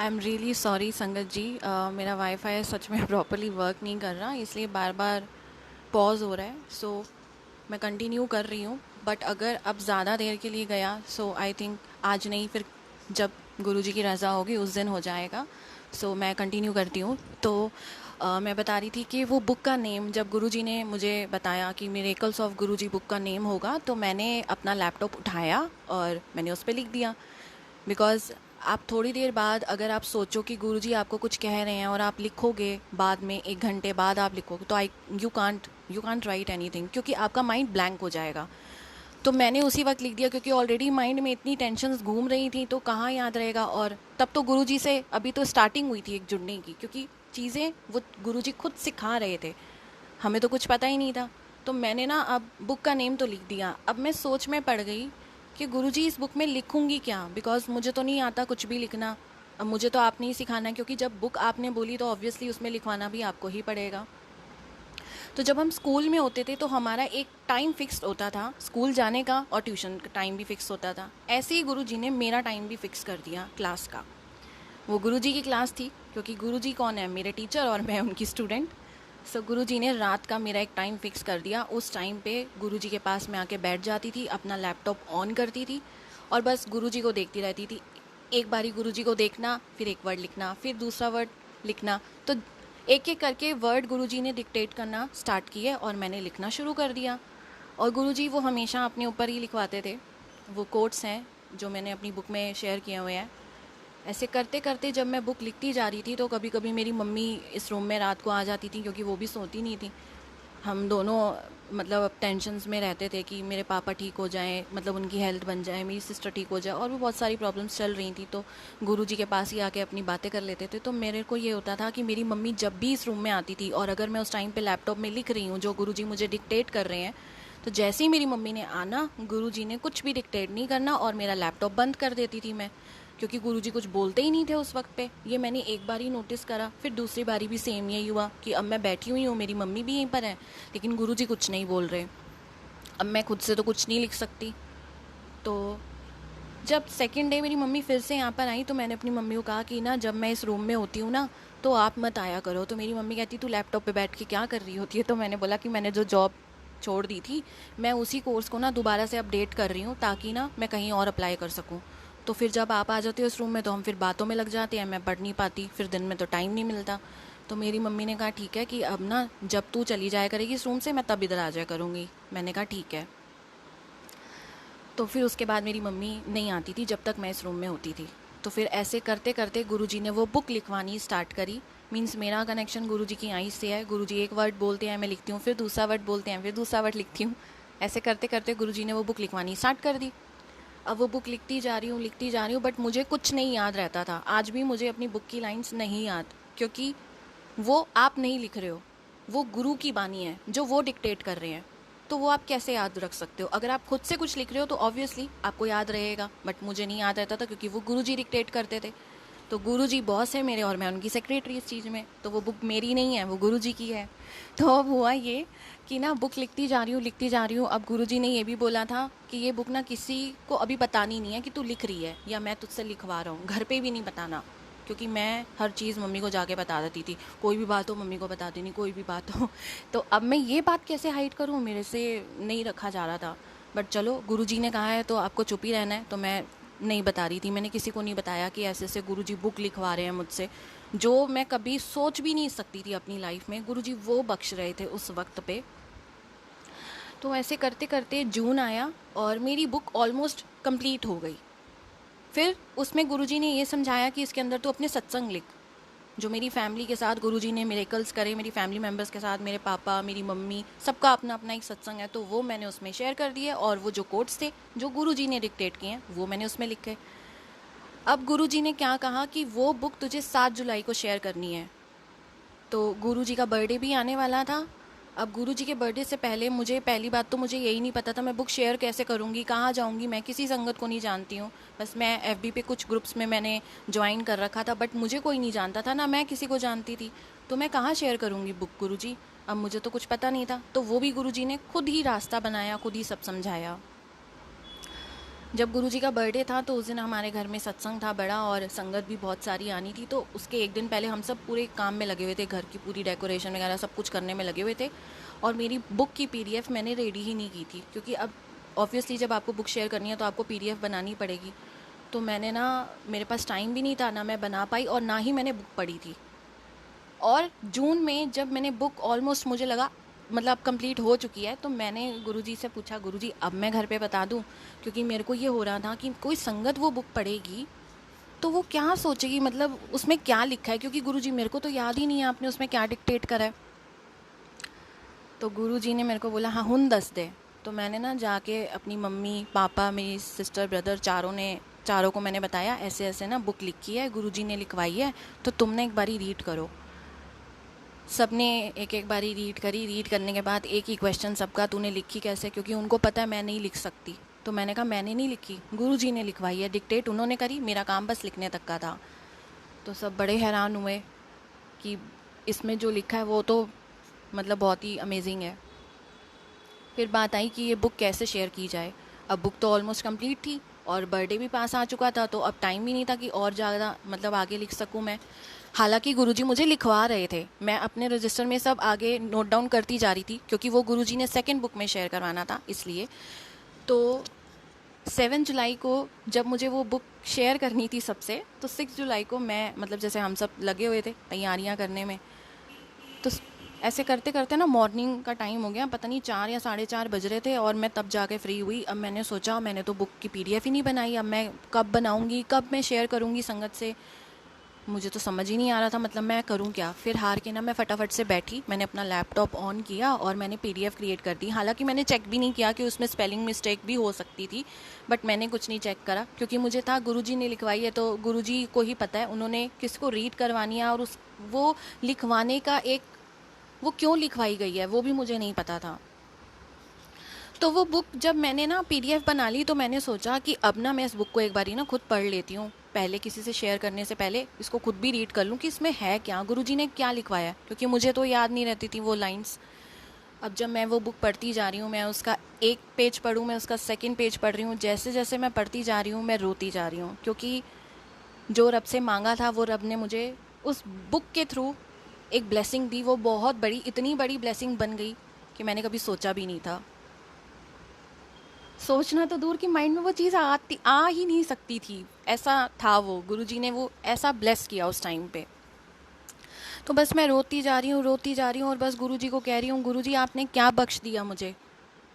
I am really sorry संगत जी, मेरा wifi सच में प्रॉपरली वर्क नहीं कर रहा, इसलिए बार बार पॉज हो रहा है। सो मैं कंटिन्यू कर रही हूँ, बट अगर अब ज़्यादा देर के लिए गया सो आई थिंक आज नहीं, फिर जब गुरुजी की रज़ा होगी उस दिन हो जाएगा। सो मैं कंटिन्यू करती हूँ। तो मैं बता रही थी कि वो बुक का नेम जब गुरुजी ने मुझे बताया कि मिरेकल्स ऑफ गुरुजी बुक का नेम होगा, तो मैंने अपना लैपटॉप उठाया और मैंने उस पर लिख दिया। बिकॉज़ आप थोड़ी देर बाद अगर आप सोचो कि गुरुजी आपको कुछ कह रहे हैं और आप लिखोगे बाद में 1 घंटे बाद आप लिखोगे, तो यू कांट राइट एनीथिंग, क्योंकि आपका माइंड ब्लैंक हो जाएगा। तो मैंने उसी वक्त लिख दिया, क्योंकि ऑलरेडी माइंड में इतनी टेंशन्स घूम रही थी, तो कहाँ याद रहेगा। और तब तो गुरुजी से अभी तो स्टार्टिंग हुई थी एक जुड़ने की, क्योंकि चीज़ें वो गुरुजी खुद सिखा रहे थे, हमें तो कुछ पता ही नहीं था। तो मैंने ना अब बुक का नेम तो लिख दिया। अब मैं सोच में पड़ गई कि गुरुजी इस बुक में लिखूंगी क्या, बिकॉज मुझे तो नहीं आता कुछ भी लिखना। अब मुझे तो आपने ही सिखाना है, क्योंकि जब बुक आपने बोली तो ऑब्वियसली उसमें लिखवाना भी आपको ही पड़ेगा। तो जब हम स्कूल में होते थे तो हमारा एक टाइम फिक्स्ड होता था स्कूल जाने का, और ट्यूशन का टाइम भी फिक्स होता था। ऐसे ही गुरुजी ने मेरा टाइम भी फिक्स कर दिया क्लास का। वो गुरुजी की क्लास थी, क्योंकि गुरुजी कौन है, मेरे टीचर और मैं उनकी स्टूडेंट। सो गुरुजी ने रात का मेरा एक टाइम फिक्स कर दिया। उस टाइम पे गुरुजी के पास मैं आके बैठ जाती थी, अपना लैपटॉप ऑन करती थी और बस गुरुजी को देखती रहती थी। एक बारी गुरुजी को देखना, फिर एक वर्ड लिखना, फिर दूसरा वर्ड लिखना। तो एक एक करके वर्ड गुरुजी ने डिक्टेट करना स्टार्ट किए और मैंने लिखना शुरू कर दिया। और गुरुजी वो हमेशा अपने ऊपर ही लिखवाते थे। वो कोट्स हैं जो मैंने अपनी बुक में शेयर किए हुए हैं। ऐसे करते करते जब मैं बुक लिखती जा रही थी तो कभी कभी मेरी मम्मी इस रूम में रात को आ जाती थी, क्योंकि वो भी सोती नहीं थी। हम दोनों मतलब टेंशन्स में रहते थे कि मेरे पापा ठीक हो जाएं, मतलब उनकी हेल्थ बन जाए, मेरी सिस्टर ठीक हो जाए, और भी बहुत सारी प्रॉब्लम्स चल रही थी। तो गुरुजी के पास ही आके अपनी बातें कर लेते थे। तो मेरे को ये होता था कि मेरी मम्मी जब भी इस रूम में आती थी और अगर मैं उस टाइम पे लैपटॉप में लिख रही हूँ जो गुरुजी मुझे डिक्टेट कर रहे हैं, तो जैसे ही मेरी मम्मी ने आना, गुरुजी ने कुछ भी डिक्टेट नहीं करना और मेरा लैपटॉप बंद कर देती थी मैं, क्योंकि गुरुजी कुछ बोलते ही नहीं थे उस वक्त पे। ये मैंने एक बार ही नोटिस करा। फिर दूसरी बारी भी सेम यही हुआ कि अब मैं बैठी हुई हूँ, मेरी मम्मी भी यहीं पर है, लेकिन गुरुजी कुछ नहीं बोल रहे। अब मैं खुद से तो कुछ नहीं लिख सकती। तो जब सेकेंड डे मेरी मम्मी फिर से यहाँ पर आई तो मैंने अपनी मम्मी को कहा कि ना जब मैं इस रूम में होती हूँ ना तो आप मत आया करो। तो मेरी मम्मी कहती तू लैपटॉप पे बैठ के क्या कर रही होती है। तो मैंने बोला कि मैंने जो जॉब छोड़ दी थी, मैं उसी कोर्स को ना दोबारा से अपडेट कर रही हूँ ताकि ना मैं कहीं और अप्लाई कर सकूँ। तो फिर जब आप आ जाते हो इस रूम में तो हम फिर बातों में लग जाते हैं, मैं पढ़ नहीं पाती, फिर दिन में तो टाइम नहीं मिलता। तो मेरी मम्मी ने कहा ठीक है कि अब ना जब तू चली जाया करेगी इस रूम से मैं तब इधर आ जाया करूँगी। मैंने कहा ठीक है। तो फिर उसके बाद मेरी मम्मी नहीं आती थी जब तक मैं इस रूम में होती थी। तो फिर ऐसे करते करते गुरुजी ने वो बुक लिखवानी स्टार्ट करी। मीन्स मेरा कनेक्शन गुरुजी की आई से है। गुरुजी एक वर्ड बोलते हैं, मैं लिखती हूँ, फिर दूसरा वर्ड बोलते हैं, फिर दूसरा वर्ड लिखती हूँ। ऐसे करते करते गुरुजी ने वो बुक लिखवानी स्टार्ट कर दी। अब वो बुक लिखती जा रही हूँ, बट मुझे कुछ नहीं याद रहता था। आज भी मुझे अपनी बुक की लाइन्स नहीं याद, क्योंकि वो आप नहीं लिख रहे हो, वो गुरु की बानी है जो वो डिक्टेट कर रहे हैं। तो वो आप कैसे याद रख सकते हो। अगर आप खुद से कुछ लिख रहे हो तो ऑब्वियसली आपको याद रहेगा, बट मुझे नहीं याद रहता था क्योंकि वो गुरुजी डिक्टेट करते थे। तो गुरुजी बॉस है मेरे और मैं उनकी सेक्रेटरी इस चीज़ में, तो वो बुक मेरी नहीं है, वो गुरुजी की है। तो अब हुआ ये कि ना बुक लिखती जा रही हूँ। अब गुरुजी ने ये भी बोला था कि ये बुक ना किसी को अभी बतानी नहीं है कि तू लिख रही है या मैं तुझसे लिखवा रहा हूँ, घर पे भी नहीं बताना, क्योंकि मैं हर चीज़ मम्मी को जाके बता देती थी। कोई भी बात हो मम्मी को बताती नहीं, कोई भी बात हो। तो अब मैं ये बात कैसे हाइड करूँ, मेरे से नहीं रखा जा रहा था। बट चलो गुरुजी ने कहा है तो आपको चुप ही रहना है, तो मैं नहीं बता रही थी। मैंने किसी को नहीं बताया कि ऐसे ऐसे गुरुजी बुक लिखवा रहे हैं मुझसे, जो मैं कभी सोच भी नहीं सकती थी अपनी लाइफ में। गुरुजी वो बख्श रहे थे उस वक्त पे। तो ऐसे करते करते जून आया और मेरी बुक ऑलमोस्ट कंप्लीट हो गई। फिर उसमें गुरुजी ने ये समझाया कि इसके अंदर तो अपने सत्संग लिख, जो मेरी फैमिली के साथ गुरुजी ने मिरेकल्स करे, मेरी फैमिली मेम्बर्स के साथ, मेरे पापा, मेरी मम्मी, सबका अपना अपना एक सत्संग है। तो वो मैंने उसमें शेयर कर दिए, और वो जो कोट्स थे जो गुरुजी ने डिक्टेट किए हैं वो मैंने उसमें लिखे। अब गुरुजी ने क्या कहा कि वो बुक तुझे 7 जुलाई को शेयर करनी है। तो गुरुजी का बर्थडे भी आने वाला था। अब गुरुजी के बर्थडे से पहले मुझे, पहली बात तो मुझे यही नहीं पता था मैं बुक शेयर कैसे करूँगी, कहाँ जाऊँगी। मैं किसी संगत को नहीं जानती हूँ, बस मैं एफबी पे कुछ ग्रुप्स में मैंने ज्वाइन कर रखा था, बट मुझे कोई नहीं जानता था, ना मैं किसी को जानती थी। तो मैं कहाँ शेयर करूँगी बुक गुरुजी, अब मुझे तो कुछ पता नहीं था। तो वो भी गुरुजी ने खुद ही रास्ता बनाया, खुद ही सब समझाया। जब गुरुजी का बर्थडे था तो उस दिन हमारे घर में सत्संग था बड़ा, और संगत भी बहुत सारी आनी थी। तो उसके एक दिन पहले हम सब पूरे काम में लगे हुए थे, घर की पूरी डेकोरेशन वगैरह सब कुछ करने में लगे हुए थे। और मेरी बुक की पीडीएफ मैंने रेडी ही नहीं की थी, क्योंकि अब ऑब्वियसली जब आपको बुक शेयर करनी है तो आपको पीडीएफ बनानी पड़ेगी। तो मैंने ना, मेरे पास टाइम भी नहीं था, ना मैं बना पाई और ना ही मैंने बुक पढ़ी थी। और जून में जब मैंने बुक ऑलमोस्ट, मुझे लगा मतलब कंप्लीट हो चुकी है, तो मैंने गुरुजी से पूछा, गुरुजी अब मैं घर पे बता दूं, क्योंकि मेरे को ये हो रहा था कि कोई संगत वो बुक पढ़ेगी तो वो क्या सोचेगी, मतलब उसमें क्या लिखा है, क्योंकि गुरुजी मेरे को तो याद ही नहीं है आपने उसमें क्या डिक्टेट करा है। तो गुरुजी ने मेरे को बोला हाँ हुन दस दे। तो मैंने ना जाके अपनी मम्मी पापा मेरी सिस्टर ब्रदर चारों को मैंने बताया, ऐसे ऐसे ना बुक लिखी है, गुरुजी ने लिखवाई है, तो तुमने एक बारी रीड करो। सबने एक एक बारी रीड करी। रीड करने के बाद एक ही क्वेश्चन सबका, तूने लिखी कैसे, क्योंकि उनको पता है मैं नहीं लिख सकती। तो मैंने कहा मैंने नहीं लिखी, गुरुजी ने लिखवाई है, डिक्टेट उन्होंने करी, मेरा काम बस लिखने तक का था। तो सब बड़े हैरान हुए कि इसमें जो लिखा है वो तो मतलब बहुत ही अमेजिंग है। फिर बात आई कि ये बुक कैसे शेयर की जाए। अब बुक तो ऑलमोस्ट कंप्लीट थी और बर्थडे भी पास आ चुका था, तो अब टाइम भी नहीं था कि और ज़्यादा मतलब आगे लिख सकूं मैं। हालांकि गुरुजी मुझे लिखवा रहे थे, मैं अपने रजिस्टर में सब आगे नोट डाउन करती जा रही थी, क्योंकि वो गुरुजी ने सेकंड बुक में शेयर करवाना था इसलिए। तो 7 जुलाई को जब मुझे वो बुक शेयर करनी थी सबसे, तो 6 जुलाई को मैं मतलब जैसे हम सब लगे हुए थे तैयारियां करने में, तो ऐसे करते करते ना मॉर्निंग का टाइम हो गया, पता नहीं 4 या 4:30 बज रहे थे, और मैं तब जाके फ्री हुई। अब मैंने सोचा मैंने तो बुक की पीडीएफ ही नहीं बनाई, अब मैं कब बनाऊंगी, कब मैं शेयर करूंगी संगत से, मुझे तो समझ ही नहीं आ रहा था मतलब मैं करूं क्या। फिर हार के ना मैं फटाफट से बैठी, मैंने अपना लैपटॉप ऑन किया और मैंने पीडीएफ क्रिएट कर दी। हालांकि मैंने चेक भी नहीं किया कि उसमें स्पेलिंग मिस्टेक भी हो सकती थी, बट मैंने कुछ नहीं चेक करा, क्योंकि मुझे था गुरुजी ने लिखवाई है तो गुरुजी को ही पता है उन्होंने किसको रीड करवानी है, और उस वो लिखवाने का एक, वो क्यों लिखवाई गई है वो भी मुझे नहीं पता था। तो वो बुक जब मैंने ना पीडीएफ बना ली, तो मैंने सोचा कि अब ना मैं इस बुक को एक बारी ना खुद पढ़ लेती हूँ, पहले किसी से शेयर करने से पहले इसको खुद भी रीड कर लूँ कि इसमें है क्या, गुरुजी ने क्या लिखवाया है, क्योंकि मुझे तो याद नहीं रहती थी वो लाइंस। अब जब मैं वो बुक पढ़ती जा रही हूँ, मैं उसका एक पेज पढ़ूँ, मैं उसका सेकंड पेज पढ़ रही हूँ, जैसे जैसे मैं पढ़ती जा रही हूँ मैं रोती जा रही हूँ, क्योंकि जो रब से मांगा था वो रब ने मुझे उस बुक के थ्रू एक ब्लेसिंग दी। वो बहुत बड़ी, इतनी बड़ी ब्लेसिंग बन गई कि मैंने कभी सोचा भी नहीं था। सोचना तो दूर की, माइंड में वो चीज़ आ ही नहीं सकती थी, ऐसा था वो, गुरुजी ने वो ऐसा ब्लेस किया उस टाइम पे। तो बस मैं रोती जा रही हूँ, रोती जा रही हूँ, और बस गुरुजी को कह रही हूँ गुरुजी आपने क्या बख्श दिया मुझे,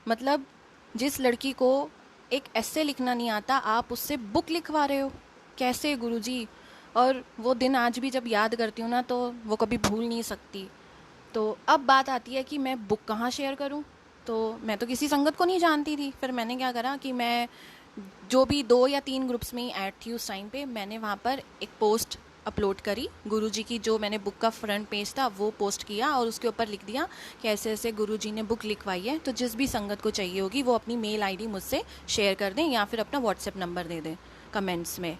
मतलब जिस लड़की को एक ऐसे लिखना नहीं आता आप उससे बुक लिखवा रहे हो, कैसे गुरुजी। और वो दिन आज भी जब याद करती हूँ ना तो वो कभी भूल नहीं सकती। तो अब बात आती है कि मैं बुक कहाँ शेयर करूँ। तो मैं तो किसी संगत को नहीं जानती थी, फिर मैंने क्या करा कि मैं जो भी 2 या 3 ग्रुप्स में ही ऐड थी उस टाइम पे, मैंने वहाँ पर एक पोस्ट अपलोड करी गुरुजी की, जो मैंने बुक का फ्रंट पेज था वो पोस्ट किया, और उसके ऊपर लिख दिया कि ऐसे ऐसे गुरुजी ने बुक लिखवाई है, तो जिस भी संगत को चाहिए होगी वो अपनी मेल आईडी मुझसे शेयर कर दें या फिर अपना व्हाट्सएप नंबर दे दें कमेंट्स में।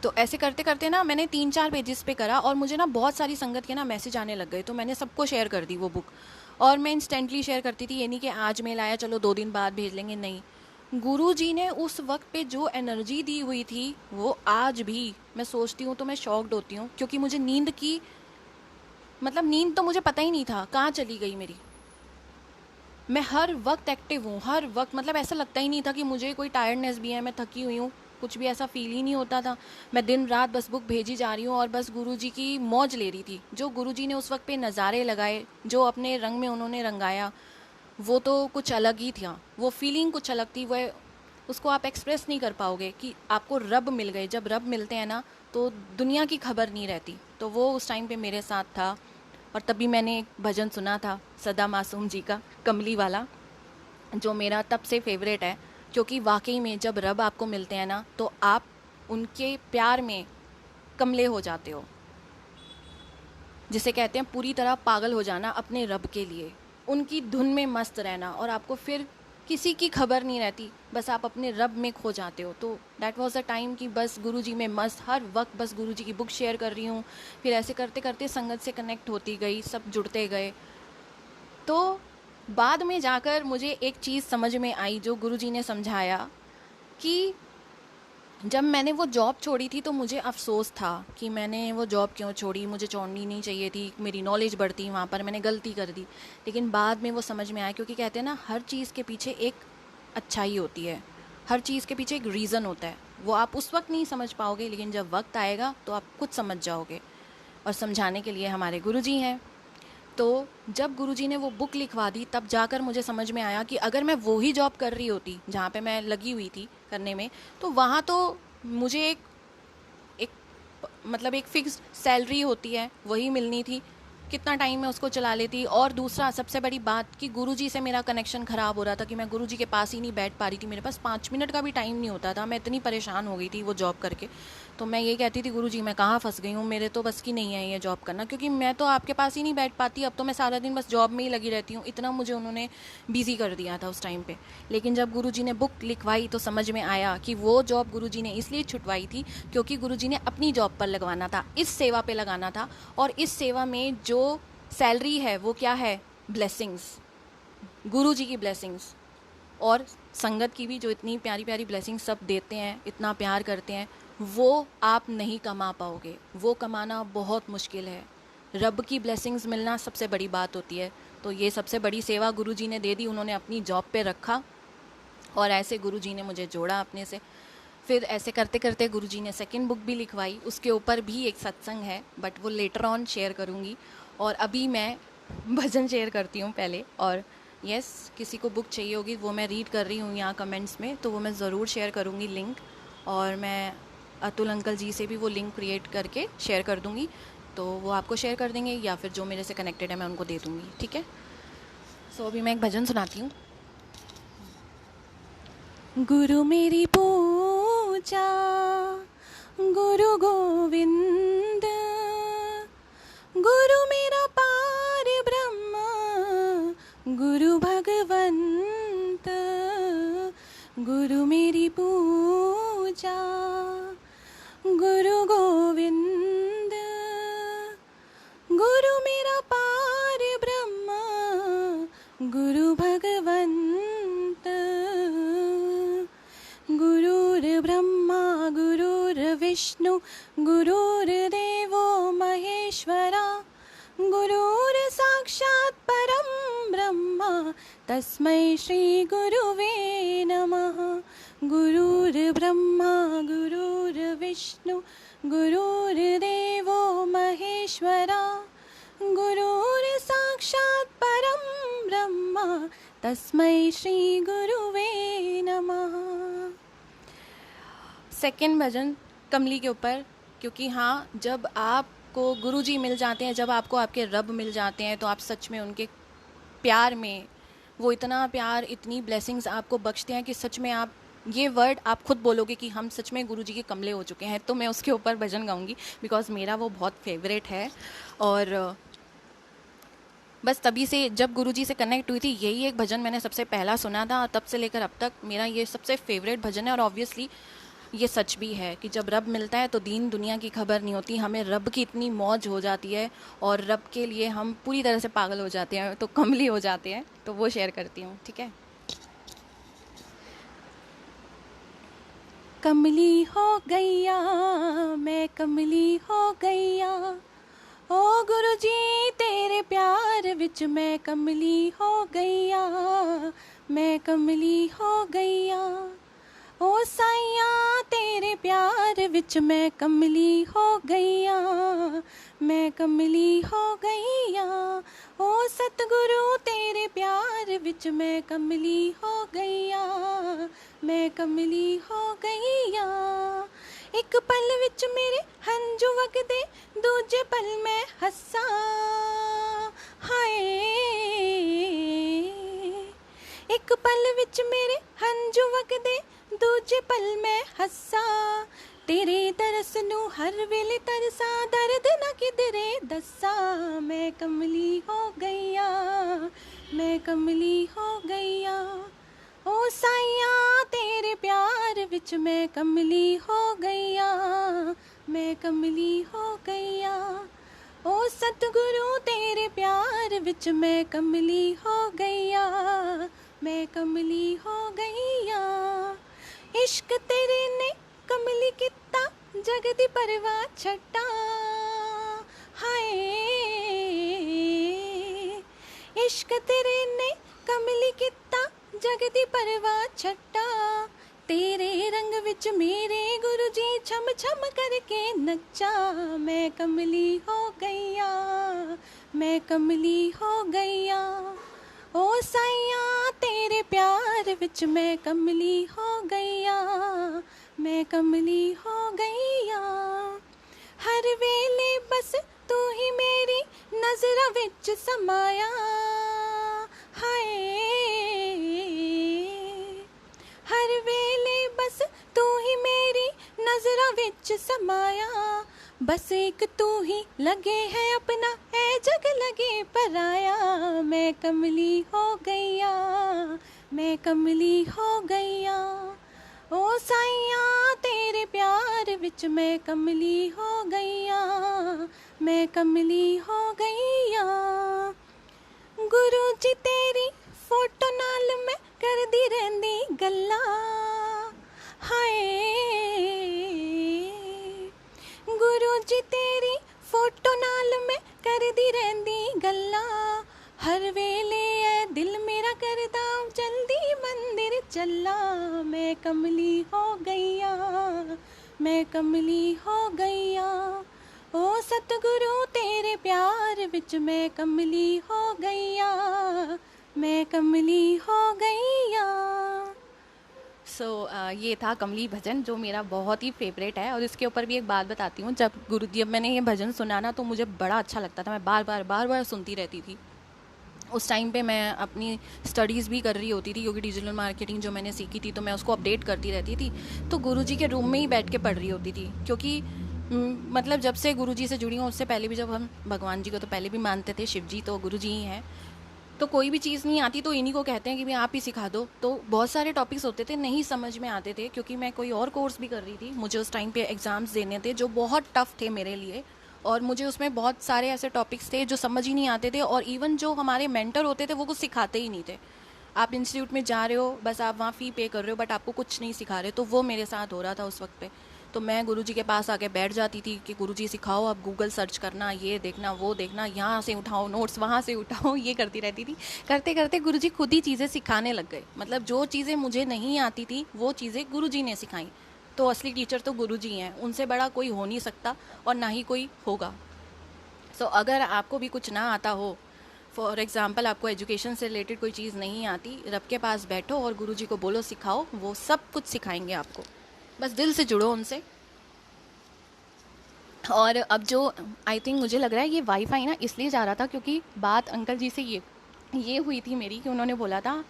तो ऐसे करते करते ना मैंने 3-4 पेजेस पे करा, और मुझे ना बहुत सारी संगत के ना मैसेज आने लग गए, तो मैंने सबको शेयर कर दी वो बुक। और मैं इंस्टेंटली शेयर करती थी, ये नहीं कि आज मेल आया चलो 2 दिन बाद भेज लेंगे, नहीं। गुरुजी ने उस वक्त पे जो एनर्जी दी हुई थी वो आज भी मैं सोचती हूँ तो मैं शॉक्ड होती हूँ, क्योंकि मुझे नींद की, मतलब नींद तो मुझे पता ही नहीं था कहाँ चली गई मेरी। मैं हर वक्त एक्टिव हूँ, हर वक्त, मतलब ऐसा लगता ही नहीं था कि मुझे कोई टायर्डनेस भी है, मैं थकी हुई हूँ, कुछ भी ऐसा फील ही नहीं होता था। मैं दिन रात बस बुक भेजी जा रही हूँ और बस गुरुजी की मौज ले रही थी। जो गुरुजी ने उस वक्त पे नज़ारे लगाए, जो अपने रंग में उन्होंने रंगाया, वो तो कुछ अलग ही था, वो फीलिंग कुछ अलग थी। वह उसको आप एक्सप्रेस नहीं कर पाओगे कि आपको रब मिल गए। जब रब मिलते हैं ना तो दुनिया की खबर नहीं रहती, तो वो उस टाइम पे मेरे साथ था। और तभी मैंने एक भजन सुना था सदा मासूम जी का, कमली वाला, जो मेरा तब से फेवरेट है, क्योंकि वाकई में जब रब आपको मिलते हैं ना तो आप उनके प्यार में कमले हो जाते हो, जिसे कहते हैं पूरी तरह पागल हो जाना अपने रब के लिए, उनकी धुन में मस्त रहना, और आपको फिर किसी की खबर नहीं रहती, बस आप अपने रब में खो जाते हो। तो दैट वाज द टाइम कि बस गुरुजी में मस्त, हर वक्त बस गुरुजी की बुक शेयर कर रही हूँ। फिर ऐसे करते करते संगत से कनेक्ट होती गई, सब जुड़ते गए। तो बाद में जाकर मुझे एक चीज़ समझ में आई, जो गुरुजी ने समझाया कि जब मैंने वो जॉब छोड़ी थी तो मुझे अफ़सोस था कि मैंने वो जॉब क्यों छोड़ी, मुझे छोड़नी नहीं चाहिए थी, मेरी नॉलेज बढ़ती, वहाँ पर मैंने गलती कर दी। लेकिन बाद में वो समझ में आया, क्योंकि कहते हैं ना, हर चीज़ के पीछे एक अच्छाई होती है, हर चीज़ के पीछे एक रीज़न होता है। वो आप उस वक्त नहीं समझ पाओगे, लेकिन जब वक्त आएगा तो आप खुद समझ जाओगे। और समझाने के लिए हमारे गुरुजी हैं। तो जब गुरुजी ने वो बुक लिखवा दी, तब जाकर मुझे समझ में आया कि अगर मैं वो ही जॉब कर रही होती जहाँ पे मैं लगी हुई थी करने में, तो वहाँ तो मुझे एक मतलब एक फिक्स्ड सैलरी होती है, वही मिलनी थी। कितना टाइम मैं उसको चला लेती। और दूसरा सबसे बड़ी बात कि गुरुजी से मेरा कनेक्शन ख़राब हो रहा था कि मैं गुरुजी के पास ही नहीं बैठ पा रही थी, मेरे पास 5 मिनट का भी टाइम नहीं होता था, मैं इतनी परेशान हो गई थी वो जॉब करके। तो मैं ये कहती थी, गुरुजी मैं कहाँ फंस गई हूँ, मेरे तो बस की नहीं है ये जॉब करना, क्योंकि मैं तो आपके पास ही नहीं बैठ पाती, अब तो मैं सारा दिन बस जॉब में ही लगी रहती हूँ। इतना मुझे उन्होंने बिज़ी कर दिया था उस टाइम पे। लेकिन जब गुरुजी ने बुक लिखवाई तो समझ में आया कि वो जॉब गुरुजी ने इसलिए छुटवाई थी क्योंकि गुरुजी ने अपनी जॉब पर लगवाना था, इस सेवा पे लगाना था। और इस सेवा में जो सैलरी है वो क्या है? ब्लेसिंग्स, गुरु जी की ब्लेसिंग्स। और संगत की भी, जो इतनी प्यारी प्यारी ब्लेसिंग्स सब देते हैं, इतना प्यार करते हैं, वो आप नहीं कमा पाओगे, वो कमाना बहुत मुश्किल है। रब की ब्लेसिंग्स मिलना सबसे बड़ी बात होती है। तो ये सबसे बड़ी सेवा गुरु जी ने दे दी, उन्होंने अपनी जॉब पे रखा और ऐसे गुरु जी ने मुझे जोड़ा अपने से। फिर ऐसे करते करते गुरु जी ने सेकंड बुक भी लिखवाई, उसके ऊपर भी एक सत्संग है, बट वो लेटर ऑन शेयर करूँगी। और अभी मैं भजन शेयर करती हूँ पहले। और यस, किसी को बुक चाहिए होगी, वो मैं रीड कर रही हूँ यहाँ कमेंट्स में, तो वो मैं ज़रूर शेयर करूँगी लिंक। और मैं अतुल अंकल जी से भी वो लिंक क्रिएट करके शेयर कर दूँगी, तो वो आपको शेयर कर देंगे, या फिर जो मेरे से कनेक्टेड है मैं उनको दे दूँगी, ठीक है। सो अभी मैं एक भजन सुनाती हूँ। गुरु मेरी पूजा, गुरु गोविंद, गुरु मेरा पार ब्रह्म, गुरु भगवंत। गुरु मेरी पूजा, गुरु गोविंद, गुरु मेरा पार ब्रह्म, गुरु भगवंत। गुरुर्ब्रह्मा गुरुर्विष्णु गुरुर्देवो महेश्वरा, गुरुर्साक्षात् परं ब्रह्म तस्मै श्री गुरुवे नमः। गुरुर्ब्रह्मा गुरुर्विष्णु गुरुर्देवो महेश्वरा, गुरुर्साक्षात् परं ब्रह्म तस्मै श्री गुरुवे नमः। सेकंड भजन कमली के ऊपर, क्योंकि हाँ, जब आपको गुरुजी मिल जाते हैं, जब आपको आपके रब मिल जाते हैं, तो आप सच में उनके प्यार में, वो इतना प्यार, इतनी ब्लेसिंग्स आपको बख्शते हैं कि सच में आप ये वर्ड आप खुद बोलोगे कि हम सच में गुरुजी के कमले हो चुके हैं। तो मैं उसके ऊपर भजन गाऊंगी, बिकॉज़ मेरा वो बहुत फेवरेट है। और बस तभी से जब गुरुजी से कनेक्ट हुई थी, यही एक भजन मैंने सबसे पहला सुना था, तब से लेकर अब तक मेरा ये सबसे फेवरेट भजन है। और ऑब्वियसली ये सच भी है कि जब रब मिलता है तो दीन दुनिया की खबर नहीं होती, हमें रब की इतनी मौज हो जाती है और रब के लिए हम पूरी तरह से पागल हो जाते हैं, तो कमली हो जाते हैं। तो वो शेयर करती हूँ, ठीक है। कमली हो गैया, मैं कमली हो गैया, ओ गुरुजी तेरे प्यार विच मैं कमली हो गैया, मैं कमली हो गैया। ओ साइया तेरे प्यार विच मैं कमली हो गैया, मैं कमली हो गैया। ओ सतगुरु तेरे प्यार विच मैं कमली हो गैया, मैं कमली हो गैया। एक पल विच मेरे हंझू वगदे, दूजे पल मैं हस्सा, हाय। एक पल विच मेरे हंझू वगदे, दूजे पल मैं हस्सा। तेरे तरस नू हर वेले तरसा, दर्द ना किधरे दसा। मैं कमली हो गैया, मैं कमली हो गैया। ओ साइया तेरे प्यार विच मैं कमली हो गैया, मैं कमली हो गैया। ओ सतगुरु तेरे प्यार विच मैं कमली हो गैया, मैं कमली हो गैया। इश्क तेरे ने कमली किता जग दी परवाह छड्डा, हाय इश्क तेरे ने कमली किता जग दी परवाह छड्डा, तेरे रंग विच मेरे गुरु जी छम छम करके नचा, मैं कमली हो गईया, मैं कमली हो गईया, ओ साइया तेरे प्यार विच मैं कमली हो गईया, मैं कमली हो गईया, हर वेले बस तू ही मेरी नजरा विच समाया, हाय हर वेले बस तू ही मेरी नजरा विच समाया, बस एक तू ही लगे है अपना है जग लगे पराया, मैं कमली हो गईया, मैं कमली हो गईया, ओ साइया तेरे प्यार विच मैं कमली हो गईया, मैं कमली हो गईया, गुरु जी तेरी फोटो नाल मैं करदी रहंदी गल्ला, हाय गुरु जी तेरी फोटो नाल मैं करदी रहंदी गल्ला, हर वेले ऐ दिल मेरा करदा जल्दी मंदिर चला, मैं कमली हो गईया, मैं कमली हो गईया, ओ सतगुरु तेरे प्यार विच मैं कमली हो गईया, मैं कमली हो गईया। ये था कमली भजन जो मेरा बहुत ही फेवरेट है। और इसके ऊपर भी एक बात बताती हूँ, जब मैंने ये भजन सुना ना तो मुझे बड़ा अच्छा लगता था, मैं बार बार सुनती रहती थी। उस टाइम पे मैं अपनी स्टडीज़ भी कर रही होती थी, क्योंकि डिजिटल मार्केटिंग जो मैंने सीखी थी तो मैं उसको अपडेट करती रहती थी, तो गुरुजी के रूम में ही बैठ के पढ़ रही होती थी। क्योंकि मतलब जब से गुरुजी से जुड़ी हूँ, उससे पहले भी जब हम भगवान जी को तो पहले भी मानते थे, शिव जी तो गुरुजी ही हैं, तो कोई भी चीज़ नहीं आती तो इन्हीं को कहते हैं कि भाई आप ही सिखा दो। तो बहुत सारे टॉपिक्स होते थे नहीं समझ में आते थे, क्योंकि मैं कोई और कोर्स भी कर रही थी, मुझे उस टाइम पे एग्ज़ाम्स देने थे जो बहुत टफ़ थे मेरे लिए, और मुझे उसमें बहुत सारे ऐसे टॉपिक्स थे जो समझ ही नहीं आते थे, और इवन जो हमारे मेंटर होते थे वो कुछ सिखाते ही नहीं थे। आप इंस्टीट्यूट में जा रहे हो, बस आप वहाँ फ़ी पे कर रहे हो, बट आपको कुछ नहीं सिखा रहे। तो वो मेरे साथ हो रहा था उस वक्त पे। तो मैं गुरुजी के पास आके बैठ जाती थी कि गुरुजी सिखाओ, अब गूगल सर्च करना, ये देखना, वो देखना, यहाँ से उठाओ नोट्स, वहाँ से उठाओ, ये करती रहती थी। करते करते गुरुजी खुद ही चीज़ें सिखाने लग गए। मतलब जो चीज़ें मुझे नहीं आती थी वो चीज़ें गुरुजी ने सिखाई। तो असली टीचर तो गुरुजी हैं, उनसे बड़ा कोई हो नहीं सकता और ना ही कोई होगा। सो अगर आपको भी कुछ ना आता हो, फॉर एग्ज़ाम्पल आपको एजुकेशन से रिलेटेड कोई चीज़ नहीं आती, रब के पास बैठो और गुरुजी को बोलो सिखाओ, वो सब कुछ सिखाएंगे आपको। बस दिल से जुड़ो उनसे। और अब जो आई थिंक मुझे लग रहा है ये वाईफाई ना इसलिए जा रहा था क्योंकि बात अंकल जी से ये हुई थी मेरी, कि उन्होंने बोला था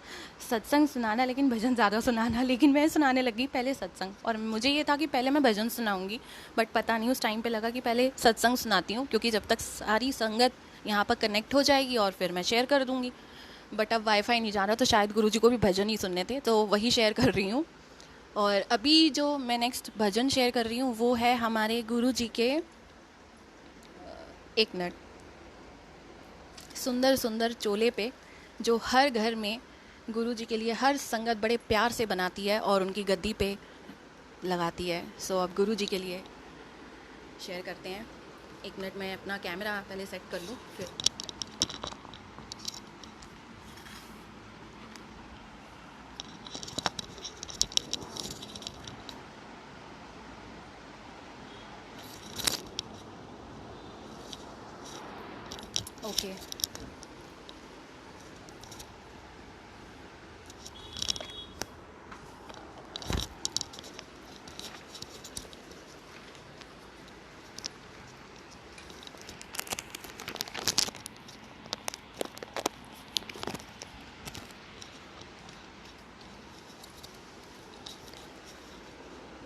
सत्संग सुनाना लेकिन भजन ज़्यादा सुनाना, लेकिन मैं सुनाने लगी पहले सत्संग, और मुझे ये था कि पहले मैं भजन सुनाऊंगी, बट पता नहीं उस टाइम पे लगा कि पहले सत्संग सुनाती हूँ, क्योंकि जब तक सारी संगत यहाँ पर कनेक्ट हो जाएगी और फिर मैं शेयर कर दूँगी। बट अब वाईफाई नहीं जा रहा, तो शायद गुरुजी को भी भजन ही सुनने थे, तो वही शेयर कर रही हूँ। और अभी जो मैं नेक्स्ट भजन शेयर कर रही हूँ वो है हमारे गुरुजी के, एक मिनट, सुंदर सुंदर चोले पे, जो हर घर में गुरुजी के लिए हर संगत बड़े प्यार से बनाती है और उनकी गद्दी पे लगाती है। सो अब गुरुजी के लिए शेयर करते हैं। एक मिनट मैं अपना कैमरा पहले सेट कर लूँ फिर। ओके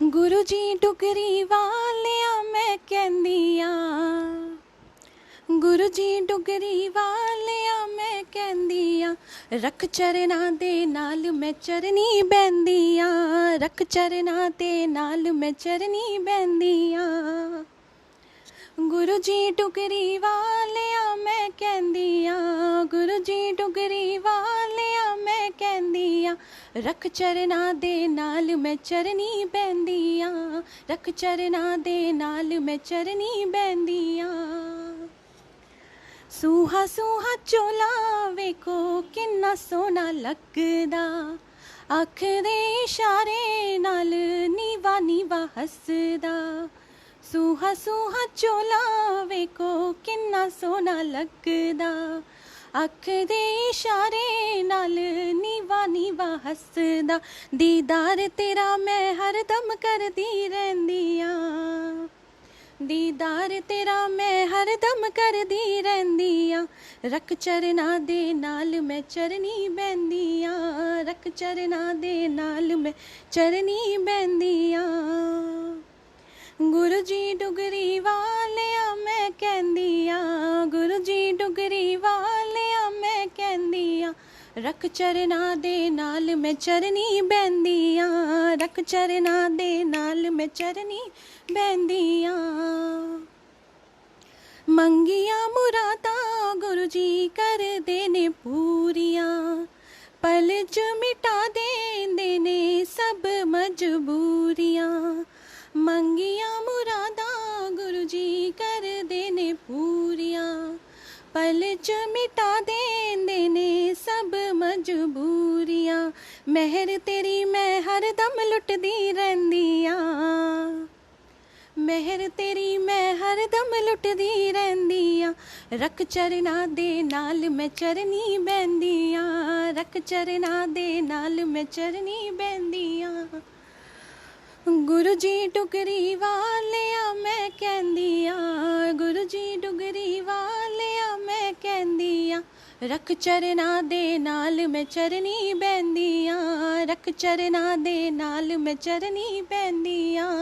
गुरु जी डुगरी वालिया मैं कहंदिया, गुरु जी डुगरी वालिया मैं कहंदिया, रख चरना दे नाल मैं चरनी बहंदिया, रख चरना दे नाल मैं चरनी बहंदिया, गुरु जी डुगरी वालिया मैं कहंदिया, गुरु जी डुगरी वालिया मैं कहंदिया, रख चरना दे नाल मैं चरनी बहंदियां, रख चरना दे नाल मैं चरनी बहंदियां। सूहा सूहा चोला वेखो किन्ना सोहना लगदा, अख दे इशारे नाल नीवा नीवा हसदा। सूहा सूहा चोला वेखो किन्ना सोहना लगदा, अख दे इशारे नाल नीवा नीवा हसदा। दीदार तेरा मैं हरदम करदी रहिंदियां, दीदार तेरा मैं हरदम करदी रहिंदियां। रख चरना दे नाल मैं चरनी बहंदियां, रख चरना दे नाल मैं चरनी बहंदियां। गुरु जी डुगरी वालिया मैं कहंदियां, गुरु जी डुगरी वालिया मैं कहंदियां। रख चरना दे नाल मैं चरनी बहंदियां, रख चरना दे नाल मैं चरनी बहंदियां। मंगिया मुरादा गुरु जी कर देने पूरियां, पल च मिटा देंदे ने सब मजबूरियां। मंगिया मुरादा गुरु जी कर देने पूरियां, पल च मिटा देंदे ने सब मजबूरियां। मेहर तेरी मैं हरदम लुटदी रहिंदियां, मेहर तेरी मैं हरदम लुटदी रहिंदियां। रख चरना दे नाल मैं चरनी बहंदियां, रख चरना दे नाल मैं चरनी बहंदियां। गुरु जी डुगरी वालिया मैं कहंदियां, गुरु जी डुगरी वालिया मैं कहंदियां। रख चरना दे नाल मैं चरनी बहंदियां, रख चरना दे नाल मैं चरनी बहंदियां।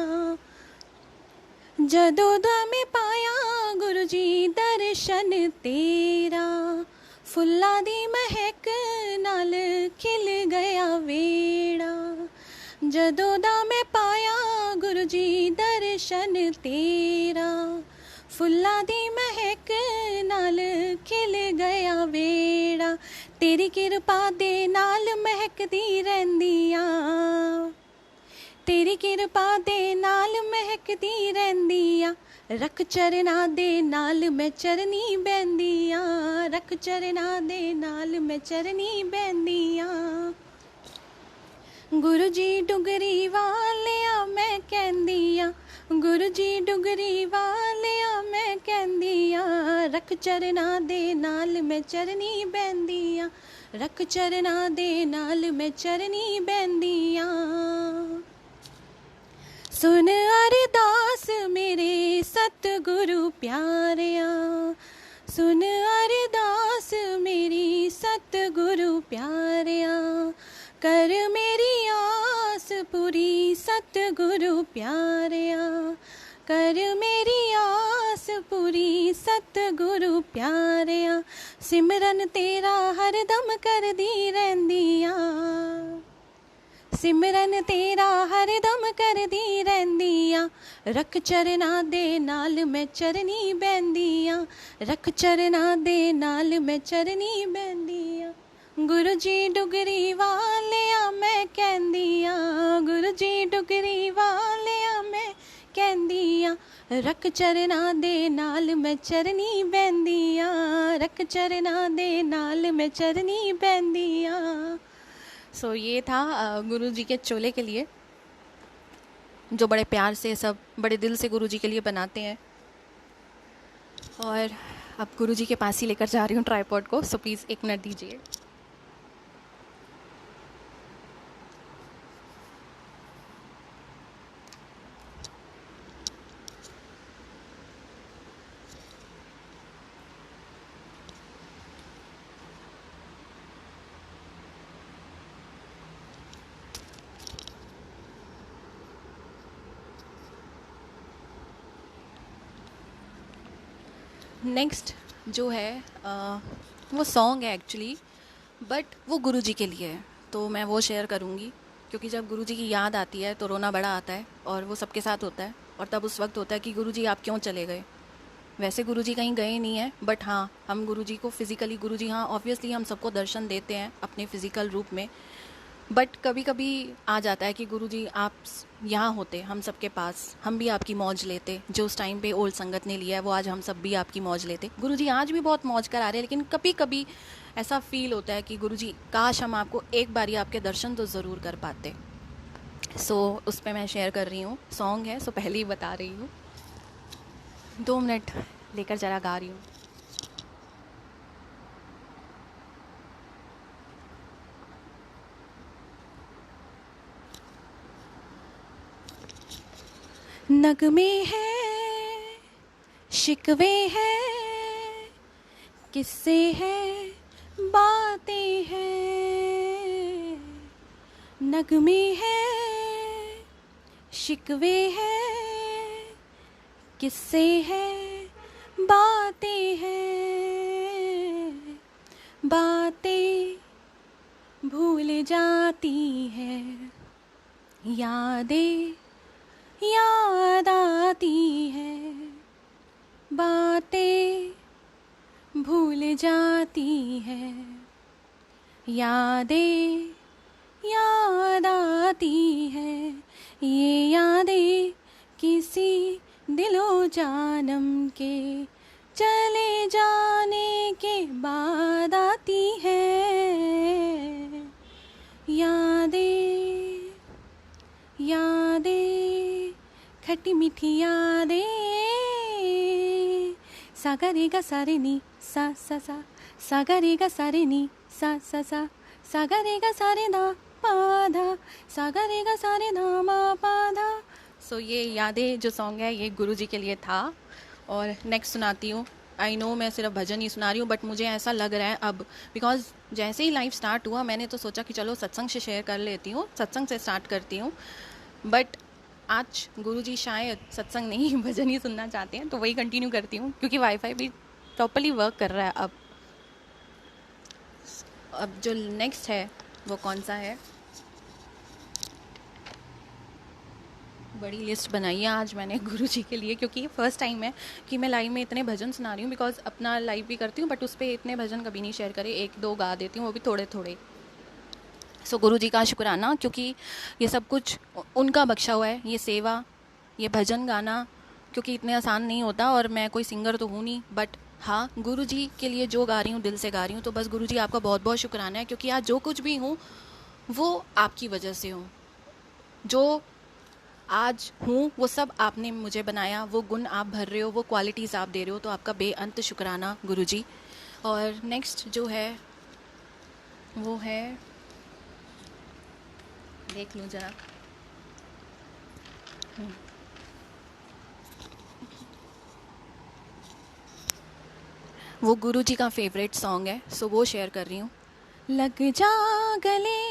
जदों दा मैं पाया गुरु जी दर्शन तेरा, फुल्लां दी महक नाल खिल गया वेड़ा। जदों दा मैं पाया गुरु जी दर्शन तेरा, फुल्लां दी महक नाल खिल गया वेड़ा। तेरी किरपा दे नाल महकदी रहिंदियां, तेरी किरपा दे नाल महकदी रहिंदियां। रख चरना दे नाल मैं चरनी बहंदियां, रख चरना दे नाल मैं चरनी बहंदियां। गुरु जी डुगरी वालिया मैं कहंदियां, गुरु जी डुगरी वालिया मैं कहंदियां। रख चरना दे नाल मैं चरनी बहंदियां, रख चरना दे नाल मैं चरनी बहंदियां। सुन अरदास मेरे सतगुरु प्यारिया, सुन अरदास मेरी सतगुरु प्यारिया। कर मेरी आस पूरी सतगुरु प्यारिया, कर मेरी आस पूरी सतगुरु प्यारिया। सिमरन तेरा हरदम करदी रहिंदियां, सिमरन तेरा हरदम करदी रहिंदियां। रख चरना दे नाल मैं चरनी बहंदियां, रख चरना दे नाल मैं चरनी बहंदियां। गुरु जी डुगरी वालिया मैं कहंदियां, गुरु जी डुगरी वालिया मैं कहंदियां। रख चरना दे नाल मैं चरनी बहंदियां, रख चरना दे नाल मैं चरनी बहंदियां। सो ये था गुरु जी के चोले के लिए, जो बड़े प्यार से सब बड़े दिल से गुरु जी के लिए बनाते हैं। और अब गुरु जी के पास ही लेकर जा रही हूँ ट्राइपॉड को, सो प्लीज़ एक मिनट दीजिए। नेक्स्ट जो है वो सॉन्ग है एक्चुअली, बट वो गुरुजी के लिए है, तो मैं वो शेयर करूँगी। क्योंकि जब गुरुजी की याद आती है तो रोना बड़ा आता है, और वो सबके साथ होता है। और तब उस वक्त होता है कि गुरुजी आप क्यों चले गए। वैसे गुरुजी कहीं गए नहीं हैं, बट हाँ हम गुरुजी को फिज़िकली, गुरुजी हाँ ऑब्वियसली हम सबको दर्शन देते हैं अपने फ़िज़िकल रूप में, बट कभी कभी आ जाता है कि गुरुजी आप यहाँ होते हम सबके पास, हम भी आपकी मौज लेते, जो उस टाइम पे ओल्ड संगत ने लिया है वो आज हम सब भी आपकी मौज लेते। गुरुजी आज भी बहुत मौज करा रहे हैं, लेकिन कभी कभी ऐसा फील होता है कि गुरुजी काश हम आपको एक बारी आपके दर्शन तो ज़रूर कर पाते। सो उस पर मैं शेयर कर रही हूँ, सॉन्ग है, सो पहले ही बता रही हूँ। 2 मिनट लेकर जरा गा रही हूँ। नगमे हैं, शिकवे हैं, किस्से हैं, बातें हैं। नगमे हैं, शिकवे हैं, किस्से हैं, बातें हैं। बातें भूल जाती हैं, यादें याद आती है। बातें भूल जाती है, यादें याद आती है। ये यादें किसी दिलो जानम के चले जाने के बाद आती है। यादें यादें खट्टी मीठी यादें। सा गा रे गा सा रे नी सा सा सा, सा गा रे गा सा रे नी सा सा सा, सा गा रे गा सा रे धा पा धा, सा गा रे गा सा रे धा मा पा धा। सो ये यादें जो सॉन्ग है ये गुरुजी के लिए था। और नेक्स्ट सुनाती हूँ। आई नो मैं सिर्फ भजन ही सुना रही हूँ, बट मुझे ऐसा लग रहा है अब, बिकॉज जैसे ही लाइव स्टार्ट हुआ मैंने तो सोचा कि चलो सत्संग से शेयर कर लेती हूँ, सत्संग से स्टार्ट करती हूँ। बट आज गुरुजी शायद सत्संग नहीं भजन ही सुनना चाहते हैं, तो वही कंटिन्यू करती हूँ, क्योंकि वाईफाई भी प्रॉपरली वर्क कर रहा है अब। जो नेक्स्ट है वो कौन सा है, बड़ी लिस्ट बनाई है आज मैंने गुरुजी के लिए, क्योंकि फर्स्ट टाइम है कि मैं लाइव में इतने भजन सुना रही हूँ। बिकॉज अपना लाइव भी करती हूँ, बट उस पर इतने भजन कभी नहीं शेयर करे, 1-2 गा देती हूँ, वो भी थोड़े थोड़े। सो गुरुजी का शुक्राना, क्योंकि ये सब कुछ उनका बख्शा हुआ है, ये सेवा, ये भजन गाना, क्योंकि इतने आसान नहीं होता। और मैं कोई सिंगर तो हूँ नहीं, बट हाँ गुरुजी के लिए जो गा रही हूँ दिल से गा रही हूँ। तो बस गुरुजी आपका बहुत बहुत शुक्राना है, क्योंकि आज जो कुछ भी हूँ वो आपकी वजह से हूँ। जो आज हूँ वो सब आपने मुझे बनाया, वो गुण आप भर रहे हो, वो क्वालिटीज़ आप दे रहे हो, तो आपका बेअंत शुक्राना गुरुजी। और नेक्स्ट जो है वो है, देख लूँ ज़रा, वो गुरुजी का फेवरेट सॉन्ग है, सो वो शेयर कर रही हूँ। लग जा गले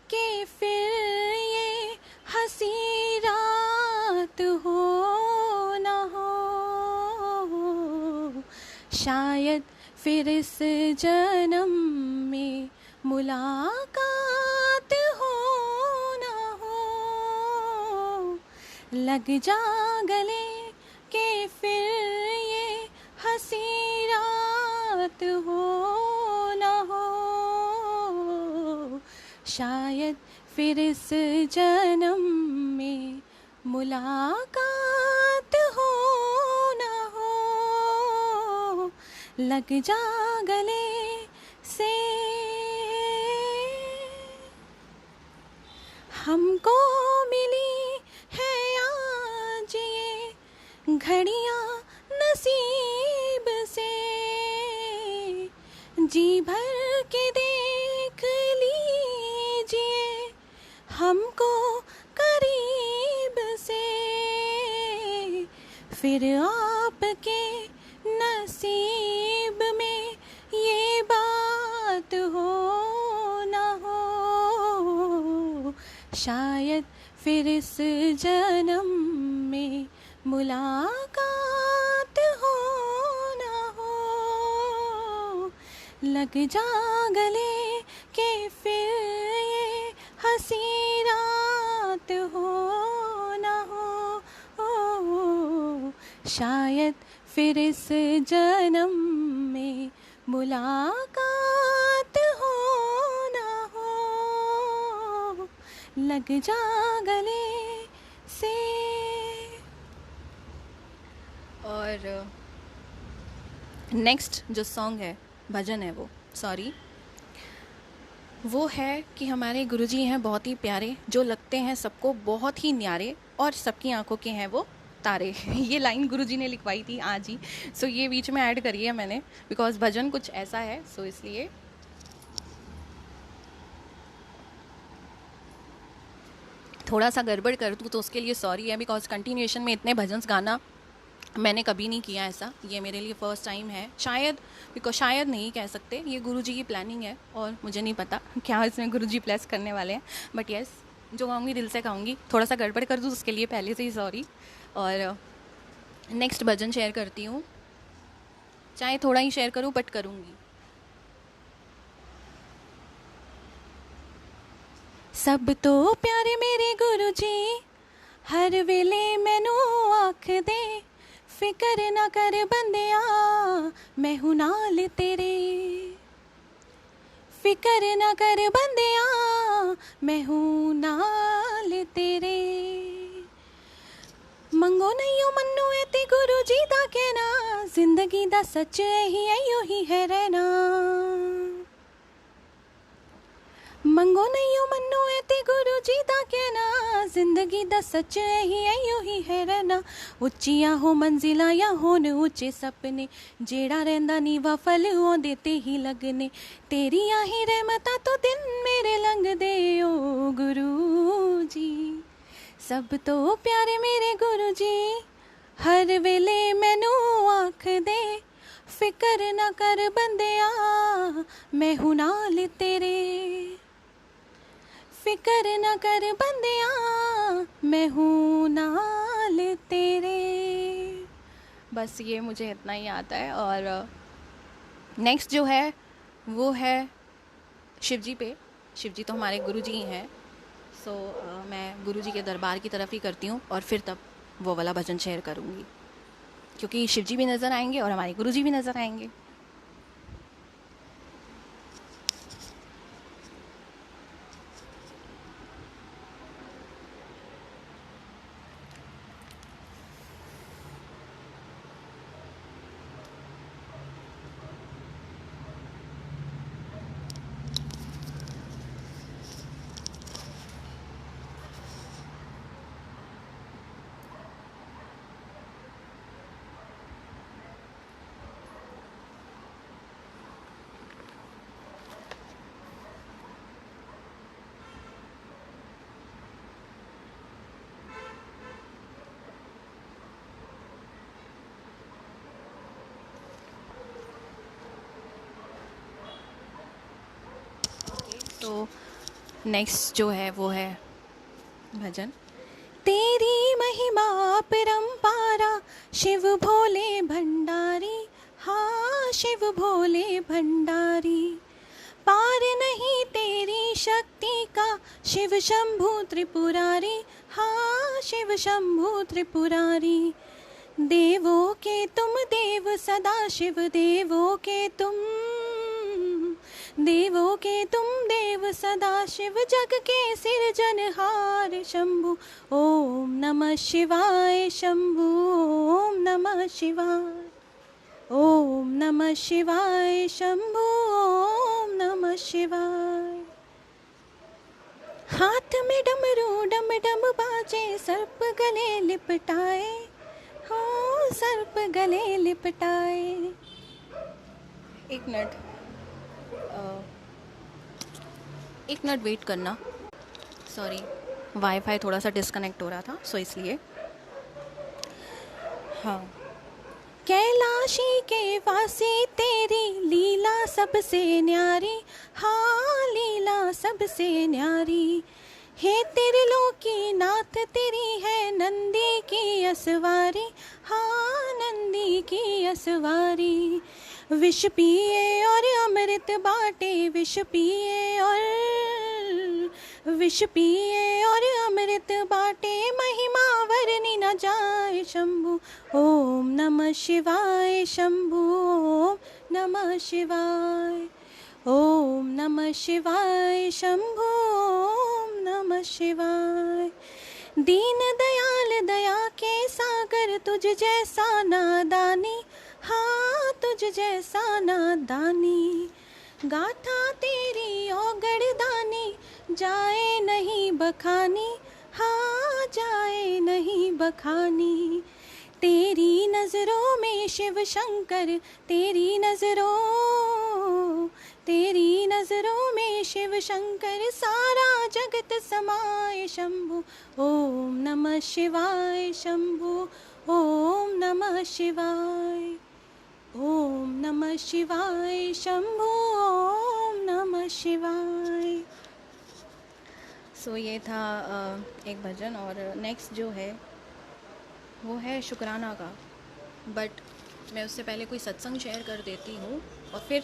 के फिर ये हंसी रात हो ना हो, शायद फिर इस जन्म में मुलाकात हो ना हो। लग जा गले के फिर ये हंसी रात हो ना हो, शायद फिर इस जन्म में मुलाकात हो ना हो। लग जा गले से हमको मिली है आज ये घड़ियाँ नसीब से, जी भर के देख लीजिए हमको करीब से, फिर आपके नसीब में ये बात हो ना हो, शायद फिर इस जन्म में मुलाकात हो ना हो। लग जा गले के फिर ये हंसी रात हो ना हो, शायद फिर इस जन्म में मुलाकात हो ना हो। लग जा गले से। और नेक्स्ट जो सॉन्ग है, भजन है वो है कि हमारे गुरुजी हैं बहुत ही प्यारे, जो लगते हैं सबको बहुत ही न्यारे, और सबकी आंखों के हैं वो तारे। ये लाइन गुरुजी ने लिखवाई थी आज ही, सो ये बीच में ऐड करी है मैंने, बिकॉज भजन कुछ ऐसा है, सो इसलिए। थोड़ा सा गड़बड़ कर दूँ तो उसके लिए सॉरी है, बिकॉज कंटिन्यूएशन में इतने भजन्स गाना मैंने कभी नहीं किया ऐसा, ये मेरे लिए फ़र्स्ट टाइम है शायद, बिकॉज शायद नहीं कह सकते, ये गुरुजी की प्लानिंग है और मुझे नहीं पता क्या इसमें गुरुजी प्लेस करने वाले हैं, बट यस, जो गाऊंगी दिल से गाऊंगी। थोड़ा सा गड़बड़ कर दूँ उसके लिए पहले से ही सॉरी। और नेक्स्ट भजन शेयर करती हूँ, चाहे थोड़ा ही शेयर करूँ बट करूँगी। सब तो प्यारे मेरे गुरुजी, हर वेले मैनू आख दे, फिकर ना कर बंदिया मैं हूं नाल तेरे, फिकर ना कर बंदिया मैं हूं नाल तेरे। मंगो नहीं हो मन्नू ए ते गुरु जी दा कहना, जिंदगी दा सच यही है रहना। मंगो नहीं हो मन्नू ए ते गुरु जी दा कहना, जिंदगी दा सच यही है रहना। उच्चियां हो मंजिलां या होन ऊंचे सपने, जेड़ा रहिंदा नीवा फल आउंदे ते ही लगने। तेरियां ही रहमतां तो दिन मेरे लंघदे ओ गुरु जी। सब तो प्यारे मेरे गुरु जी, हर वेले मैनू आख दे, फिकर ना कर बंदिया मैं हूं नाल तेरे, फिकर न कर बंदिया मैं हूँ नाल तेरे। बस ये मुझे इतना ही आता है। और नेक्स्ट जो है वो है शिवजी पे। शिवजी तो हमारे गुरुजी ही हैं, सो मैं गुरुजी के दरबार की तरफ ही करती हूँ, और फिर तब वो वाला भजन शेयर करूँगी, क्योंकि शिवजी भी नज़र आएंगे और हमारे गुरुजी भी नज़र आएंगे। तो नेक्स्ट जो है वो है भजन। तेरी महिमा परंपारा शिव भोले भंडारी, हाँ शिव भोले भंडारी। पार नहीं तेरी शक्ति का शिव शंभु त्रिपुरारी, हाँ शिव शंभु त्रिपुरारी। देवों के तुम देव सदा शिव, देवों के तुम देव सदा शिव, जग के सिरजनहार शंभु। ओम नमः शिवाय शंभु, ओम नमः शिवाय, ओम नमः शिवाय शंभु, ओम नमः शिवाय। हाथ में डमरू डम डम बाजे, सर्प गले लिपटाए, हो सर्प गले लिपटाए। एक मिनट वेट करना, सॉरी वाईफाई थोड़ा सा डिस्कनेक्ट हो रहा था, सो इसलिए। हाँ। कैलाशी के वासी तेरी लीला सबसे न्यारी, हाँ लीला सबसे न्यारी। हे त्रिलोकी नाथ तेरी है नंदी की असवारी, हाँ नंदी की असवारी। विष पिए और अमृत बाटे, विष पिए और अमृत बाटे, महिमा वर्णि न जाए शंभु। ओम नमः शिवाय शंभु, ओम नमः शिवाय, ओम नमः शिवाय शंभु, ओम नमः शिवाय। दीन दयाल दया के सागर तुझ जैसा नादानी, हाँ तुझ जैसा नादानी। गाथा तेरी औगड़ दानी, जाए नहीं बखानी, हाँ जाए नहीं बखानी। तेरी नज़रों में शिव शंकर, तेरी नज़रों में शिव शंकर, सारा जगत समाए शंभु। ओम नमः शिवाय शंभु, ओम नमः शिवाय, ओम नमः शिवाय शंभु, ओम नमः शिवाय। सो ये था एक भजन। और नेक्स्ट जो है वो है शुक्राना का, बट मैं उससे पहले कोई सत्संग शेयर कर देती हूँ और फिर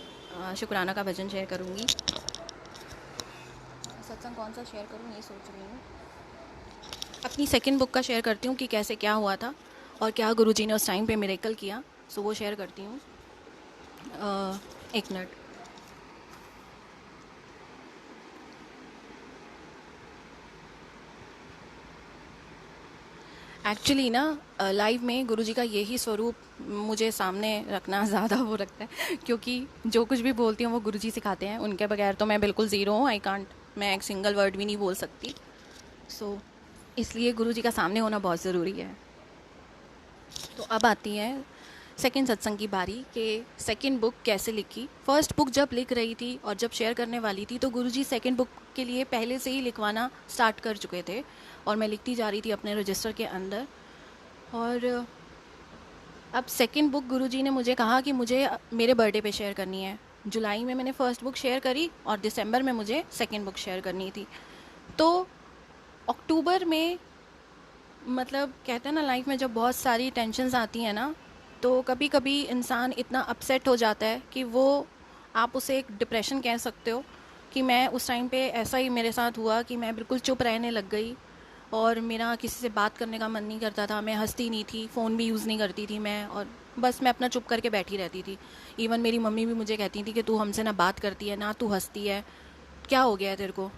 शुक्राना का भजन शेयर करूँगी। सत्संग कौन सा शेयर करूँ ये सोच रही हूँ। अपनी सेकंड बुक का शेयर करती हूँ कि कैसे क्या हुआ था और क्या गुरुजी ने उस टाइम पे मिरेकल किया। सो वो शेयर करती हूँ। एक मिनट। एक्चुअली ना लाइव में गुरुजी का यही स्वरूप मुझे सामने रखना ज़्यादा वो रखता है, क्योंकि जो कुछ भी बोलती हूँ वो गुरुजी सिखाते हैं। उनके बगैर तो मैं बिल्कुल ज़ीरो हूँ। आई कांट, मैं एक सिंगल वर्ड भी नहीं बोल सकती। सो इसलिए गुरुजी का सामने होना बहुत ज़रूरी है। तो अब आती है सेकंड सत्संग की बारी कि सेकंड बुक कैसे लिखी। फर्स्ट बुक जब लिख रही थी और जब शेयर करने वाली थी तो गुरुजी सेकंड बुक के लिए पहले से ही लिखवाना स्टार्ट कर चुके थे और मैं लिखती जा रही थी अपने रजिस्टर के अंदर। और अब सेकंड बुक गुरुजी ने मुझे कहा कि मुझे मेरे बर्थडे पे शेयर करनी है। जुलाई में मैंने फ़र्स्ट बुक शेयर करी और दिसंबर में मुझे सेकंड बुक शेयर करनी थी। तो अक्टूबर में, मतलब कहते हैं ना लाइफ में जब बहुत सारी टेंशन्स आती हैं ना, तो कभी कभी इंसान इतना अपसेट हो जाता है कि वो, आप उसे एक डिप्रेशन कह सकते हो। कि मैं उस टाइम पे ऐसा ही मेरे साथ हुआ कि मैं बिल्कुल चुप रहने लग गई और मेरा किसी से बात करने का मन नहीं करता था। मैं हंसती नहीं थी, फ़ोन भी यूज़ नहीं करती थी मैं, और बस मैं अपना चुप करके बैठी रहती थी। इवन मेरी मम्मी भी मुझे कहती थी कि तू हमसे ना बात करती है ना तू हंसती है, क्या हो गया है तेरे को।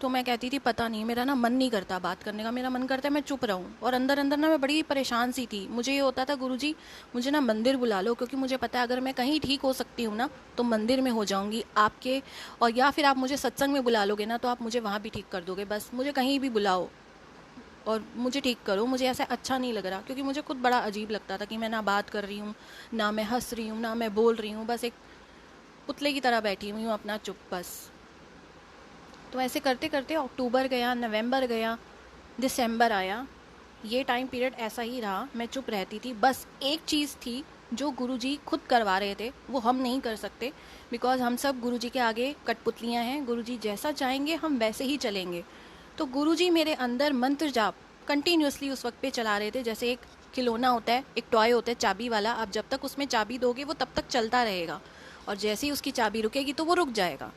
तो मैं कहती थी पता नहीं, मेरा ना मन नहीं करता बात करने का, मेरा मन करता है मैं चुप रहूं। और अंदर अंदर ना मैं बड़ी परेशान सी थी। मुझे ये होता था गुरुजी मुझे ना मंदिर बुला लो, क्योंकि मुझे पता है अगर मैं कहीं ठीक हो सकती हूँ ना तो मंदिर में हो जाऊंगी आपके, और या फिर आप मुझे सत्संग में बुला लोगे ना तो आप मुझे वहाँ भी ठीक कर दोगे। बस मुझे कहीं भी बुलाओ और मुझे ठीक करो। मुझे ऐसा अच्छा नहीं लग रहा, क्योंकि मुझे खुद बड़ा अजीब लगता था कि मैं ना बात कर रही हूँ, ना मैं हंस रही हूँ, ना मैं बोल रही हूँ, बस एक पुतले की तरह बैठी हुई हूँ अपना चुप बस। तो ऐसे करते करते अक्टूबर गया, नवंबर गया, दिसंबर आया। ये टाइम पीरियड ऐसा ही रहा, मैं चुप रहती थी। बस एक चीज़ थी जो गुरुजी खुद करवा रहे थे, वो हम नहीं कर सकते, बिकॉज हम सब गुरुजी के आगे कठपुतलियाँ हैं। गुरुजी जैसा चाहेंगे हम वैसे ही चलेंगे। तो गुरुजी मेरे अंदर मंत्र जाप कंटिन्यूसली उस वक्त पे चला रहे थे। जैसे एक खिलौना होता है, एक टॉय होता है चाबी वाला, आप जब तक उसमें चाबी दोगे वो तब तक चलता रहेगा, और जैसे ही उसकी चाबी रुकेगी तो वो रुक जाएगा।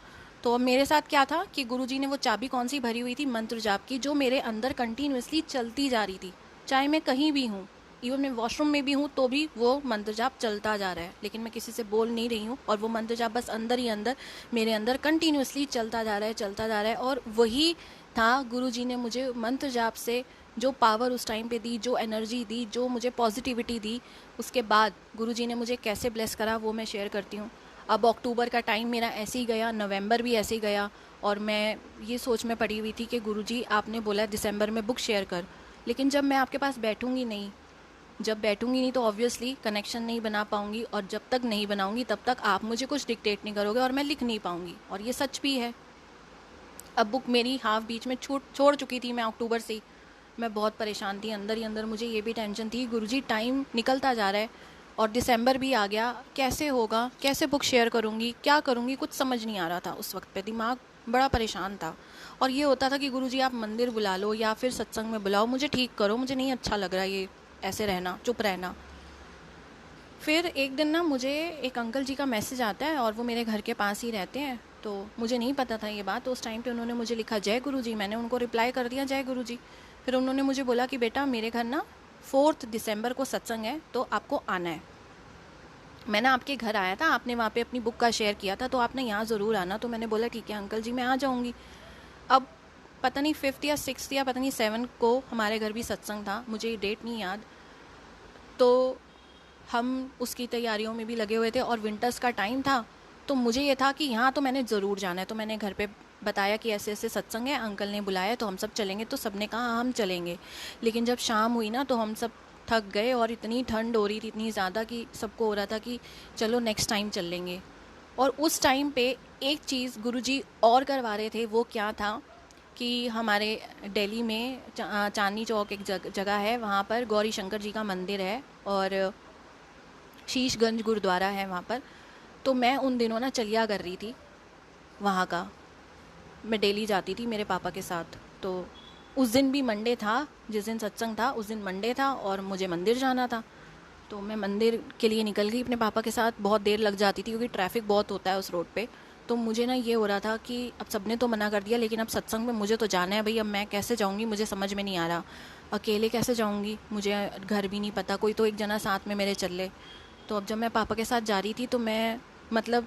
तो अब मेरे साथ क्या था कि गुरुजी ने वो चाबी कौन सी भरी हुई थी, मंत्र जाप की, जो मेरे अंदर कंटिन्यूसली चलती जा रही थी। चाहे मैं कहीं भी हूँ, इवन मैं वॉशरूम में भी हूँ तो भी वो मंत्र जाप चलता जा रहा है, लेकिन मैं किसी से बोल नहीं रही हूँ, और वो मंत्र जाप बस अंदर ही अंदर मेरे अंदर कंटिन्यूसली चलता जा रहा है, चलता जा रहा है। और वही था गुरुजी ने मुझे मंत्र जाप से जो पावर उस टाइम पे दी, जो एनर्जी दी, जो मुझे पॉजिटिविटी दी, उसके बाद गुरुजी ने मुझे कैसे ब्लेस करा वो मैं शेयर करती हूँ। अब अक्टूबर का टाइम मेरा ऐसे ही गया, नवंबर भी ऐसे ही गया, और मैं ये सोच में पड़ी हुई थी कि गुरुजी आपने बोला दिसंबर में बुक शेयर कर, लेकिन जब मैं आपके पास बैठूंगी नहीं, जब बैठूंगी नहीं तो ऑब्वियसली कनेक्शन नहीं बना पाऊंगी, और जब तक नहीं बनाऊंगी तब तक आप मुझे कुछ डिक्टेट नहीं करोगे और मैं लिख नहीं पाऊंगी, और ये सच भी है। अब बुक मेरी हाफ बीच में छोड़ चुकी थी मैं अक्टूबर से ही। मैं बहुत परेशान थी अंदर ही अंदर, मुझे ये भी टेंशन थी गुरुजी टाइम निकलता जा रहा है और दिसंबर भी आ गया, कैसे होगा, कैसे बुक शेयर करूँगी, क्या करूँगी, कुछ समझ नहीं आ रहा था उस वक्त पे, दिमाग बड़ा परेशान था। और ये होता था कि गुरुजी आप मंदिर बुला लो या फिर सत्संग में बुलाओ, मुझे ठीक करो, मुझे नहीं अच्छा लग रहा ये ऐसे रहना, चुप रहना। फिर एक दिन ना मुझे एक अंकल जी का मैसेज आता है, और वो मेरे घर के पास ही रहते हैं, तो मुझे नहीं पता था ये बात। तो उस टाइम पे उन्होंने मुझे लिखा जय गुरुजी, मैंने उनको रिप्लाई कर दिया जय गुरुजी। फिर उन्होंने मुझे बोला कि बेटा मेरे घर ना 4 दिसंबर को सत्संग है तो आपको आना है। मैंने आपके घर आया था, आपने वहाँ पे अपनी बुक का शेयर किया था, तो आपने यहाँ ज़रूर आना। तो मैंने बोला ठीक है अंकल जी मैं आ जाऊँगी। अब पता नहीं 5th या 6th या पता नहीं 7 को हमारे घर भी सत्संग था, मुझे डेट नहीं याद। तो हम उसकी तैयारियों में भी लगे हुए थे और विंटर्स का टाइम था। तो मुझे ये था कि यहाँ तो मैंने ज़रूर जाना है, तो मैंने घर पे बताया कि ऐसे ऐसे सत्संग है, अंकल ने बुलाया तो हम सब चलेंगे। तो सब ने कहा हाँ, हम चलेंगे। लेकिन जब शाम हुई ना तो हम सब थक गए और इतनी ठंड हो रही थी, इतनी ज़्यादा, कि सबको हो रहा था कि चलो नेक्स्ट टाइम चल लेंगे। और उस टाइम पे एक चीज़ गुरुजी और करवा रहे थे, वो क्या था कि हमारे दिल्ली में चांदनी चौक एक जगह है, वहाँ पर गौरी शंकर जी का मंदिर है और शीशगंज गुरुद्वारा है वहाँ पर। तो मैं उन दिनों ना चलिया कर रही थी वहाँ का, मैं डेली जाती थी मेरे पापा के साथ। तो उस दिन भी मंडे था, जिस दिन सत्संग था उस दिन मंडे था और मुझे मंदिर जाना था। तो मैं मंदिर के लिए निकल गई अपने पापा के साथ। बहुत देर लग जाती थी क्योंकि ट्रैफिक बहुत होता है उस रोड पे। तो मुझे ना ये हो रहा था कि अब सबने तो मना कर दिया, लेकिन अब सत्संग में मुझे तो जाना है भाई, अब मैं कैसे जाऊँगी, मुझे समझ में नहीं आ रहा। अकेले कैसे जाऊँगी, मुझे घर भी नहीं पता, कोई तो एक जना साथ में मेरे चल ले। तो अब जब मैं पापा के साथ जा रही थी तो मैं मतलब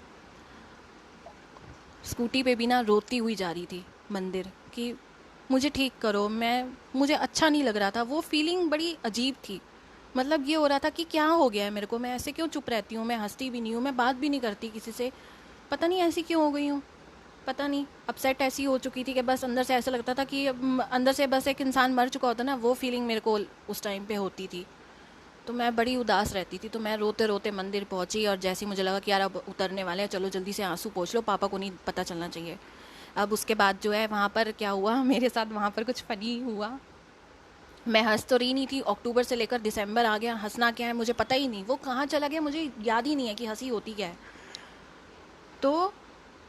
स्कूटी पे भी ना रोती हुई जा रही थी मंदिर, कि मुझे ठीक करो, मुझे अच्छा नहीं लग रहा था। वो फीलिंग बड़ी अजीब थी। मतलब ये हो रहा था कि क्या हो गया है मेरे को, मैं ऐसे क्यों चुप रहती हूँ, मैं हंसती भी नहीं हूँ, मैं बात भी नहीं करती किसी से, पता नहीं ऐसी क्यों हो गई हूँ। पता नहीं अपसेट ऐसी हो चुकी थी कि बस अंदर से ऐसा लगता था कि अंदर से बस एक इंसान मर चुका होता ना, वो फीलिंग मेरे को उस टाइम पे होती थी। तो मैं बड़ी उदास रहती थी। तो मैं रोते रोते मंदिर पहुंची और जैसे ही मुझे लगा कि यार अब उतरने वाले हैं, चलो जल्दी से आंसू पोंछ लो, पापा को नहीं पता चलना चाहिए। अब उसके बाद जो है वहाँ पर क्या हुआ मेरे साथ, वहाँ पर कुछ फ़नी हुआ। मैं हंस तो रही नहीं थी, अक्टूबर से लेकर दिसंबर आ गया, हंसना क्या है मुझे पता ही नहीं, वो कहाँ चला गया मुझे याद ही नहीं है कि हंसी होती क्या है। तो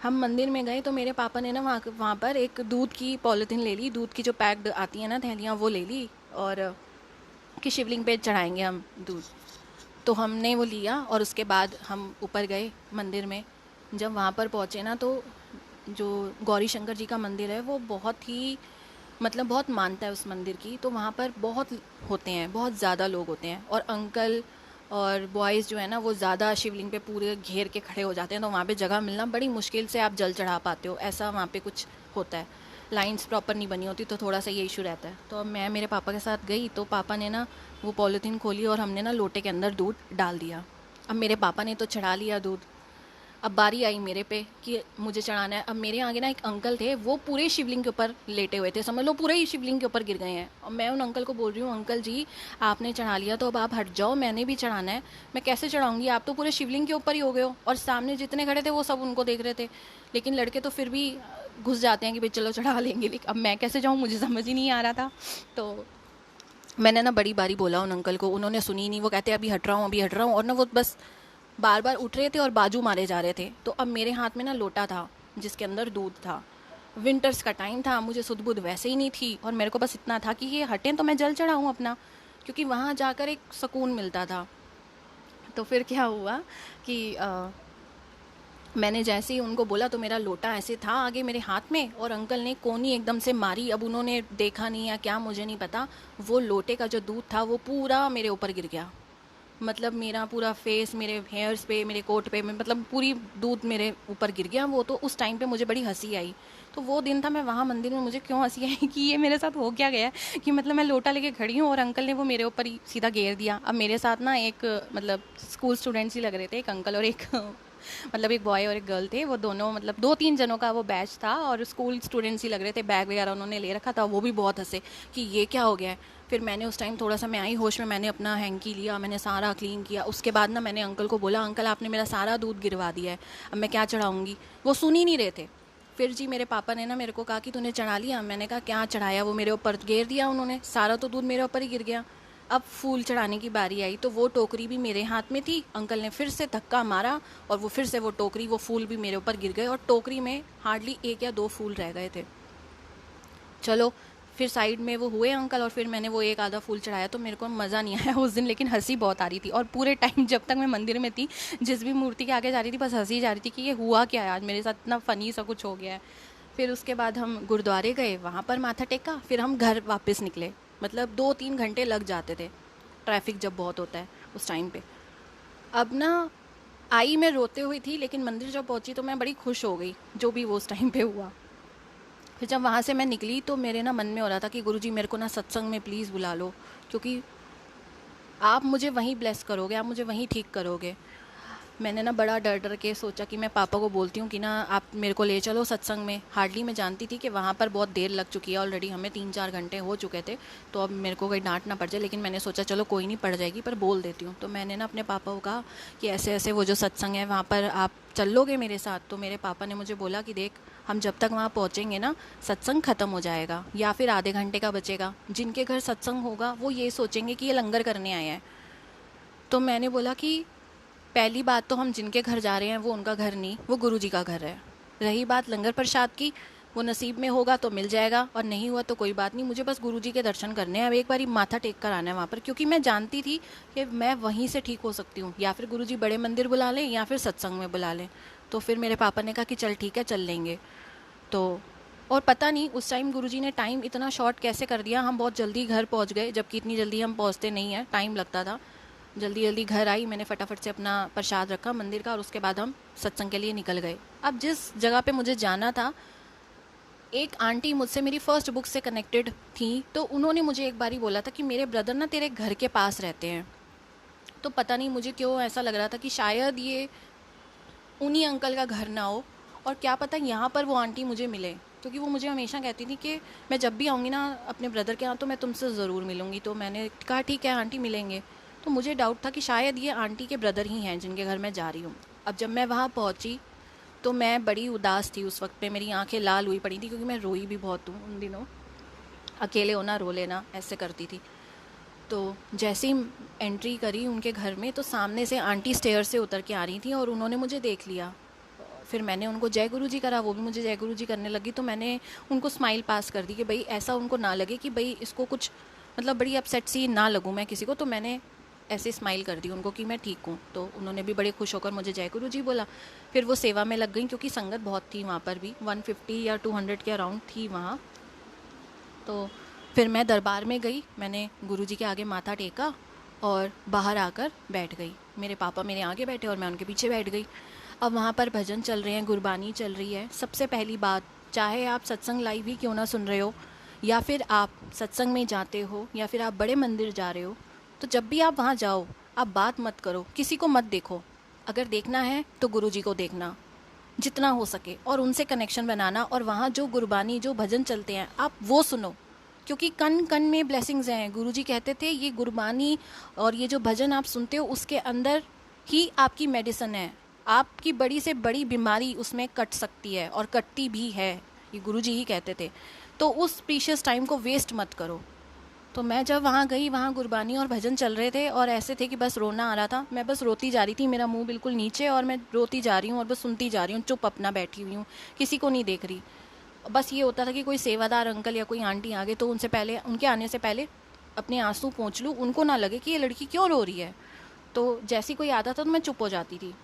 हम मंदिर में गए तो मेरे पापा ने ना वहाँ वहाँ पर एक दूध की पॉलीथीन ले ली, दूध की जो पैक्ड आती है ना थैलियाँ, वो ले ली, और कि शिवलिंग पे चढ़ाएंगे हम दूध। तो हमने वो लिया और उसके बाद हम ऊपर गए मंदिर में। जब वहाँ पर पहुँचे ना तो जो गौरी शंकर जी का मंदिर है वो बहुत ही मतलब बहुत मानता है उस मंदिर की। तो वहाँ पर बहुत होते हैं, बहुत ज़्यादा लोग होते हैं, और अंकल और बॉयज़ जो है ना वो ज़्यादा शिवलिंग पे पूरे घेर के खड़े हो जाते हैं। तो वहाँ पे जगह मिलना बड़ी मुश्किल से आप जल चढ़ा पाते हो, ऐसा वहाँ पे कुछ होता है। लाइंस प्रॉपर नहीं बनी होती, तो थोड़ा सा ये इशू रहता है। तो अब मैं मेरे पापा के साथ गई तो पापा ने ना वो पॉलीथीन खोली और हमने ना लोटे के अंदर दूध डाल दिया। अब मेरे पापा ने तो चढ़ा लिया दूध। अब बारी आई मेरे पे कि मुझे चढ़ाना है। अब मेरे आगे ना एक अंकल थे, वो पूरे शिवलिंग के ऊपर लेटे हुए थे, समझ लो पूरे ही शिवलिंग के ऊपर गिर गए हैं। और मैं उन अंकल को बोल रही हूँ, अंकल जी आपने चढ़ा लिया तो अब आप हट जाओ, मैंने भी चढ़ाना है। मैं कैसे चढ़ाऊंगी, आप तो पूरे शिवलिंग के ऊपर ही हो गए हो। और सामने जितने खड़े थे वो सब उनको देख रहे थे, लेकिन लड़के तो फिर भी घुस जाते हैं कि भाई चलो चढ़ा लेंगे। लेकिन अब मैं कैसे जाऊँ, मुझे समझ ही नहीं आ रहा था। तो मैंने ना बड़ी बारी बोला उन अंकल को, उन्होंने सुनी नहीं। वो कहते अभी हट रहा हूँ, अभी हट रहा हूँ, और ना वो बस बार बार उठ रहे थे और बाजू मारे जा रहे थे। तो अब मेरे हाथ में ना लोटा था जिसके अंदर दूध था। विंटर्स का टाइम था, मुझे सुध बुध वैसे ही नहीं थी, और मेरे को बस इतना था कि ये हटें तो मैं जल चढ़ाऊँ अपना, क्योंकि वहाँ जाकर एक सुकून मिलता था। तो फिर क्या हुआ कि मैंने जैसे ही उनको बोला तो मेरा लोटा ऐसे था आगे मेरे हाथ में, और अंकल ने कोनी एकदम से मारी। अब उन्होंने देखा नहीं या क्या मुझे नहीं पता, वो लोटे का जो दूध था वो पूरा मेरे ऊपर गिर गया। मतलब मेरा पूरा फेस, मेरे हेयर्स पे, मेरे कोट पे, मतलब पूरी दूध मेरे ऊपर गिर गया वो। तो उस टाइम पे मुझे बड़ी हंसी आई। तो वो दिन था, मैं वहाँ मंदिर में मुझे क्यों हंसी आई कि ये मेरे साथ हो क्या गया कि मतलब मैं लोटा लेके खड़ी हूँ और अंकल ने वो मेरे ऊपर ही सीधा घेर दिया। अब मेरे साथ ना एक मतलब स्कूल स्टूडेंट्स ही लग रहे थे, एक अंकल और एक मतलब एक बॉय और एक गर्ल थे। वो दोनों मतलब 2-3 जनों का वो बैच था और स्कूल स्टूडेंट्स ही लग रहे थे, बैग वगैरह उन्होंने ले रखा था। वो भी बहुत हंसे कि ये क्या हो गया है। फिर मैंने उस टाइम थोड़ा सा, मैं आई होश में, मैंने अपना हैंकी लिया, मैंने सारा क्लीन किया। उसके बाद ना मैंने अंकल को बोला, अंकल आपने मेरा सारा दूध गिरवा दिया है, अब मैं क्या चढ़ाऊँगी। वो सुन ही नहीं रहे थे। फिर जी मेरे पापा ने ना मेरे को कहा कि तूने चढ़ा लिया। मैंने कहा क्या चढ़ाया, वो मेरे ऊपर घेर दिया उन्होंने, सारा तो दूध मेरे ऊपर ही गिर गया। अब फूल चढ़ाने की बारी आई तो वो टोकरी भी मेरे हाथ में थी। अंकल ने फिर से धक्का मारा और वो फिर से वो टोकरी, वो फूल भी मेरे ऊपर गिर गए, और टोकरी में हार्डली 1 या 2 फूल रह गए थे। चलो फिर साइड में वो हुए अंकल, और फिर मैंने वो एक आधा फूल चढ़ाया। तो मेरे को मज़ा नहीं आया उस दिन, लेकिन हंसी बहुत आ रही थी। और पूरे टाइम जब तक मैं मंदिर में थी, जिस भी मूर्ति के आगे जा रही थी बस हंसी जा रही थी कि ये हुआ क्या है आज मेरे साथ, इतना फ़नी सा कुछ हो गया है। फिर उसके बाद हम गुरुद्वारे गए, वहाँ पर माथा टेका, फिर हम घर वापस निकले। मतलब 2-3 घंटे लग जाते थे, ट्रैफिक जब बहुत होता है उस टाइम पे। अब ना आई मैं रोते हुई थी, लेकिन मंदिर जब पहुंची तो मैं बड़ी खुश हो गई, जो भी वो उस टाइम पे हुआ। फिर जब वहाँ से मैं निकली तो मेरे ना मन में हो रहा था कि गुरुजी मेरे को ना सत्संग में प्लीज़ बुला लो, क्योंकि आप मुझे वहीं ब्लेस करोगे, आप मुझे वहीं ठीक करोगे। मैंने ना बड़ा डर डर के सोचा कि मैं पापा को बोलती हूँ कि ना आप मेरे को ले चलो सत्संग में। हार्डली मैं जानती थी कि वहाँ पर बहुत देर लग चुकी है, ऑलरेडी हमें 3-4 घंटे हो चुके थे, तो अब मेरे को कोई डांट ना पड़ जाए। लेकिन मैंने सोचा चलो कोई नहीं, पड़ जाएगी, पर बोल देती हूँ। तो मैंने ना अपने पापा को कहा कि ऐसे ऐसे वो जो सत्संग है वहाँ पर आप चल लोगे मेरे साथ। तो मेरे पापा ने मुझे बोला कि देख, हम जब तक वहाँ पहुँचेंगे ना सत्संग ख़त्म हो जाएगा या फिर आधे घंटे का बचेगा। जिनके घर सत्संग होगा वो ये सोचेंगे कि ये लंगर करने आए हैं। तो मैंने बोला कि पहली बात तो हम जिनके घर जा रहे हैं वो उनका घर नहीं, वो गुरुजी का घर है। रही बात लंगर प्रसाद की, वो नसीब में होगा तो मिल जाएगा और नहीं हुआ तो कोई बात नहीं, मुझे बस गुरुजी के दर्शन करने हैं। अब एक बारी माथा टेक कर आना है वहाँ पर, क्योंकि मैं जानती थी कि मैं वहीं से ठीक हो सकती हूँ, या फिर गुरुजी बड़े मंदिर बुला लें या फिर सत्संग में बुला लें। तो फिर मेरे पापा ने कहा कि चल ठीक है, चल लेंगे। तो और पता नहीं उस टाइम गुरुजी ने टाइम इतना शॉर्ट कैसे कर दिया, हम बहुत जल्दी घर पहुँच गए, जबकि इतनी जल्दी हम पहुँचते नहीं हैं, टाइम लगता था। जल्दी जल्दी घर आई, मैंने फटाफट से अपना प्रसाद रखा मंदिर का और उसके बाद हम सत्संग के लिए निकल गए। अब जिस जगह पे मुझे जाना था, एक आंटी मुझसे मेरी फ़र्स्ट बुक से कनेक्टेड थी, तो उन्होंने मुझे एक बारी बोला था कि मेरे ब्रदर ना तेरे घर के पास रहते हैं। तो पता नहीं मुझे क्यों ऐसा लग रहा था कि शायद ये उन्हीं अंकल का घर ना हो, और क्या पता यहाँ पर वो आंटी मुझे मिले, क्योंकि वो मुझे हमेशा कहती थी कि मैं जब भी आऊँगी ना अपने ब्रदर के यहाँ तो मैं तुमसे ज़रूर मिलूँगी। तो मैंने कहा ठीक है आंटी, मिलेंगे। तो मुझे डाउट था कि शायद ये आंटी के ब्रदर ही हैं जिनके घर मैं जा रही हूँ। अब जब मैं वहाँ पहुँची तो मैं बड़ी उदास थी उस वक्त पे, मेरी आंखें लाल हुई पड़ी थी, क्योंकि मैं रोई भी बहुत हूँ उन दिनों। अकेले होना, रो लेना, ऐसे करती थी। तो जैसे ही एंट्री करी उनके घर में, तो सामने से आंटी स्टेयर से उतर के आ रही थी और उन्होंने मुझे देख लिया। फिर मैंने उनको जय गुरु जी करा, वो भी मुझे जय गुरु जी करने लगी। तो मैंने उनको स्माइल पास कर दी कि भाई ऐसा उनको ना लगे कि भाई इसको कुछ, मतलब बड़ी अपसेट सी ना लगूँ मैं किसी को। तो मैंने ऐसे स्माइल कर दी उनको कि मैं ठीक हूँ। तो उन्होंने भी बड़े खुश होकर मुझे जय गुरु जी बोला। फिर वो सेवा में लग गई, क्योंकि संगत बहुत थी वहाँ पर भी, 150 या 200 के अराउंड थी वहाँ। तो फिर मैं दरबार में गई, मैंने गुरुजी के आगे माथा टेका और बाहर आकर बैठ गई। मेरे पापा मेरे आगे बैठे और मैं उनके पीछे बैठ गई। अब वहाँ पर भजन चल रहे हैं, गुरबानी चल रही है। सबसे पहली बात, चाहे आप सत्संग लाइव ही क्यों ना सुन रहे हो, या फिर आप सत्संग में जाते हो, या फिर आप बड़े मंदिर जा रहे हो, तो जब भी आप वहाँ जाओ आप बात मत करो, किसी को मत देखो। अगर देखना है तो गुरुजी को देखना जितना हो सके, और उनसे कनेक्शन बनाना। और वहाँ जो गुरबानी, जो भजन चलते हैं, आप वो सुनो, क्योंकि कन कन में ब्लेसिंग्स हैं। गुरुजी कहते थे ये गुरबानी और ये जो भजन आप सुनते हो उसके अंदर ही आपकी मेडिसिन है। आपकी बड़ी से बड़ी बीमारी उसमें कट सकती है और कटती भी है, ये गुरुजी ही कहते थे। तो उस प्रीशियस टाइम को वेस्ट मत करो। तो मैं जब वहाँ गई, वहाँ गुरबानी और भजन चल रहे थे और ऐसे थे कि बस रोना आ रहा था। मैं बस रोती जा रही थी, मेरा मुंह बिल्कुल नीचे, और मैं रोती जा रही हूँ और बस सुनती जा रही हूँ, चुप अपना बैठी हुई हूँ, किसी को नहीं देख रही। बस ये होता था कि कोई सेवादार अंकल या कोई आंटी आ गए तो उनसे पहले, उनके आने से पहले अपने आंसू पोंछ लूँ, उनको ना लगे कि ये लड़की क्यों रो रही है। तो जैसे कोई आता था तो मैं चुप हो जाती थी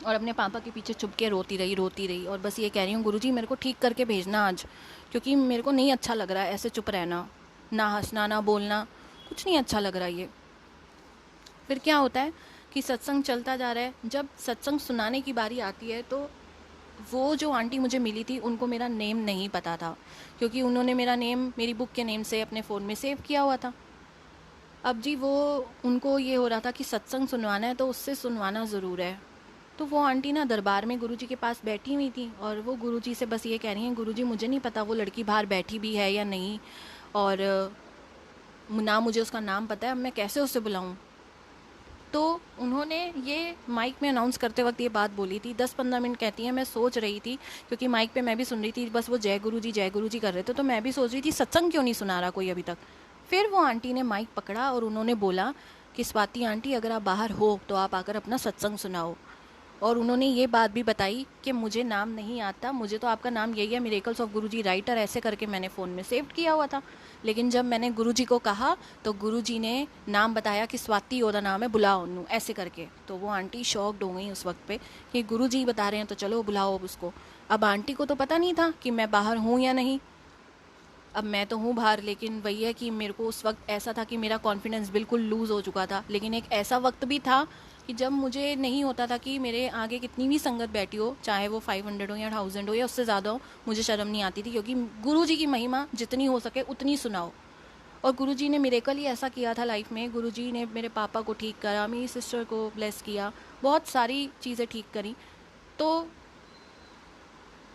और अपने पापा के पीछे छुप के रोती रही और बस ये कह रही हूँ, गुरुजी मेरे को ठीक करके भेजना आज, क्योंकि मेरे को नहीं अच्छा लग रहा है ऐसे चुप रहना, ना हंसना ना बोलना, कुछ नहीं अच्छा लग रहा ये। फिर क्या होता है कि सत्संग चलता जा रहा है। जब सत्संग सुनाने की बारी आती है तो वो जो आंटी मुझे मिली थी उनको मेरा नेम नहीं पता था, क्योंकि उन्होंने मेरा नेम मेरी बुक के नेम से अपने फ़ोन में सेव किया हुआ था। अब जी वो, उनको ये हो रहा था कि सत्संग सुनवाना है तो उससे सुनवाना ज़रूर है। तो वो आंटी ना दरबार में गुरुजी के पास बैठी हुई थी और वो गुरुजी से बस ये कह रही हैं, गुरुजी मुझे नहीं पता वो लड़की बाहर बैठी भी है या नहीं, और ना मुझे उसका नाम पता है, अब मैं कैसे उसे बुलाऊं। तो उन्होंने ये माइक में अनाउंस करते वक्त ये बात बोली थी। 10-15 मिनट कहती हैं, मैं सोच रही थी, क्योंकि माइक पे मैं भी सुन रही थी, बस वो जय गुरु जी कर रहे थे, तो मैं भी सोच रही थी सत्संग क्यों नहीं सुना रहा कोई अभी तक। फिर वो आंटी ने माइक पकड़ा और उन्होंने बोला कि स्वाति आंटी, अगर आप बाहर हो तो आप आकर अपना सत्संग सुनाओ। और उन्होंने ये बात भी बताई कि मुझे नाम नहीं आता, मुझे तो आपका नाम यही है, मिरेकल्स ऑफ गुरुजी राइटर, ऐसे करके मैंने फ़ोन में सेव किया हुआ था। लेकिन जब मैंने गुरुजी को कहा तो गुरुजी ने नाम बताया कि स्वाति ओदा नाम है, बुलाओ उन्नू, ऐसे करके। तो वो आंटी शॉक्ड हो गई उस वक्त पे कि गुरुजी बता रहे हैं तो चलो बुलाओ अब उसको। अब आंटी को तो पता नहीं था कि मैं बाहर हूँ या नहीं। अब मैं तो हूँ बाहर, लेकिन वही है कि मेरे को उस वक्त ऐसा था कि मेरा कॉन्फिडेंस बिल्कुल लूज़ हो चुका था। लेकिन एक ऐसा वक्त भी था कि जब मुझे नहीं होता था कि मेरे आगे कितनी भी संगत बैठी हो, चाहे वो 500 हो या 1000 हो या उससे ज़्यादा हो, मुझे शर्म नहीं आती थी, क्योंकि गुरु जी की महिमा जितनी हो सके उतनी सुनाओ। और गुरुजी ने मिरेकल ही ऐसा किया था लाइफ में। गुरुजी ने मेरे पापा को ठीक करा, मेरी सिस्टर को ब्लेस किया, बहुत सारी चीज़ें ठीक करी। तो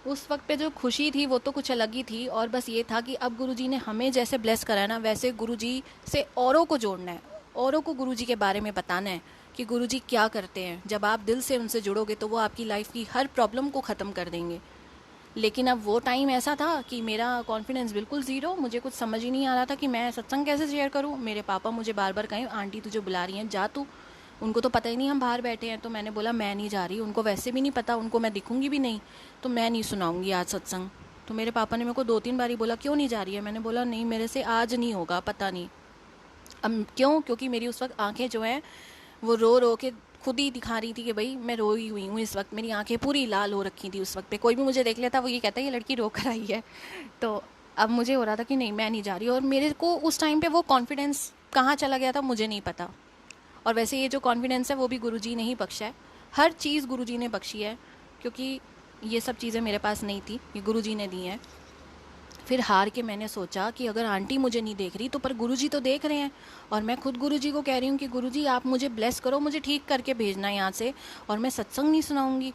उस वक्त पे जो खुशी थी वो तो कुछ अलग ही थी। और बस ये था कि अब गुरुजी ने हमें जैसे ब्लेस करा है ना, वैसे गुरुजी से औरों को जोड़ना है, औरों को गुरुजी के बारे में बताना है कि गुरुजी क्या करते हैं। जब आप दिल से उनसे जुड़ोगे तो वो आपकी लाइफ की हर प्रॉब्लम को ख़त्म कर देंगे। लेकिन अब वो टाइम ऐसा था कि मेरा कॉन्फिडेंस बिल्कुल ज़ीरो, मुझे कुछ समझ ही नहीं आ रहा था कि मैं सत्संग कैसे शेयर करूं। मेरे पापा मुझे बार बार कहें, आंटी तुझे बुला रही हैं, जा तू। उनको तो पता ही नहीं हम बाहर बैठे हैं। तो मैंने बोला मैं नहीं जा रही, उनको वैसे भी नहीं पता, उनको मैं दिखूंगी भी नहीं, तो मैं नहीं सुनाऊंगी आज सत्संग। तो मेरे पापा ने मेरे को 2-3 बारी बोला क्यों नहीं जा रही है। मैंने बोला नहीं, मेरे से आज नहीं होगा, पता नहीं। अब क्यों? क्योंकि मेरी उस वक्त आंखें जो हैं वो रो रो के खुद ही दिखा रही थी कि भाई मैं रोई हुई हूँ इस वक्त। मेरी आंखें पूरी लाल हो रखी थी उस वक्त पे। कोई भी मुझे देख लेता वो ये कहता है ये लड़की रो कर आई है। तो अब मुझे हो रहा था कि नहीं, मैं नहीं जा रही। और मेरे को उस टाइम पे वो कॉन्फिडेंस कहाँ चला गया था मुझे नहीं पता। और वैसे ये जो कॉन्फिडेंस है वो भी गुरुजी ने ही बख्शा है, हर चीज़ गुरुजी ने बख्शी है, क्योंकि ये सब चीज़ें मेरे पास नहीं थी, ये गुरुजी ने दी हैं। फिर हार के मैंने सोचा कि अगर आंटी मुझे नहीं देख रही तो पर गुरुजी तो देख रहे हैं। और मैं खुद गुरुजी को कह रही हूँ कि गुरुजी आप मुझे ब्लेस करो, मुझे ठीक करके भेजना यहाँ से, और मैं सत्संग नहीं सुनाऊंगी।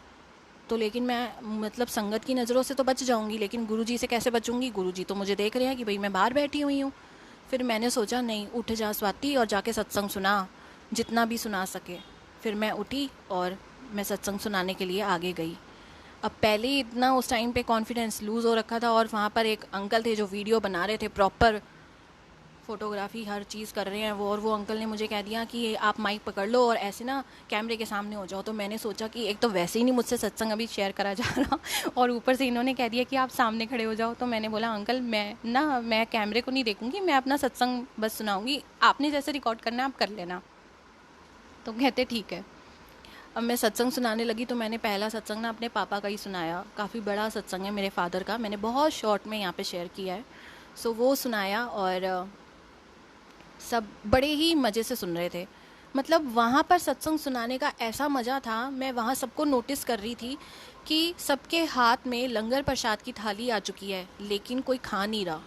तो लेकिन मैं मतलब संगत की नज़रों से तो बच जाऊंगी, लेकिन गुरुजी से कैसे बचूंगी? गुरुजी तो मुझे देख रहे हैं कि भाई मैं बाहर बैठी हुई हूँ। फिर मैंने सोचा नहीं, उठ जा स्वाति और जाके सत्संग सुना, जितना भी सुना सके। फिर मैं उठी और मैं सत्संग सुनाने के लिए आगे गई। अब पहले ही इतना उस टाइम पे कॉन्फिडेंस लूज़ हो रखा था, और वहाँ पर एक अंकल थे जो वीडियो बना रहे थे, प्रॉपर फोटोग्राफी हर चीज़ कर रहे हैं वो। और वो अंकल ने मुझे कह दिया कि आप माइक पकड़ लो और ऐसे ना कैमरे के सामने हो जाओ। तो मैंने सोचा कि एक तो वैसे ही नहीं मुझसे सत्संग अभी शेयर करा जा रहा और ऊपर से इन्होंने कह दिया कि आप सामने खड़े हो जाओ। तो मैंने बोला अंकल मैं कैमरे को नहीं देखूंगी, मैं अपना सत्संग बस सुनाऊंगी, आपने जैसे रिकॉर्ड करना है आप कर लेना। तो कहते ठीक है। अब मैं सत्संग सुनाने लगी। तो मैंने पहला सत्संग ना अपने पापा का ही सुनाया, काफ़ी बड़ा सत्संग है मेरे फादर का, मैंने बहुत शॉर्ट में यहाँ पे शेयर किया है। सो वो सुनाया और सब बड़े ही मज़े से सुन रहे थे। मतलब वहाँ पर सत्संग सुनाने का ऐसा मज़ा था, मैं वहाँ सबको नोटिस कर रही थी कि सबके हाथ में लंगर प्रसाद की थाली आ चुकी है, लेकिन कोई खा नहीं रहा।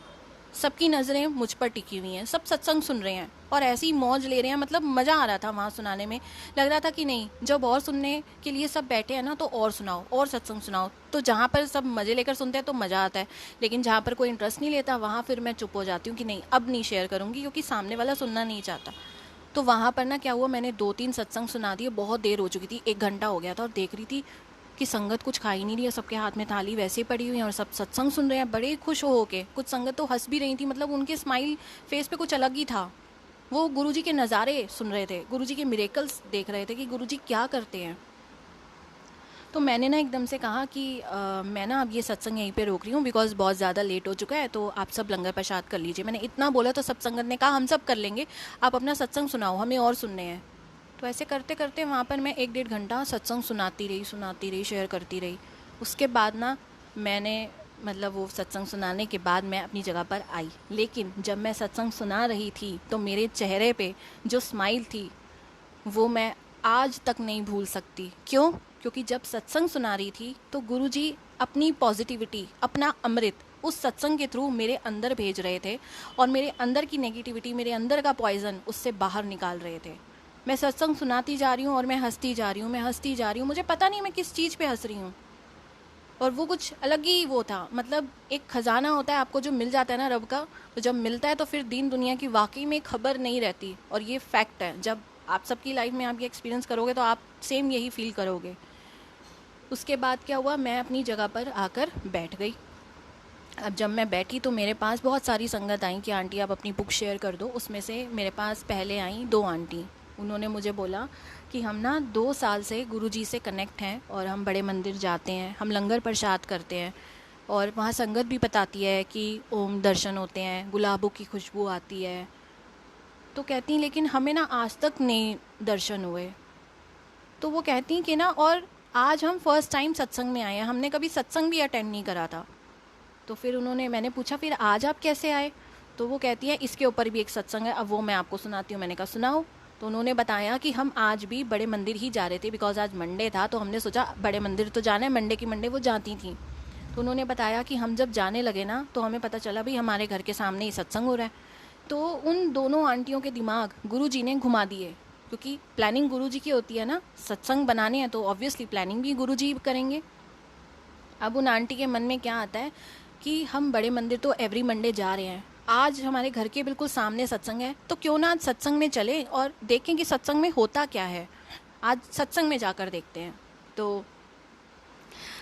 सबकी नज़रें मुझ पर टिकी हुई हैं, सब सत्संग सुन रहे हैं और ऐसी मौज ले रहे हैं। मतलब मज़ा आ रहा था वहाँ सुनाने में। लग रहा था कि नहीं, जब और सुनने के लिए सब बैठे हैं ना तो और सुनाओ, और सत्संग सुनाओ। तो जहाँ पर सब मज़े लेकर सुनते हैं तो मज़ा आता है, लेकिन जहाँ पर कोई इंटरेस्ट नहीं लेता वहाँ फिर मैं चुप हो जाती हूँ कि नहीं अब नहीं शेयर करूँगी, क्योंकि सामने वाला सुनना नहीं चाहता। तो वहाँ पर ना क्या हुआ, मैंने 2-3 सत्संग सुना दिए, बहुत देर हो चुकी थी, 1 घंटा हो गया था। और देख रही थी कि संगत कुछ खा ही नहीं रही है, सबके हाथ में थाली वैसे ही पड़ी हुई है और सब सत्संग सुन रहे हैं बड़े खुश हो के। कुछ संगत तो हंस भी रही थी, मतलब उनके स्माइल फेस पे कुछ अलग ही था। वो गुरुजी के नज़ारे सुन रहे थे, गुरुजी के मिरेकल्स देख रहे थे कि गुरुजी क्या करते हैं। तो मैंने ना एकदम से कहा कि मैं ना अब ये सत्संग यहीं पे रोक रही हूँ, बिकॉज बहुत ज़्यादा लेट हो चुका है, तो आप सब लंगर प्रसाद कर लीजिए। मैंने इतना बोला तो सब संगत ने कहा हम सब कर लेंगे, आप अपना सत्संग सुनाओ, हमें और सुनने हैं। तो ऐसे करते करते वहाँ पर मैं 1-1.5 घंटा सत्संग सुनाती रही, शेयर करती रही। उसके बाद ना मैंने मतलब वो सत्संग सुनाने के बाद मैं अपनी जगह पर आई। लेकिन जब मैं सत्संग सुना रही थी तो मेरे चेहरे पे जो स्माइल थी वो मैं आज तक नहीं भूल सकती। क्यों? क्योंकि जब सत्संग सुना रही थी तो गुरुजी अपनी पॉजिटिविटी, अपना अमृत उस सत्संग के थ्रू मेरे अंदर भेज रहे थे, और मेरे अंदर की नेगेटिविटी, मेरे अंदर का पॉइजन उससे बाहर निकाल रहे थे। मैं सत्संग सुनाती जा रही हूँ और मैं हंसती जा रही हूँ, मैं हंसती जा रही हूँ, मुझे पता नहीं मैं किस चीज़ पे हंस रही हूँ। और वो कुछ अलग ही वो था। मतलब एक खजाना होता है आपको जो मिल जाता है ना रब का, तो जब मिलता है तो फिर दीन दुनिया की वाकई में खबर नहीं रहती। और ये फैक्ट है, जब आप सबकी लाइफ में आप ये एक्सपीरियंस करोगे तो आप सेम यही फील करोगे। उसके बाद क्या हुआ, मैं अपनी जगह पर आकर बैठ गई। अब जब मैं बैठी तो मेरे पास बहुत सारी संगत आई कि आंटी आप अपनी बुक शेयर कर दो। उसमें से मेरे पास पहले आई 2 आंटी। उन्होंने मुझे बोला कि हम ना 2 साल से गुरुजी से कनेक्ट हैं और हम बड़े मंदिर जाते हैं, हम लंगर प्रसाद करते हैं, और वहाँ संगत भी बताती है कि ओम दर्शन होते हैं, गुलाबों की खुशबू आती है। तो कहती हैं लेकिन हमें ना आज तक नहीं दर्शन हुए। तो वो कहती हैं कि ना, और आज हम फर्स्ट टाइम सत्संग में आए हैं, हमने कभी सत्संग भी अटेंड नहीं करा था। तो फिर उन्होंने, मैंने पूछा फिर आज आप कैसे आए? तो वो कहती है इसके ऊपर भी एक सत्संग है, अब वो मैं आपको सुनाती हूँ। मैंने कहा सुनाओ। तो उन्होंने बताया कि हम आज भी बड़े मंदिर ही जा रहे थे, बिकॉज आज मंडे था, तो हमने सोचा बड़े मंदिर तो जाना है, मंडे की मंडे वो जाती थी। तो उन्होंने बताया कि हम जब जाने लगे ना, तो हमें पता चला भाई हमारे घर के सामने ही सत्संग हो रहा है। तो उन दोनों आंटियों के दिमाग गुरुजी ने घुमा दिए, क्योंकि प्लानिंग गुरुजी की होती है ना, सत्संग बनाने हैं तो ऑब्वियसली प्लानिंग भी गुरुजी करेंगे। अब उन आंटी के मन में क्या आता है कि हम बड़े मंदिर तो एवरी मंडे जा रहे हैं, आज हमारे घर के बिल्कुल सामने सत्संग है, तो क्यों ना आज सत्संग में चले और देखें कि सत्संग में होता क्या है, आज सत्संग में जाकर देखते हैं। तो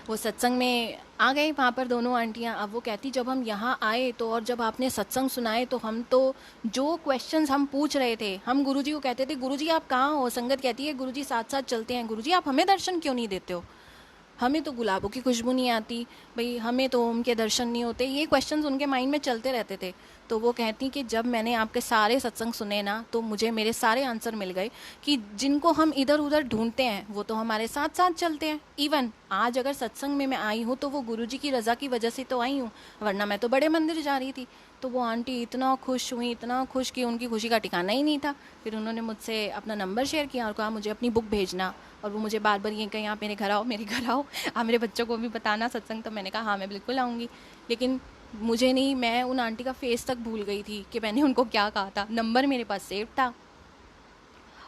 वो सत्संग में आ गई वहाँ पर दोनों आंटियाँ। अब वो कहती जब हम यहाँ आए तो, और जब आपने सत्संग सुनाए तो हम तो जो क्वेश्चंस हम पूछ रहे थे, हम गुरुजी को कहते थे गुरुजी आप कहाँ हो? संगत कहती है गुरुजी साथ साथ चलते हैं। गुरुजी आप हमें दर्शन क्यों नहीं देते हो? हमें तो गुलाबों की खुशबू नहीं आती, भाई हमें तो उनके दर्शन नहीं होते। ये क्वेश्चंस उनके माइंड में चलते रहते थे। तो वो कहती कि जब मैंने आपके सारे सत्संग सुने ना, तो मुझे मेरे सारे आंसर मिल गए कि जिनको हम इधर उधर ढूंढते हैं वो तो हमारे साथ साथ चलते हैं। इवन आज अगर सत्संग में मैं आई हूँ तो वो गुरुजी की रज़ा की वजह से तो आई हूँ, वरना मैं तो बड़े मंदिर जा रही थी। तो वो आंटी इतना खुश हुई, इतना खुश कि उनकी खुशी का ठिकाना ही नहीं था। फिर उन्होंने मुझसे अपना नंबर शेयर किया और कहा मुझे अपनी बुक भेजना। और वो मुझे बार बार ये कहीं आप मेरे घर आओ, मेरे घर आओ, आप मेरे बच्चों को भी बताना सत्संग। तो मैंने कहा हाँ मैं बिल्कुल आऊँगी। लेकिन मुझे नहीं, मैं उन आंटी का फेस तक भूल गई थी कि मैंने उनको क्या कहा था। नंबर मेरे पास सेव था।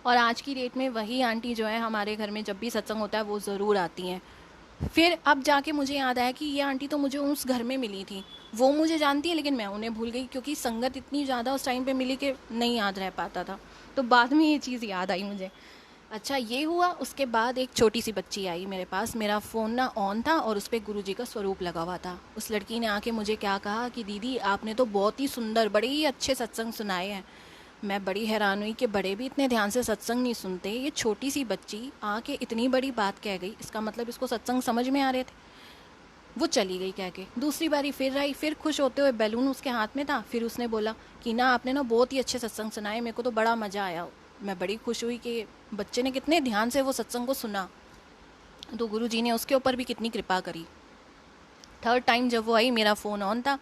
और आज की डेट में वही आंटी जो है हमारे घर में जब भी सत्संग होता है वो ज़रूर आती हैं। फिर अब जाके मुझे याद आया कि ये आंटी तो मुझे उस घर में मिली थी, वो मुझे जानती है लेकिन मैं उन्हें भूल गई, क्योंकि संगत इतनी ज़्यादा उस टाइम पे मिली कि नहीं याद रह पाता था। तो बाद में ये चीज़ याद आई मुझे। अच्छा ये हुआ। उसके बाद एक छोटी सी बच्ची आई मेरे पास, मेरा फ़ोन ना ऑन था और उस पर गुरुजी का स्वरूप लगा हुआ था। उस लड़की ने आके मुझे क्या कहा कि दीदी आपने तो बहुत ही सुंदर, बड़े ही अच्छे सत्संग सुनाए हैं। मैं बड़ी हैरान हुई कि बड़े भी इतने ध्यान से सत्संग नहीं सुनते, ये छोटी सी बच्ची आके इतनी बड़ी बात कह गई, इसका मतलब इसको सत्संग समझ में आ रहे थे। वो चली गई कह के। दूसरी बारी फिर आई, फिर खुश होते हुए बैलून उसके हाथ में था। फिर उसने बोला कि ना आपने ना बहुत ही अच्छे सत्संग सुनाए, मेरे को तो बड़ा मज़ा आया। मैं बड़ी खुश हुई कि बच्चे ने कितने ध्यान से वो सत्संग को सुना, तो गुरु जी ने उसके ऊपर भी कितनी कृपा करी। थर्ड टाइम जब वो आई मेरा फ़ोन ऑन था,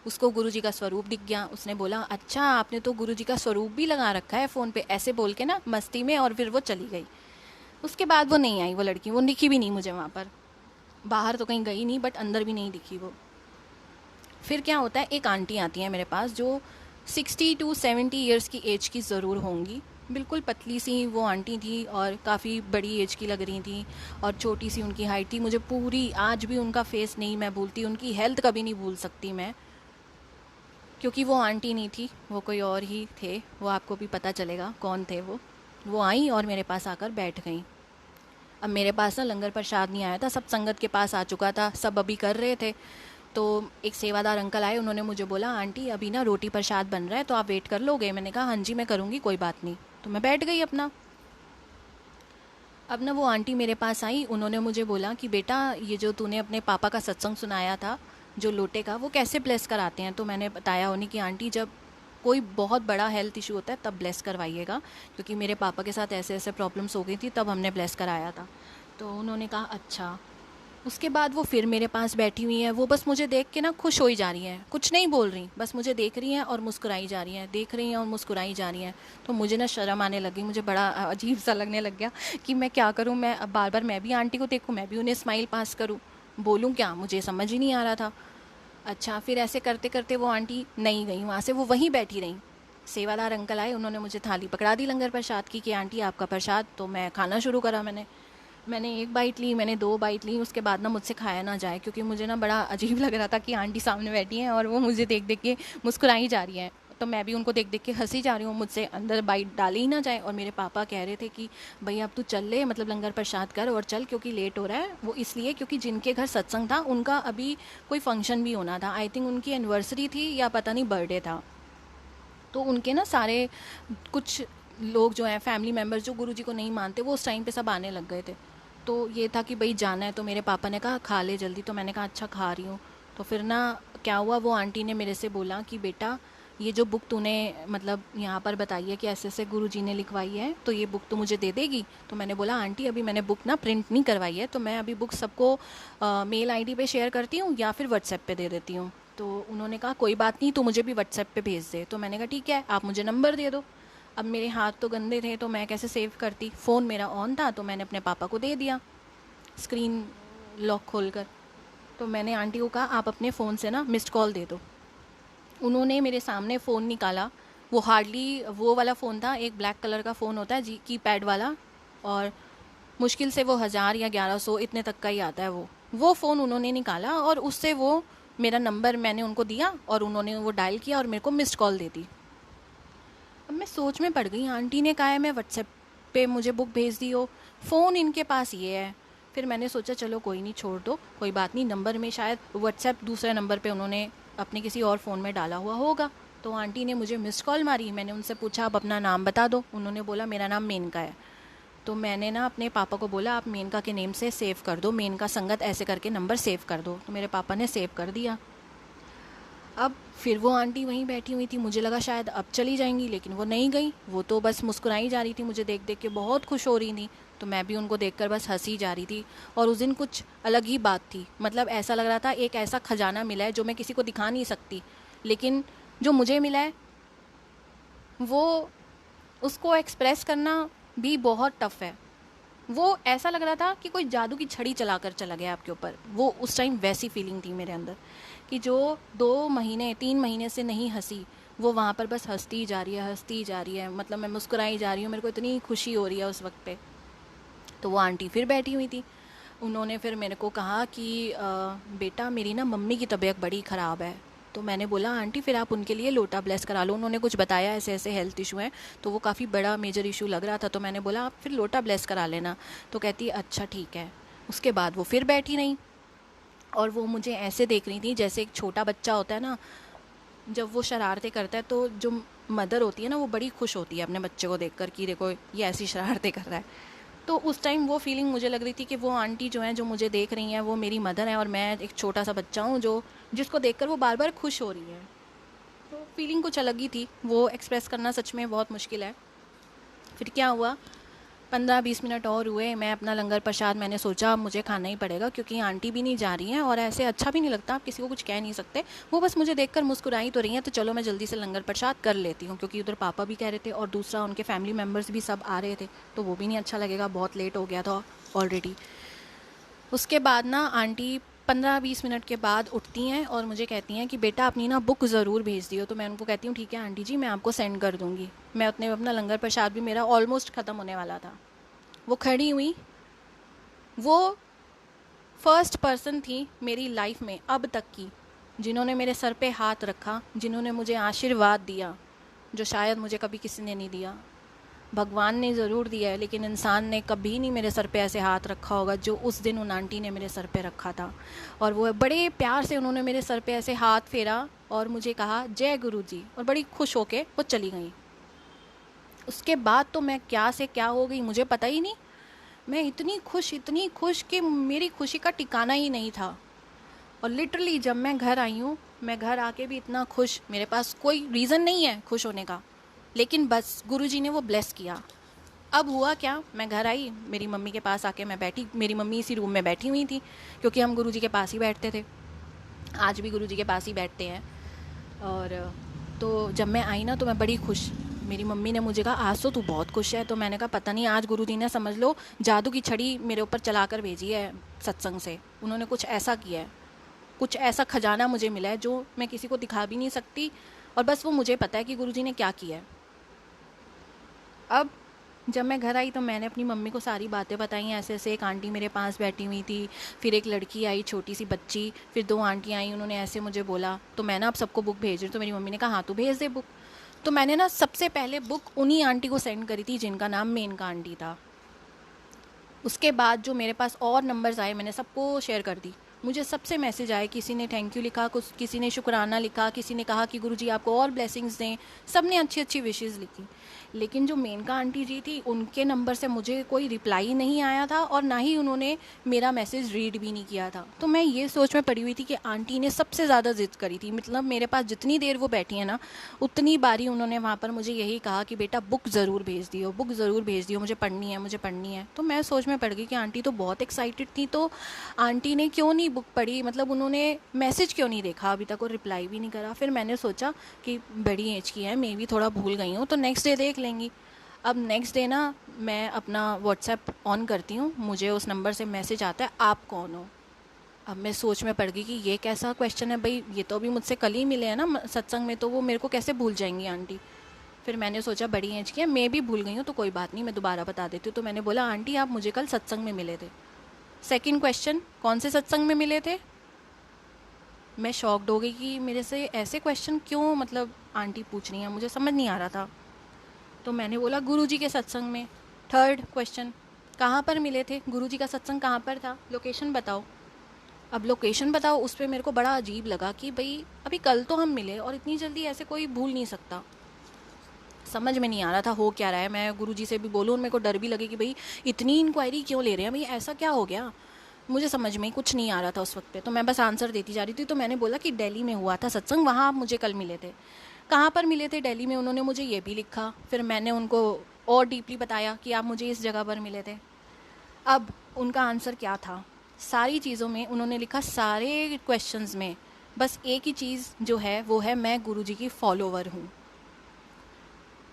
उसको गुरुजी का स्वरूप दिख गया। उसने बोला अच्छा आपने तो गुरुजी का स्वरूप भी लगा रखा है फ़ोन पे, ऐसे बोल के ना मस्ती में, और फिर वो चली गई। उसके बाद वो नहीं आई, वो लड़की, वो दिखी भी नहीं मुझे वहाँ पर। बाहर तो कहीं गई नहीं बट अंदर भी नहीं दिखी वो। फिर क्या होता है, एक आंटी आती है मेरे पास जो 60 to 70 ईयर्स की एज की ज़रूर होंगी। बिल्कुल पतली सी वो आंटी थी और काफ़ी बड़ी एज की लग रही थी, और छोटी सी उनकी हाइट थी। मुझे पूरी आज भी उनका फेस नहीं मैं भूलती, उनकी हेल्थ कभी नहीं भूल सकती मैं, क्योंकि वो आंटी नहीं थी, वो कोई और ही थे। वो आपको भी पता चलेगा कौन थे वो। वो आई और मेरे पास आकर बैठ गई। अब मेरे पास ना लंगर प्रसाद नहीं आया था, सब संगत के पास आ चुका था, सब अभी कर रहे थे। तो एक सेवादार अंकल आए, उन्होंने मुझे बोला आंटी अभी ना रोटी प्रसाद बन रहा है तो आप वेट कर लोगे? मैंने कहा हाँ जी मैं करूँगी, कोई बात नहीं। तो मैं बैठ गई अपना। अब ना वो आंटी मेरे पास आई, उन्होंने मुझे बोला कि बेटा ये जो तूने अपने पापा का सत्संग सुनाया था जो लोटे का, वो कैसे ब्लेस कराते हैं? तो मैंने बताया उन्हें कि आंटी जब कोई बहुत बड़ा हेल्थ इशू होता है तब ब्लेस करवाइएगा, क्योंकि मेरे पापा के साथ ऐसे ऐसे प्रॉब्लम्स हो गई थी तब हमने ब्लेस कराया था। तो उन्होंने कहा अच्छा। उसके बाद वो फिर मेरे पास बैठी हुई हैं, वो बस मुझे देख के ना खुश हो ही जा रही हैं, कुछ नहीं बोल रही, बस मुझे देख रही हैं और मुस्कुराई जा रही हैं, देख रही हैं और मुस्कुराई जा रही हैं। तो मुझे ना शर्म आने लगी, मुझे बड़ा अजीब सा लगने लग गया कि मैं क्या करूं, मैं अब बार बार मैं भी आंटी को देखूं, मैं भी उन्हें स्माइल पास करूं, बोलूं क्या, मुझे समझ ही नहीं आ रहा था। अच्छा फिर ऐसे करते करते वो आंटी नहीं गई वहाँ से, वो वहीं बैठी रहीं। सेवादार अंकल आए, उन्होंने मुझे थाली पकड़ा दी लंगर प्रसाद की कि आंटी आपका प्रसाद। तो मैं खाना शुरू करा। मैंने एक बाइट ली, मैंने दो बाइट ली, उसके बाद ना मुझसे खाया ना जाए, क्योंकि मुझे ना बड़ा अजीब लग रहा था कि आंटी सामने बैठी हैं और वो मुझे देख देख के मुस्कुराई जा रही हैं, तो मैं भी उनको देख देख के हंसी जा रही हूँ, मुझसे अंदर बाइट डाली ही ना जाए। और मेरे पापा कह रहे थे कि भाई अब तू चल ले, मतलब लंगर प्रसाद कर और चल, क्योंकि लेट हो रहा है। वो इसलिए क्योंकि जिनके घर सत्संग था उनका अभी कोई फंक्शन भी होना था, आई थिंक उनकी एनिवर्सरी थी या पता नहीं बर्थडे था। तो उनके ना सारे कुछ लोग जो हैं फैमिली मेम्बर्स जो गुरुजी को नहीं मानते, वो उस टाइम पे सब आने लग गए थे। तो ये था कि भाई जाना है, तो मेरे पापा ने कहा खा ले जल्दी। तो मैंने कहा अच्छा खा रही हूँ। तो फिर ना क्या हुआ, वो आंटी ने मेरे से बोला कि बेटा ये जो बुक तूने मतलब यहाँ पर बताई है कि ऐसे ऐसे गुरुजी ने लिखवाई है, तो ये बुक तो मुझे दे देगी? तो मैंने बोला आंटी अभी मैंने बुक ना प्रिंट नहीं करवाई है, तो मैं अभी बुक सबको मेल आईडी पे शेयर करती हूँ या फिर व्हाट्सएप पे दे देती हूँ। तो उन्होंने कहा कोई बात नहीं, तो मुझे भी व्हाट्सएप पे भेज दे। तो मैंने कहा ठीक है, आप मुझे नंबर दे दो। अब मेरे हाथ तो गंदे थे, तो मैं कैसे सेव करती। फ़ोन मेरा ऑन था, तो मैंने अपने पापा को दे दिया स्क्रीन लॉक खोल कर। तो मैंने आंटी को कहा आप अपने फ़ोन से ना मिस्ड कॉल दे दो। उन्होंने मेरे सामने फ़ोन निकाला। वो हार्डली वो वाला फ़ोन था, एक ब्लैक कलर का फ़ोन होता है जी, कीपैड वाला, और मुश्किल से वो 1000 या 1100 इतने तक का ही आता है। वो फ़ोन उन्होंने निकाला और उससे वो मेरा नंबर मैंने उनको दिया और उन्होंने वो डायल किया और मेरे को मिस्ड कॉल दे दी। अब मैं सोच में पड़ गई, आंटी ने कहा है मैं व्हाट्सएप पे मुझे बुक भेज दी हो, फ़ोन इनके पास ये है। फिर मैंने सोचा चलो कोई नहीं, छोड़ दो, कोई बात नहीं, नंबर में शायद व्हाट्सएप दूसरे नंबर पे उन्होंने अपने किसी और फ़ोन में डाला हुआ होगा। तो आंटी ने मुझे मिस्ड कॉल मारी। मैंने उनसे पूछा आप अपना नाम बता दो। उन्होंने बोला मेरा नाम मेनका है। तो मैंने ना अपने पापा को बोला आप मेनका के नेम से सेव कर दो, मेनका संगत ऐसे करके नंबर सेव कर दो। तो मेरे पापा ने सेव कर दिया। अब फिर वो आंटी वहीं बैठी हुई थी, मुझे लगा शायद अब चली जाएंगी, लेकिन वो नहीं गई। वो तो बस मुस्कुराई जा रही थी, मुझे देख देख के बहुत खुश हो रही थी। तो मैं भी उनको देखकर बस हंसी जा रही थी। और उस दिन कुछ अलग ही बात थी, मतलब ऐसा लग रहा था एक ऐसा खजाना मिला है जो मैं किसी को दिखा नहीं सकती, लेकिन जो मुझे मिला है वो उसको एक्सप्रेस करना भी बहुत टफ है। वो ऐसा लग रहा था कि कोई जादू की छड़ी चला कर चला गया आपके ऊपर। वो उस टाइम वैसी फीलिंग थी मेरे अंदर कि जो 2 महीने 3 महीने से नहीं हंसी, वो वहाँ पर बस हंसती ही जा रही है, हंसती ही जा रही है। मतलब मैं मुस्कुराई जा रही हूँ, मेरे को इतनी खुशी हो रही है उस वक्त पे। तो वो आंटी फिर बैठी हुई थी। उन्होंने फिर मेरे को कहा कि बेटा मेरी ना मम्मी की तबीयत बड़ी ख़राब है। तो मैंने बोला आंटी फिर आप उनके लिए लोटा ब्लेस करा लो। उन्होंने कुछ बताया ऐसे ऐसे हेल्थ इशू है, तो वो काफ़ी बड़ा मेजर इशू लग रहा था। तो मैंने बोला आप फिर लोटा ब्लेस करा लेना। तो कहती अच्छा ठीक है। उसके बाद वो फिर बैठी नहीं, और वो मुझे ऐसे देख रही थी जैसे एक छोटा बच्चा होता है ना, जब वो शरारतें करता है तो जो मदर होती है ना वो बड़ी खुश होती है अपने बच्चे को देखकर कि देखो ये ऐसी शरारतें कर रहा है। तो उस टाइम वो फीलिंग मुझे लग रही थी कि वो आंटी जो हैं जो मुझे देख रही हैं वो मेरी मदर हैं, और मैं एक छोटा सा बच्चा हूँ जो जिसको देखकर वो बार बार खुश हो रही है। तो फीलिंग कुछ अलग ही थी, वो एक्सप्रेस करना सच में बहुत मुश्किल है। फिर क्या हुआ, 15-20 मिनट और हुए, मैं अपना लंगर प्रसाद मैंने सोचा अब मुझे खाना ही पड़ेगा, क्योंकि आंटी भी नहीं जा रही हैं और ऐसे अच्छा भी नहीं लगता, आप किसी को कुछ कह नहीं सकते। वो बस मुझे देखकर मुस्कुराई तो रही हैं, तो चलो मैं जल्दी से लंगर प्रसाद कर लेती हूँ, क्योंकि उधर पापा भी कह रहे थे और दूसरा उनके फैमिली मेम्बर्स भी सब आ रहे थे, तो वो भी नहीं अच्छा लगेगा, बहुत लेट हो गया था ऑलरेडी। उसके बाद ना आंटी 15-20 मिनट के बाद उठती हैं और मुझे कहती हैं कि बेटा अपनी ना बुक ज़रूर भेज दियो। तो मैं उनको कहती हूँ ठीक है आंटी जी, मैं आपको सेंड कर दूँगी। मैं उतने में अपना लंगर प्रसाद भी मेरा ऑलमोस्ट ख़त्म होने वाला था। वो खड़ी हुई, वो फर्स्ट पर्सन थी मेरी लाइफ में अब तक की जिन्होंने मेरे सर पे हाथ रखा, जिन्होंने मुझे आशीर्वाद दिया जो शायद मुझे कभी किसी ने नहीं दिया। भगवान ने ज़रूर दिया है, लेकिन इंसान ने कभी नहीं मेरे सर पे ऐसे हाथ रखा होगा जो उस दिन उन आंटी ने मेरे सर पे रखा था। और वो बड़े प्यार से उन्होंने मेरे सर पे ऐसे हाथ फेरा और मुझे कहा जय गुरु जी, और बड़ी खुश होके वो चली गई। उसके बाद तो मैं क्या से क्या हो गई मुझे पता ही नहीं। मैं इतनी खुश कि मेरी खुशी का ठिकाना ही नहीं था। और लिटरली जब मैं घर आई हूँ, मैं घर आके भी इतना खुश, मेरे पास कोई रीज़न नहीं है खुश होने का, लेकिन बस गुरुजी ने वो ब्लेस किया। अब हुआ क्या, मैं घर आई, मेरी मम्मी के पास आके मैं बैठी, मेरी मम्मी इसी रूम में बैठी हुई थी क्योंकि हम गुरुजी के पास ही बैठते थे, आज भी गुरुजी के पास ही बैठते हैं। और तो जब मैं आई ना तो मैं बड़ी खुश, मेरी मम्मी ने मुझे कहा आज तो तू बहुत खुश है। तो मैंने कहा पता नहीं आज गुरुजी ने समझ लो जादू की छड़ी मेरे ऊपर चला कर भेजी है सत्संग से। उन्होंने कुछ ऐसा किया है, कुछ ऐसा खजाना मुझे मिला है जो मैं किसी को दिखा भी नहीं सकती, और बस वो मुझे पता है कि गुरुजी ने क्या किया है। अब जब मैं घर आई तो मैंने अपनी मम्मी को सारी बातें बताई, ऐसे ऐसे एक आंटी मेरे पास बैठी हुई थी, फिर एक लड़की आई छोटी सी बच्ची, फिर 2 आंटी आई, उन्होंने ऐसे मुझे बोला। तो मैं ना अब सबको बुक भेज रही हूँ। तो मेरी मम्मी ने कहा हाँ तू भेज दे बुक। तो मैंने ना सबसे पहले बुक उन्हीं आंटी को सेंड करी थी जिनका नाम मेनका आंटी था। उसके बाद जो मेरे पास और नंबर्स आए मैंने सबको शेयर कर दी। मुझे सबसे मैसेज आए, किसी ने थैंक यू लिखा, कुछ किसी ने शुक्राना लिखा, किसी ने कहा कि गुरुजी आपको और ब्लेसिंग्स दें, सब ने अच्छी अच्छी विशेज़ लिखी। लेकिन जो मेनका आंटी जी थी उनके नंबर से मुझे कोई रिप्लाई नहीं आया था, और ना ही उन्होंने मेरा मैसेज रीड भी नहीं किया था। तो मैं ये सोच में पड़ी हुई थी कि आंटी ने सबसे ज़्यादा ज़िद करी थी, मतलब मेरे पास जितनी देर वो बैठी है ना उतनी बारी उन्होंने वहाँ पर मुझे यही कहा कि बेटा बुक ज़रूर भेज दियो, बुक ज़रूर भेज दियो, मुझे पढ़नी है, मुझे पढ़नी है। तो मैं सोच में पड़ गई कि आंटी तो बहुत एक्साइटेड थी, तो आंटी ने क्यों नहीं बुक पढ़ी, मतलब उन्होंने मैसेज क्यों नहीं देखा अभी तक और रिप्लाई भी नहीं करा। फिर मैंने सोचा कि बड़ी एज की है, मे भी थोड़ा भूल गई हूँ, तो नेक्स्ट डे देख लेंगी। अब नेक्स्ट डे ना मैं अपना व्हाट्सएप ऑन करती हूँ, मुझे उस नंबर से मैसेज आता है आप कौन हो। अब मैं सोच में पड़ गई कि ये कैसा क्वेश्चन है भाई, ये तो अभी मुझसे कल ही मिले हैं ना सत्संग में, तो वो मेरे को कैसे भूल जाएंगी आंटी। फिर मैंने सोचा बड़ी एज की है, मैं भी भूल गई हूँ तो कोई बात नहीं, मैं दोबारा बता देती हूँ। तो मैंने बोला आंटी आप मुझे कल सत्संग में मिले थे। सेकंड क्वेश्चन, कौन से सत्संग में मिले थे। मैं शॉक्ड हो गई कि मेरे से ऐसे क्वेश्चन क्यों मतलब आंटी पूछ रही हैं, मुझे समझ नहीं आ रहा था। तो मैंने बोला गुरुजी के सत्संग में। थर्ड क्वेश्चन, कहाँ पर मिले थे, गुरुजी का सत्संग कहाँ पर था, लोकेशन बताओ। अब लोकेशन बताओ, उस पर मेरे को बड़ा अजीब लगा कि भाई अभी कल तो हम मिले और इतनी जल्दी ऐसे कोई भूल नहीं सकता। समझ में नहीं आ रहा था हो क्या रहा है। मैं गुरुजी से भी बोलूँ, मेरे को डर भी लगे कि भाई इतनी इंक्वायरी क्यों ले रहे हैं, भाई ऐसा क्या हो गया। मुझे समझ में कुछ नहीं आ रहा था उस वक्त पे, तो मैं बस आंसर देती जा रही थी। तो मैंने बोला कि दिल्ली में हुआ था सत्संग, वहाँ आप मुझे कल मिले थे। कहाँ पर मिले थे दिल्ली में, उन्होंने मुझे ये भी लिखा। फिर मैंने उनको और डीपली बताया कि आप मुझे इस जगह पर मिले थे। अब उनका आंसर क्या था, सारी चीज़ों में उन्होंने लिखा, सारे क्वेश्चंस में बस एक ही चीज़ जो है वो है मैं गुरुजी की फॉलोवर हूँ।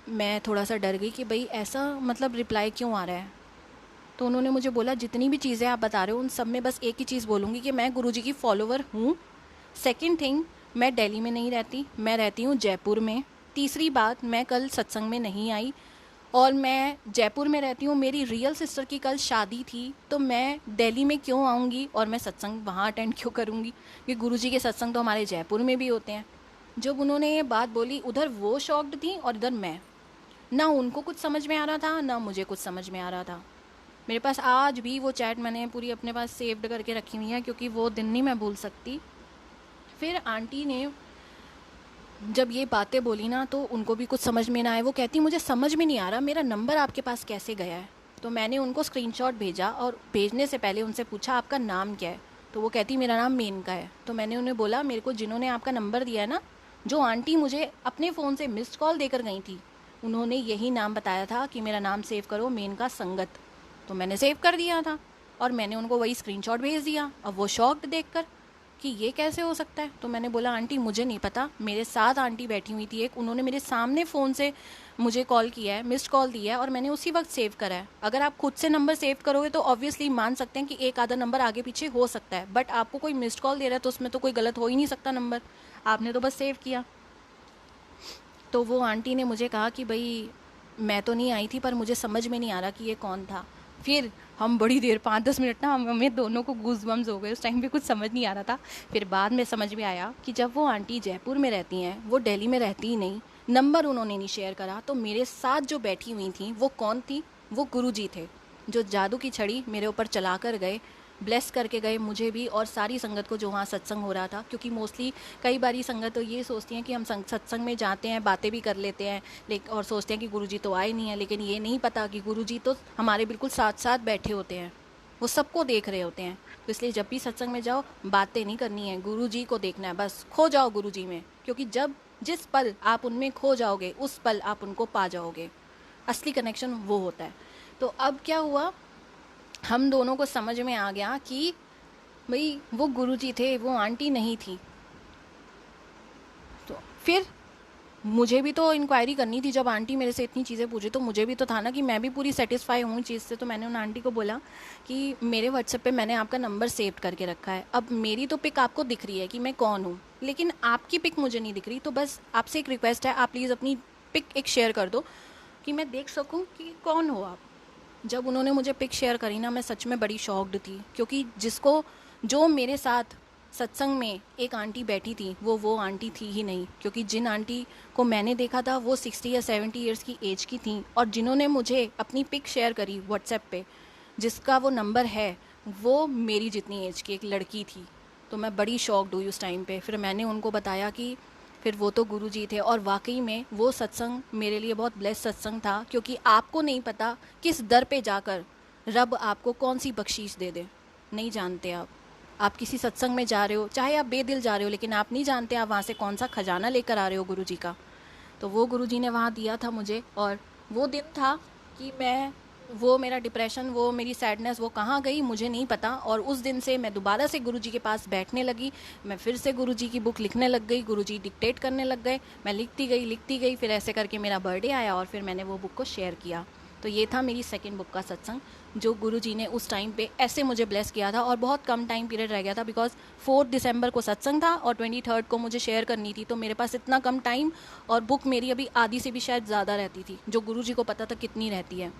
मैं थोड़ा सा डर गई कि भाई ऐसा मतलब रिप्लाई क्यों आ रहा है। तो उन्होंने मुझे बोला जितनी भी चीज़ें आप बता रहे हो उन सब में बस एक ही चीज़ बोलूँगी कि मैं गुरुजी की फॉलोवर हूँ। सेकंड थिंग, मैं दिल्ली में नहीं रहती, मैं रहती हूँ जयपुर में। तीसरी बात, मैं कल सत्संग में नहीं आई और मैं जयपुर में रहती हूँ, मेरी रियल सिस्टर की कल शादी थी, तो मैं दिल्ली में क्यों आऊँगी और मैं सत्संग वहाँ अटेंड क्यों करूँगी, क्योंकि गुरुजी के सत्संग तो हमारे जयपुर में भी होते हैं। जब उन्होंने ये बात बोली, उधर वो शॉक्ड थी और इधर मैं, ना उनको कुछ समझ में आ रहा था ना मुझे कुछ समझ में आ रहा था। मेरे पास आज भी वो चैट मैंने पूरी अपने पास सेव्ड करके रखी हुई है, क्योंकि वो दिन नहीं मैं भूल सकती। फिर आंटी ने जब ये बातें बोली ना तो उनको भी कुछ समझ में ना आए। वो कहती मुझे समझ में नहीं आ रहा मेरा नंबर आपके पास कैसे गया है। तो मैंने उनको स्क्रीनशॉट भेजा और भेजने से पहले उनसे पूछा आपका नाम क्या है। तो वो कहती मेरा नाम मेनका है। तो मैंने उन्हें बोला मेरे को जिन्होंने आपका नंबर दिया है ना, जो आंटी मुझे अपने फ़ोन से मिस्ड कॉल देकर गई थी, उन्होंने यही नाम बताया था कि मेरा नाम सेव करो, मेनका संगत। तो मैंने सेव कर दिया था और मैंने उनको वही स्क्रीनशॉट भेज दिया। अब वो शॉक्ड देखकर कि ये कैसे हो सकता है। तो मैंने बोला आंटी मुझे नहीं पता, मेरे साथ आंटी बैठी हुई थी एक, उन्होंने मेरे सामने फ़ोन से मुझे कॉल किया है, मिस्ड कॉल दिया है और मैंने उसी वक्त सेव करा है। अगर आप खुद से नंबर सेव करोगे तो ऑब्वियसली मान सकते हैं कि एक आधा नंबर आगे पीछे हो सकता है, बट आपको कोई मिस्ड कॉल दे रहा है तो उसमें तो कोई गलत हो ही नहीं सकता नंबर, आपने तो बस सेव किया। तो वो आंटी ने मुझे कहा कि भाई मैं तो नहीं आई थी पर मुझे समझ में नहीं आ रहा कि ये कौन था। फिर हम बड़ी देर 5-10 मिनट ना हमें दोनों को गूज बम्स हो गए, उस टाइम पे कुछ समझ नहीं आ रहा था। फिर बाद में समझ में आया कि जब वो आंटी जयपुर में रहती हैं, वो दिल्ली में रहती ही नहीं, नंबर उन्होंने नहीं शेयर करा। तो मेरे साथ जो बैठी हुई थी वो कौन थी, वो गुरुजी थे, जो जादू की छड़ी मेरे ऊपर चला कर गए, ब्लेस करके गए मुझे भी और सारी संगत को जो वहाँ सत्संग हो रहा था। क्योंकि मोस्टली कई बारी संगत तो ये सोचती हैं कि हम सत्संग में जाते हैं, बातें भी कर लेते हैं, लेकिन और सोचते हैं कि गुरुजी तो आए नहीं है, लेकिन ये नहीं पता कि गुरुजी तो हमारे बिल्कुल साथ साथ बैठे होते हैं, वो सबको देख रहे होते हैं। तो इसलिए जब भी सत्संग में जाओ बातें नहीं करनी है, गुरुजी को देखना है, बस खो जाओ गुरुजी में, क्योंकि जब जिस पल आप उनमें खो जाओगे उस पल आप उनको पा जाओगे। असली कनेक्शन वो होता है। तो अब क्या हुआ, हम दोनों को समझ में आ गया कि भाई वो गुरुजी थे, वो आंटी नहीं थी। तो फिर मुझे भी तो इंक्वायरी करनी थी, जब आंटी मेरे से इतनी चीज़ें पूछी तो मुझे भी तो था ना कि मैं भी पूरी सेटिस्फाई हूँ चीज़ से। तो मैंने उन आंटी को बोला कि मेरे व्हाट्सएप पे मैंने आपका नंबर सेव करके रखा है, अब मेरी तो पिक आपको दिख रही है कि मैं कौन हूँ, लेकिन आपकी पिक मुझे नहीं दिख रही। तो बस आपसे एक रिक्वेस्ट है, आप प्लीज़ अपनी पिक एक शेयर कर दो कि मैं देख सकूँ कि कौन हो आप। जब उन्होंने मुझे पिक शेयर करी ना, मैं सच में बड़ी शॉक्ड थी, क्योंकि जो मेरे साथ सत्संग में एक आंटी बैठी थी वो आंटी थी ही नहीं। क्योंकि जिन आंटी को मैंने देखा था वो 60 या 70 ईयर्स की एज की थी, और जिन्होंने मुझे अपनी पिक शेयर करी व्हाट्सएप पे, जिसका वो नंबर है, वो मेरी जितनी एज की एक लड़की थी। तो मैं बड़ी शॉक्ड हुई उस टाइम पे। फिर मैंने उनको बताया कि फिर वो तो गुरुजी थे, और वाकई में वो सत्संग मेरे लिए बहुत ब्लेस सत्संग था, क्योंकि आपको नहीं पता किस दर पे जाकर रब आपको कौन सी बख्शीश दे दे, नहीं जानते आप किसी सत्संग में जा रहे हो, चाहे आप बेदिल जा रहे हो, लेकिन आप नहीं जानते आप वहाँ से कौन सा खजाना लेकर आ रहे हो गुरुजी का। तो वो गुरुजी ने वहाँ दिया था मुझे, और वो दिन था कि मैं वो मेरा डिप्रेशन, वो मेरी सैडनेस, वो कहाँ गई मुझे नहीं पता। और उस दिन से मैं दोबारा से गुरुजी के पास बैठने लगी, मैं फिर से गुरुजी की बुक लिखने लग गई, गुरुजी डिक्टेट करने लग गए, मैं लिखती गई, फिर ऐसे करके मेरा बर्थडे आया और फिर मैंने वो बुक को शेयर किया। तो ये था मेरी सेकंड बुक का सत्संग जो गुरुजी ने उस टाइम पे ऐसे मुझे ब्लेस किया था। और बहुत कम टाइम पीरियड रह गया था, बिकॉज 4 दिसंबर को सत्संग था और 23 को मुझे शेयर करनी थी, तो मेरे पास इतना कम टाइम, और बुक मेरी अभी आधी से भी शायद ज़्यादा रहती थी, जो गुरुजी को पता था कितनी रहती है।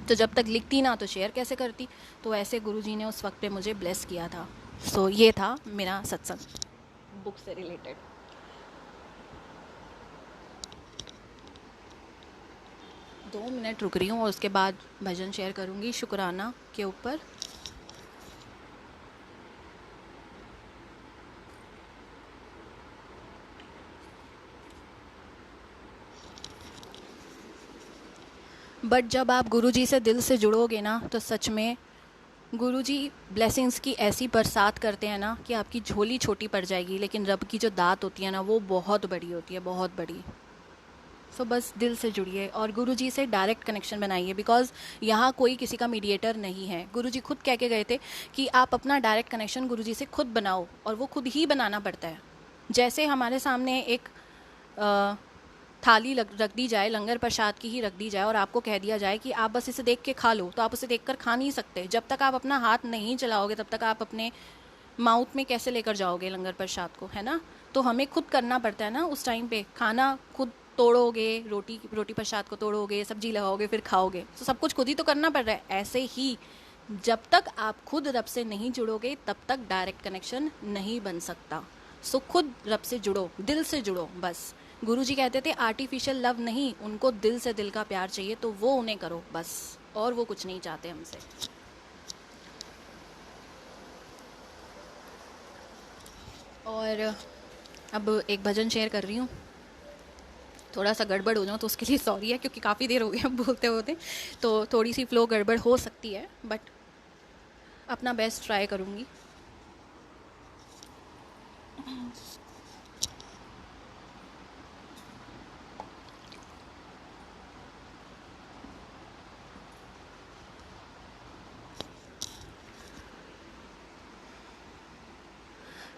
तो जब तक लिखती ना तो शेयर कैसे करती। तो ऐसे गुरुजी ने उस वक्त पे मुझे ब्लेस किया था। सो ये था मेरा सत्संग बुक से रिलेटेड। 2 मिनट रुक रही हूँ और उसके बाद भजन शेयर करूँगी शुक्राना के ऊपर। बट जब आप गुरुजी से दिल से जुड़ोगे ना तो सच में गुरुजी ब्लेसिंग्स की ऐसी बरसात करते हैं ना कि आपकी झोली छोटी पड़ जाएगी, लेकिन रब की जो दात होती है ना वो बहुत बड़ी होती है, बहुत बड़ी। सो बस दिल से जुड़िए और गुरुजी से डायरेक्ट कनेक्शन बनाइए, बिकॉज़ यहाँ कोई किसी का मीडिएटर नहीं है। गुरुजी खुद कह के गए थे कि आप अपना डायरेक्ट कनेक्शन गुरुजी से खुद बनाओ, और वो खुद ही बनाना पड़ता है। जैसे हमारे सामने एक थाली रख दी जाए, लंगर प्रसाद की ही रख दी जाए, और आपको कह दिया जाए कि आप बस इसे देख के खा लो, तो आप उसे देखकर खा नहीं सकते। जब तक आप अपना हाथ नहीं चलाओगे तब तक आप अपने माउथ में कैसे लेकर जाओगे लंगर प्रसाद को, है ना। तो हमें खुद करना पड़ता है ना उस टाइम पे। खाना खुद तोड़ोगे, रोटी प्रसाद को तोड़ोगे, सब्जी लगाओगे, फिर खाओगे, तो सब कुछ खुद ही तो करना पड़ रहा है। ऐसे ही जब तक आप खुद रब से नहीं जुड़ोगे तब तक डायरेक्ट कनेक्शन नहीं बन सकता। सो खुद रब से जुड़ो, दिल से जुड़ो बस। गुरुजी कहते थे आर्टिफिशियल लव नहीं, उनको दिल से दिल का प्यार चाहिए, तो वो उन्हें करो बस, और वो कुछ नहीं चाहते हमसे। और अब एक भजन शेयर कर रही हूँ। थोड़ा सा गड़बड़ हो जाऊँ तो उसके लिए सॉरी है, क्योंकि काफ़ी देर हो गई अब बोलते होते, तो थोड़ी सी फ्लो गड़बड़ हो सकती है, बट अपना बेस्ट ट्राई करूँगी।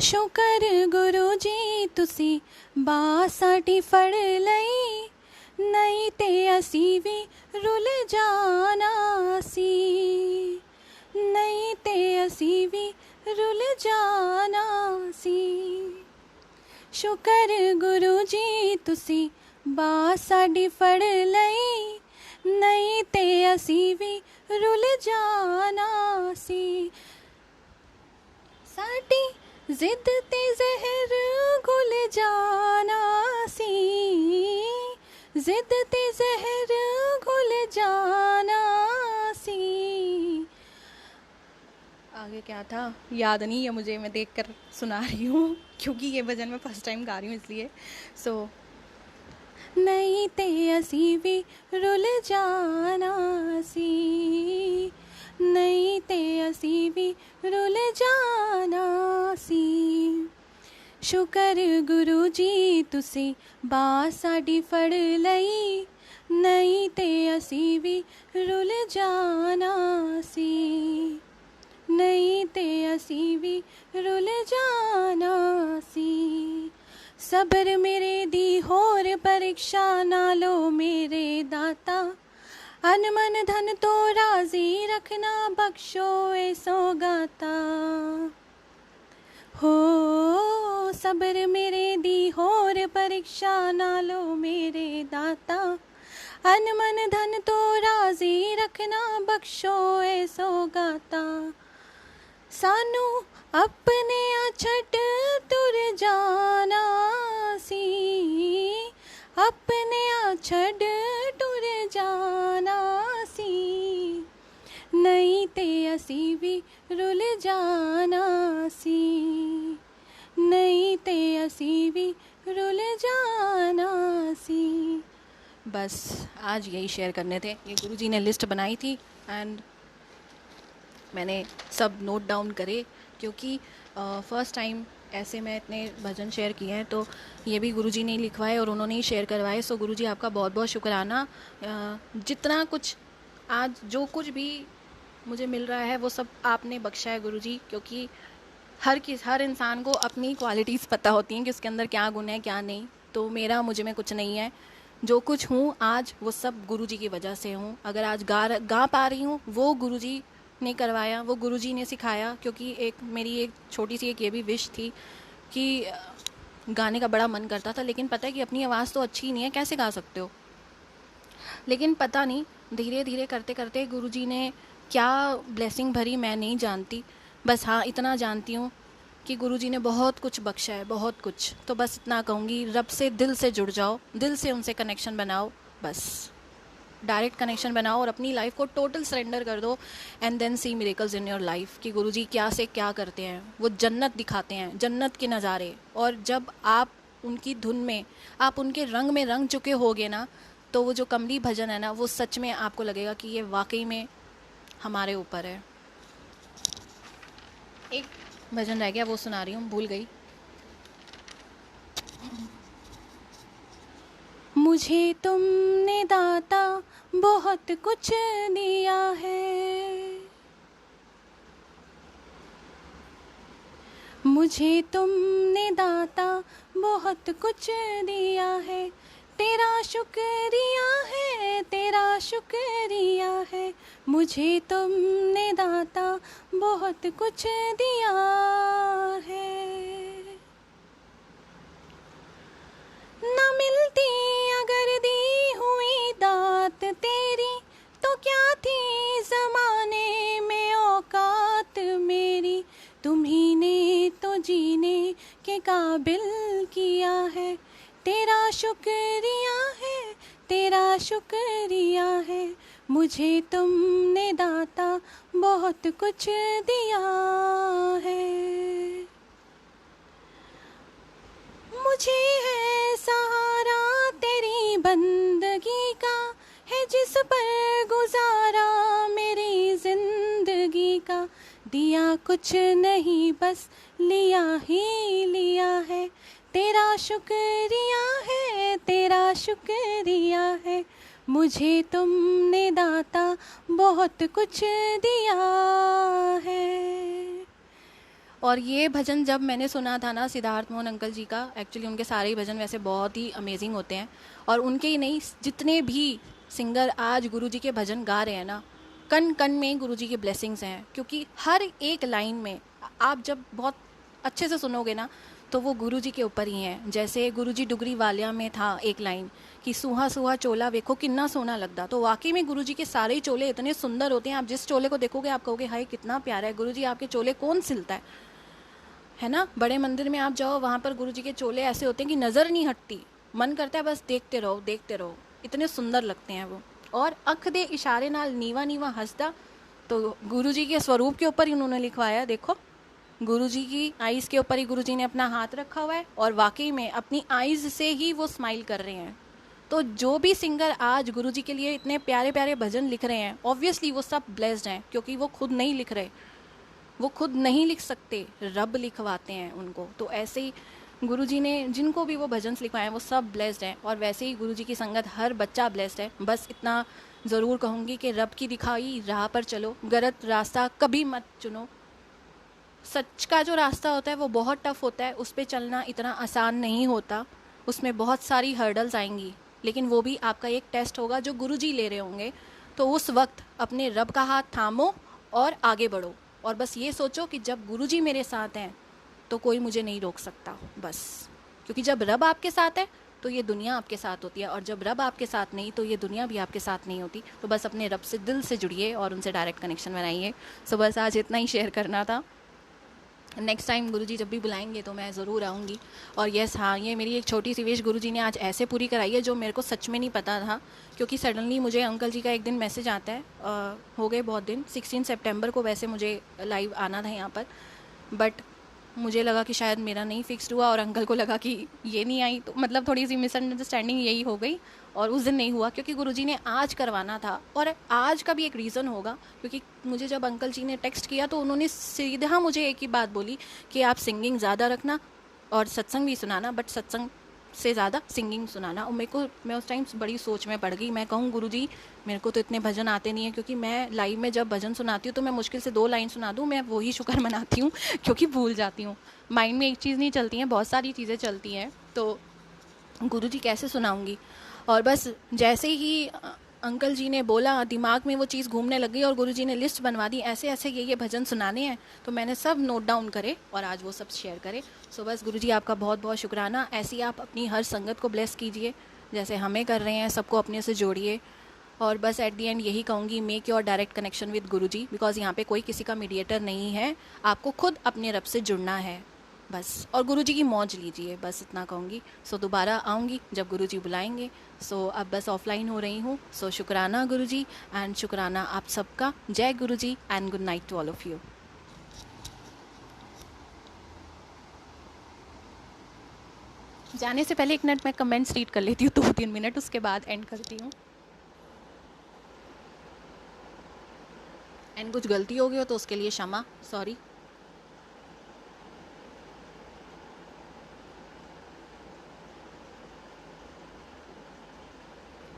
शुकर गुरु जी तुसी बासाटी फड़ लई, नहीं ते असी भी रुल जाना सी, नहीं ते असी भी रुल जाना सी। शुकर गुरु जी तुसी बासाटी फड़ लई, नहीं ते असी भी रुल जाना सी। साडी जिद ते जहर घुल जाना सी, जिद ते जहर घुल जाना सी। आगे क्या था याद नहीं है मुझे, मैं देख कर सुना रही हूँ क्योंकि ये भजन मैं फर्स्ट टाइम गा रही हूँ इसलिए। सो नहीं ते असी भी रुल जाना सी, नहीं ते असी भी रुल जाना सी। शुकर गुरु जी तुसी बासाडी फड़ लई, नहीं ते असी भी रुल जाना सी, नहीं ते असी भी रुल जाना सी। सबर मेरे दी होर परीक्षा ना लो मेरे दाता, अनमन धन तो राजी रखना बख्शो ए सौगाता। हो सबर मेरे दी होर परीक्षा ना लो मेरे दाता, अनमन धन तो राजी रखना बख्शो ए सौगाता। सानू अपने छट तुर जाना सी, अपने छड़ टुर जाना सी, नहीं ते असी भी रुल जाना सी, नहीं ते असी भी रुल जाना सी। बस आज यही शेयर करने थे। ये गुरुजी ने लिस्ट बनाई थी एंड मैंने सब नोट डाउन करे, क्योंकि फर्स्ट टाइम ऐसे मैं इतने भजन शेयर किए हैं, तो ये भी गुरुजी ने लिखवाए और उन्होंने ही शेयर करवाए। सो गुरुजी आपका बहुत बहुत शुक्राना। जितना कुछ आज जो कुछ भी मुझे मिल रहा है वो सब आपने बख्शा है गुरुजी, क्योंकि हर इंसान को अपनी क्वालिटीज़ पता होती हैं कि उसके अंदर क्या गुण है क्या नहीं। तो मेरा मुझ में कुछ नहीं है, जो कुछ हूँ आज वो सब गुरुजी की वजह से हूँ। अगर आज गा पा रही हूँ वो गुरुजी ने करवाया, वो गुरुजी ने सिखाया। क्योंकि मेरी एक छोटी सी ये भी विश थी कि गाने का बड़ा मन करता था, लेकिन पता है कि अपनी आवाज़ तो अच्छी नहीं है, कैसे गा सकते हो। लेकिन पता नहीं धीरे धीरे करते करते गुरुजी ने क्या ब्लेसिंग भरी मैं नहीं जानती। बस हाँ इतना जानती हूँ कि गुरुजी ने बहुत कुछ बख्शा है, बहुत कुछ। तो बस इतना कहूँगी, रब से दिल से जुड़ जाओ, दिल से उनसे कनेक्शन बनाओ, बस डायरेक्ट कनेक्शन बनाओ और अपनी लाइफ को टोटल सरेंडर कर दो। And then see miracles in your life कि गुरुजी क्या से क्या करते हैं। वो जन्नत दिखाते हैं, जन्नत के नज़ारे। और जब आप उनकी धुन में, आप उनके रंग में रंग चुके होगे ना, तो वो जो कमली भजन है ना, वो सच में आपको लगेगा कि ये वाकई में हमारे ऊपर है। एक भजन रह गया, वो सुना रही हूँ, भूल गई। मुझे तुमने दाता बहुत कुछ दिया है, मुझे तुमने दाता बहुत कुछ दिया है। तेरा शुक्रिया है, तेरा शुक्रिया है। मुझे तुमने दाता बहुत कुछ दिया है। न मिलती अगर दी हुई दात तेरी, तो क्या थी ज़माने में औकात मेरी। तुम्ही ने तो जीने के काबिल किया है। तेरा शुक्रिया है, तेरा शुक्रिया है। मुझे तुमने दाता बहुत कुछ दिया है। मुझे है सहारा तेरी बंदगी का, है जिस पर गुजारा मेरी जिंदगी का। दिया कुछ नहीं बस लिया ही लिया है। तेरा शुक्रिया है, तेरा शुक्रिया है। मुझे तुमने दाता बहुत कुछ दिया है। और ये भजन जब मैंने सुना था ना सिद्धार्थ मोहन अंकल जी का, एक्चुअली उनके सारे ही भजन वैसे बहुत ही अमेजिंग होते हैं। और उनके ही नहीं, जितने भी सिंगर आज गुरुजी के भजन गा रहे हैं ना, कन कन में गुरुजी की ब्लेसिंग्स हैं। क्योंकि हर एक लाइन में आप जब बहुत अच्छे से सुनोगे ना, तो वो गुरुजी के ऊपर ही हैं। जैसे गुरुजी डुगरी वालिया में था एक लाइन कि सुहा सुहा चोला वेखो कितना सोना लगता। तो वाकई में गुरुजी के सारे ही चोले इतने सुंदर होते हैं, आप जिस चोले को देखोगे आप कहोगे हाय कितना प्यारा है। गुरुजी आपके चोले कौन सिलता है ना। बड़े मंदिर में आप जाओ, वहाँ पर गुरुजी के चोले ऐसे होते हैं कि नज़र नहीं हटती, मन करता है बस देखते रहो देखते रहो, इतने सुंदर लगते हैं वो। और अख दे इशारे नाल नीवा नीवा हंसदा, तो गुरुजी के स्वरूप के ऊपर ही उन्होंने लिखवाया। देखो गुरुजी की आइज़ के ऊपर ही गुरुजी ने अपना हाथ रखा हुआ है, और वाकई में अपनी आइज़ से ही वो स्माइल कर रहे हैं। तो जो भी सिंगर आज गुरुजी के लिए इतने प्यारे प्यारे भजन लिख रहे हैं, ऑब्वियसली वो सब ब्लेस्ड हैं, क्योंकि वो खुद नहीं लिख रहे, वो खुद नहीं लिख सकते, रब लिखवाते हैं उनको। तो ऐसे ही गुरुजी ने जिनको भी वो भजन्स लिखवाए हैं वो सब ब्लेस्ड हैं। और वैसे ही गुरुजी की संगत हर बच्चा ब्लेस्ड है। बस इतना ज़रूर कहूँगी कि रब की दिखाई राह पर चलो, गलत रास्ता कभी मत चुनो। सच का जो रास्ता होता है वो बहुत टफ होता है, उस पर चलना इतना आसान नहीं होता, उसमें बहुत सारी हर्डल्स आएंगी, लेकिन वो भी आपका एक टेस्ट होगा जो गुरुजी ले रहे होंगे। तो उस वक्त अपने रब का हाथ थामो और आगे बढ़ो, और बस ये सोचो कि जब गुरुजी मेरे साथ हैं तो कोई मुझे नहीं रोक सकता, बस। क्योंकि जब रब आपके साथ है तो ये दुनिया आपके साथ होती है, और जब रब आपके साथ नहीं तो ये दुनिया भी आपके साथ नहीं होती। तो बस अपने रब से दिल से जुड़िए और उनसे डायरेक्ट कनेक्शन बनाइए। सो बस आज इतना ही शेयर करना था। नेक्स्ट टाइम गुरुजी जब भी बुलाएंगे तो मैं ज़रूर आऊँगी। और यस हाँ, ये मेरी एक छोटी सी विश गुरुजी ने आज ऐसे पूरी कराई है जो मेरे को सच में नहीं पता था। क्योंकि सडनली मुझे अंकल जी का एक दिन मैसेज आता है, हो गए बहुत दिन, 16 सितंबर को वैसे मुझे लाइव आना था यहाँ पर, बट मुझे लगा कि शायद मेरा नहीं फिक्स्ड हुआ, और अंकल को लगा कि ये नहीं आई, तो मतलब थोड़ी सी मिसअंडरस्टैंडिंग यही हो गई, और उस दिन नहीं हुआ क्योंकि गुरुजी ने आज करवाना था। और आज का भी एक रीज़न होगा, क्योंकि मुझे जब अंकल जी ने टेक्स्ट किया तो उन्होंने सीधा मुझे एक ही बात बोली कि आप सिंगिंग ज़्यादा रखना और सत्संग भी सुनाना, बट सत्संग से ज़्यादा सिंगिंग सुनाना। और मैं उस टाइम बड़ी सोच में पड़ गई। मैं कहूँ गुरुजी मेरे को तो इतने भजन आते नहीं हैं, क्योंकि मैं लाइव में जब भजन सुनाती हूँ तो मैं मुश्किल से 2 लाइन सुना दूँ, मैं वही शुक्र मनाती हूँ क्योंकि भूल जाती हूँ। माइंड में एक चीज़ नहीं चलती है, बहुत सारी चीज़ें चलती हैं, तो गुरुजी कैसे सुनाऊँगी। और बस जैसे ही अंकल जी ने बोला, दिमाग में वो चीज़ घूमने लग गई और गुरुजी ने लिस्ट बनवा दी, ऐसे ऐसे ये भजन सुनाने हैं। तो मैंने सब नोट डाउन करे और आज वो सब शेयर करे। सो बस गुरुजी आपका बहुत बहुत शुक्राना। ऐसे ही आप अपनी हर संगत को ब्लेस कीजिए, जैसे हमें कर रहे हैं, सबको अपने से जोड़िए। और बस एट दी एंड यही कहूँगी, make your direct connection with Guruji, because यहाँ पे कोई किसी का मीडिएटर नहीं है, आपको खुद अपने रब से जुड़ना है बस। और गुरुजी की मौज लीजिए, बस इतना कहूँगी। सो दोबारा आऊँगी जब गुरुजी बुलाएंगे। सो अब बस ऑफलाइन हो रही हूँ। सो शुक्राना गुरुजी, एंड शुक्राना आप सबका। जय Guruji and good night to all of you. जाने से पहले 1 मिनट मैं कमेंट्स रीड कर लेती हूँ, 2-3 मिनट, उसके बाद एंड करती हूँ। एंड कुछ गलती हो गई हो तो उसके लिए क्षमा, सॉरी।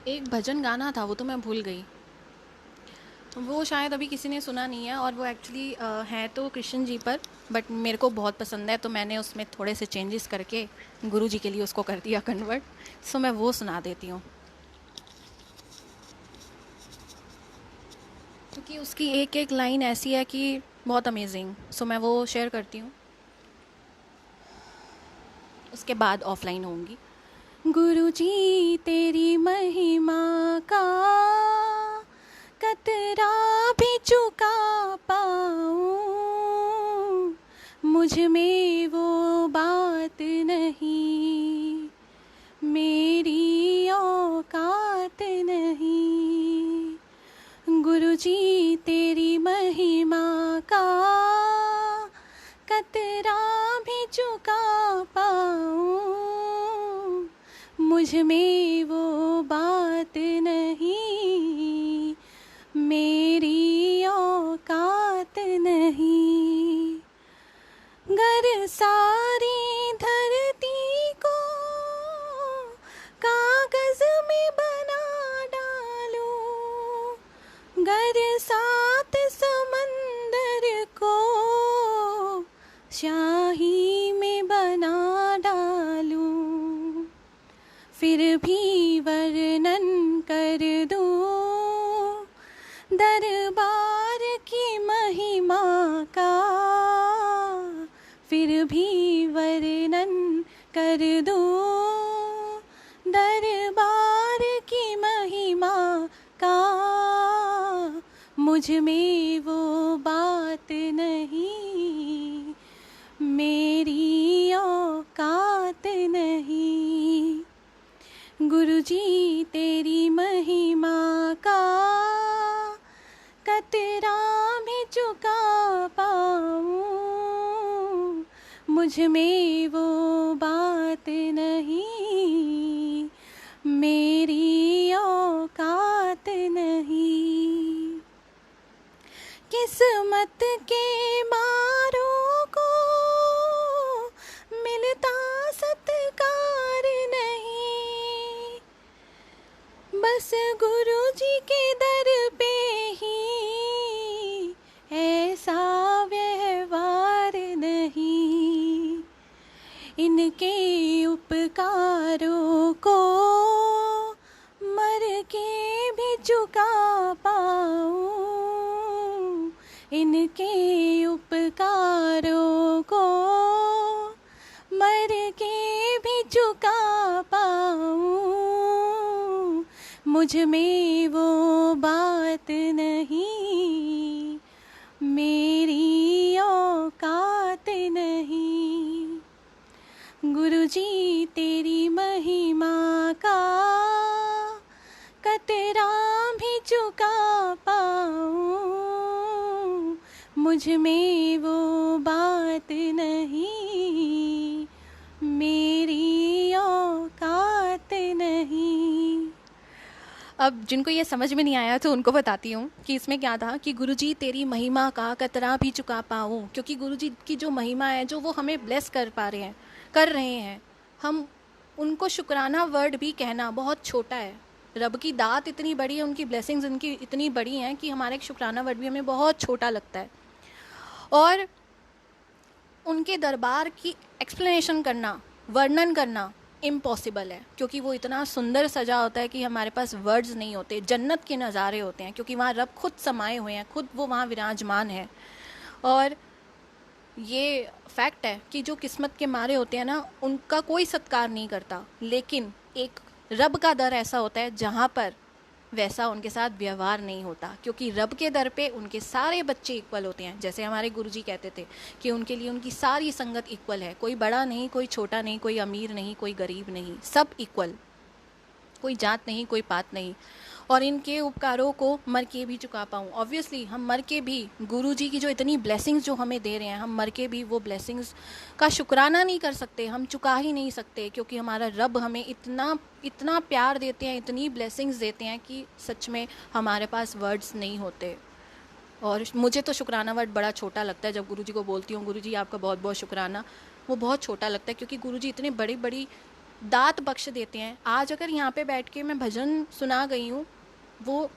एक भजन गाना था, वो तो मैं भूल गई। वो शायद अभी किसी ने सुना नहीं है, और वो एक्चुअली है तो कृष्ण जी पर, बट मेरे को बहुत पसंद है, तो मैंने उसमें थोड़े से चेंजेस करके गुरु जी के लिए उसको कर दिया कन्वर्ट। सो मैं वो सुना देती हूँ, क्योंकि उसकी एक एक लाइन ऐसी है कि बहुत अमेजिंग। सो मैं वो शेयर करती हूँ, उसके बाद ऑफलाइन होंगी। गुरु जी तेरी महिमा का कतरा भी चुका पाऊँ, मुझ में वो बात नहीं, मेरी औकात नहीं। गुरु जी तेरी महिमा का कतरा भी चुका पाऊँ, मुझ में वो बात नहीं, मेरी औकात नहीं। गर सारी धरती को कागज में बना डालूं, गर 7 समंदर को शाही में बना डालूं, फिर भी वर्णन कर दूं दरबार की महिमा का, फिर भी वर्णन कर दूं दरबार की महिमा का, मुझ में वो बात नहीं, मेरी औकात नहीं। गुरुजी तेरी महिमा का कतरा भी चुका पाऊँ, मुझ में वो बात नहीं, मेरी औकात नहीं। किस्मत के मारों को मिलता सत्कार नहीं, बस गुरु जी के दर पे ही ऐसा व्यवहार नहीं। इनके उपकारों को मर के भी चुका पाऊँ, इनके उपकारों को मर के भी चुका पाऊँ, मुझ में वो बात नहीं, मेरी औकात नहीं। गुरुजी तेरी महिमा का कतरा भी चुका पाऊँ, मुझ में वो बात नहीं, मेरी औकात नहीं। अब जिनको ये समझ में नहीं आया तो उनको बताती हूँ कि इसमें क्या था कि गुरुजी तेरी महिमा का कतरा भी चुका पाऊँ, क्योंकि गुरुजी की जो महिमा है, जो वो हमें ब्लेस कर पा रहे हैं, कर रहे हैं, हम उनको शुक्राना वर्ड भी कहना बहुत छोटा है। रब की दात इतनी बड़ी है, उनकी ब्लेसिंग्स उनकी इतनी बड़ी हैं कि हमारा एक शुक्राना वर्ड भी हमें बहुत छोटा लगता है। और उनके दरबार की एक्सप्लेनेशन करना, वर्णन करना इम्पॉसिबल है, क्योंकि वो इतना सुंदर सजा होता है कि हमारे पास वर्ड्स नहीं होते। जन्नत के नज़ारे होते हैं, क्योंकि वहाँ रब खुद समाये हुए हैं, खुद वो वहाँ विराजमान है। और ये फैक्ट है कि जो किस्मत के मारे होते हैं ना, उनका कोई सत्कार नहीं करता, लेकिन एक रब का दर ऐसा होता है जहाँ पर वैसा उनके साथ व्यवहार नहीं होता, क्योंकि रब के दर पे उनके सारे बच्चे इक्वल होते हैं। जैसे हमारे गुरुजी कहते थे कि उनके लिए उनकी सारी संगत इक्वल है, कोई बड़ा नहीं, कोई छोटा नहीं, कोई अमीर नहीं, कोई गरीब नहीं, सब इक्वल, कोई जात नहीं, कोई पात नहीं। और इनके उपकारों को मर के भी चुका पाऊँ। ऑब्वियसली हम मर के भी गुरुजी की जो इतनी ब्लेसिंग्स जो हमें दे रहे हैं, हम मर के भी वो ब्लेसिंग्स का शुक्राना नहीं कर सकते, हम चुका ही नहीं सकते, क्योंकि हमारा रब हमें इतना इतना प्यार देते हैं, इतनी ब्लेसिंग्स देते हैं कि सच में हमारे पास वर्ड्स नहीं होते। और मुझे तो शुक्राना वर्ड बड़ा छोटा लगता है। जब गुरुजी को बोलती हूँ गुरुजी आपका बहुत बहुत शुक्राना, वो बहुत छोटा लगता है, क्योंकि गुरुजी इतने बड़ी बड़ी दात बख्श देते हैं। आज अगर यहाँ पे बैठ के मैं भजन सुना गई हूँ, वो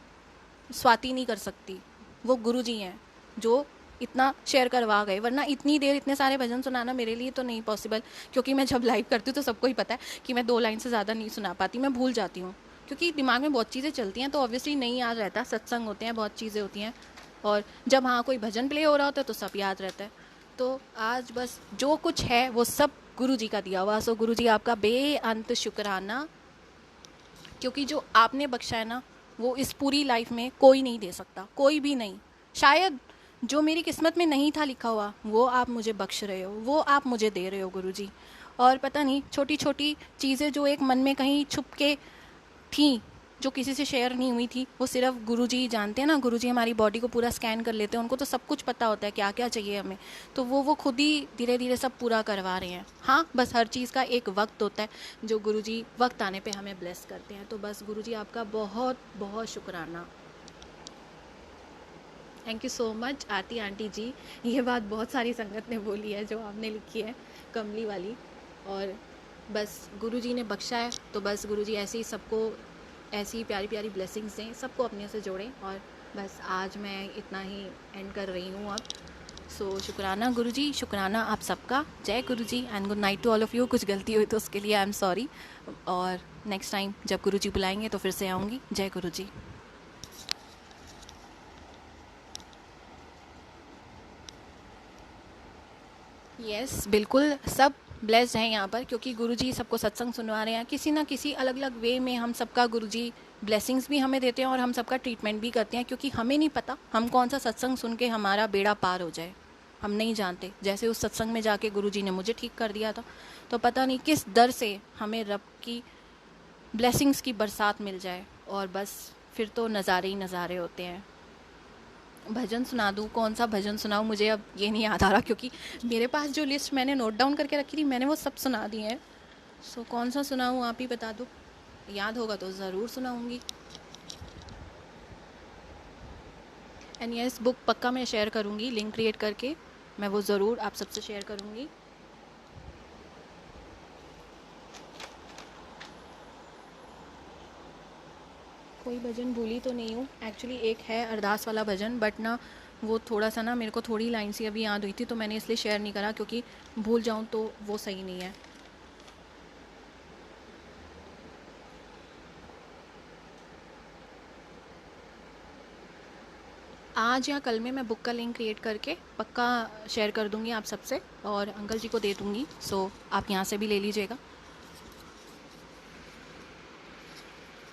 स्वाति नहीं कर सकती, वो गुरुजी हैं जो इतना शेयर करवा गए, वरना इतनी देर इतने सारे भजन सुनाना मेरे लिए तो नहीं पॉसिबल। क्योंकि मैं जब लाइव करती हूँ तो सबको ही पता है कि मैं 2 लाइन से ज़्यादा नहीं सुना पाती, मैं भूल जाती हूँ, क्योंकि दिमाग में बहुत चीज़ें चलती हैं, तो ऑब्वियसली नहीं याद रहता। सत्संग होते हैं, बहुत चीज़ें होती हैं, और जब हाँ कोई भजन प्ले हो रहा होता है तो सब याद रहता है। तो आज बस जो कुछ है वो सब गुरुजी का दिया हुआ। सो गुरुजी आपका बेअंत शुक्राना, क्योंकि जो आपने बख्शा है ना, वो इस पूरी लाइफ में कोई नहीं दे सकता, कोई भी नहीं। शायद जो मेरी किस्मत में नहीं था लिखा हुआ, वो आप मुझे बख्श रहे हो, वो आप मुझे दे रहे हो गुरुजी। और पता नहीं छोटी छोटी चीज़ें जो एक मन में कहीं छुप के थी, जो किसी से शेयर नहीं हुई थी, वो सिर्फ गुरुजी ही जानते हैं ना। गुरुजी हमारी बॉडी को पूरा स्कैन कर लेते हैं, उनको तो सब कुछ पता होता है क्या क्या चाहिए हमें, तो वो खुद ही धीरे धीरे सब पूरा करवा रहे हैं। हाँ, बस हर चीज़ का एक वक्त होता है जो गुरुजी वक्त आने पे हमें ब्लेस करते हैं। तो बस गुरुजी आपका बहुत बहुत शुक्राना। Thank you so much Aarti aunty ji. ये बात बहुत सारी संगत ने बोली है जो आपने लिखी है, कमली वाली। और बस गुरुजी ने बख्शा है, तो बस गुरुजी ऐसे ही सबको ऐसी प्यारी प्यारी ब्लेसिंग्स दें, सबको अपने से जोड़ें। और बस आज मैं इतना ही एंड कर रही हूँ अब। सो शुक्राना गुरुजी, शुक्राना आप सबका। जय Guruji and good night to all of you. कुछ गलती हुई तो उसके लिए आई एम सॉरी, और नेक्स्ट टाइम जब गुरुजी बुलाएंगे तो फिर से आऊँगी। जय गुरुजी। यस, बिल्कुल सब ब्लेस्ड हैं यहाँ पर, क्योंकि गुरुजी सबको सत्संग सुनवा रहे हैं। किसी ना किसी अलग अलग वे में हम सबका गुरुजी ब्लेसिंग्स भी हमें देते हैं और हम सबका ट्रीटमेंट भी करते हैं, क्योंकि हमें नहीं पता हम कौन सा सत्संग सुन के हमारा बेड़ा पार हो जाए, हम नहीं जानते। जैसे उस सत्संग में जाके गुरुजी ने मुझे ठीक कर दिया था, तो पता नहीं किस दर से हमें रब की ब्लेसिंग्स की बरसात मिल जाए, और बस फिर तो नज़ारे ही नज़ारे होते हैं। भजन सुना दूँ, कौन सा भजन सुनाऊँ, मुझे अब ये नहीं याद आ रहा, क्योंकि मेरे पास जो लिस्ट मैंने नोट डाउन करके रखी थी मैंने वो सब सुना दी है। सो कौन सा सुनाऊँ आप ही बता दो, याद होगा तो ज़रूर सुनाऊँगी। एंड यस, बुक पक्का मैं शेयर करूँगी, लिंक क्रिएट करके मैं वो ज़रूर आप सबसे शेयर करूँगी। कोई भजन भूली तो नहीं हूँ। एक्चुअली एक है अरदास वाला भजन, बट ना वो थोड़ा सा ना मेरे को थोड़ी लाइन सी अभी याद हुई थी, तो मैंने इसलिए शेयर नहीं करा, क्योंकि भूल जाऊँ तो वो सही नहीं है। आज या कल में मैं बुक का लिंक क्रिएट करके पक्का शेयर कर दूँगी आप सबसे, और अंकल जी को दे दूँगी। सो आप यहाँ से भी ले लीजिएगा।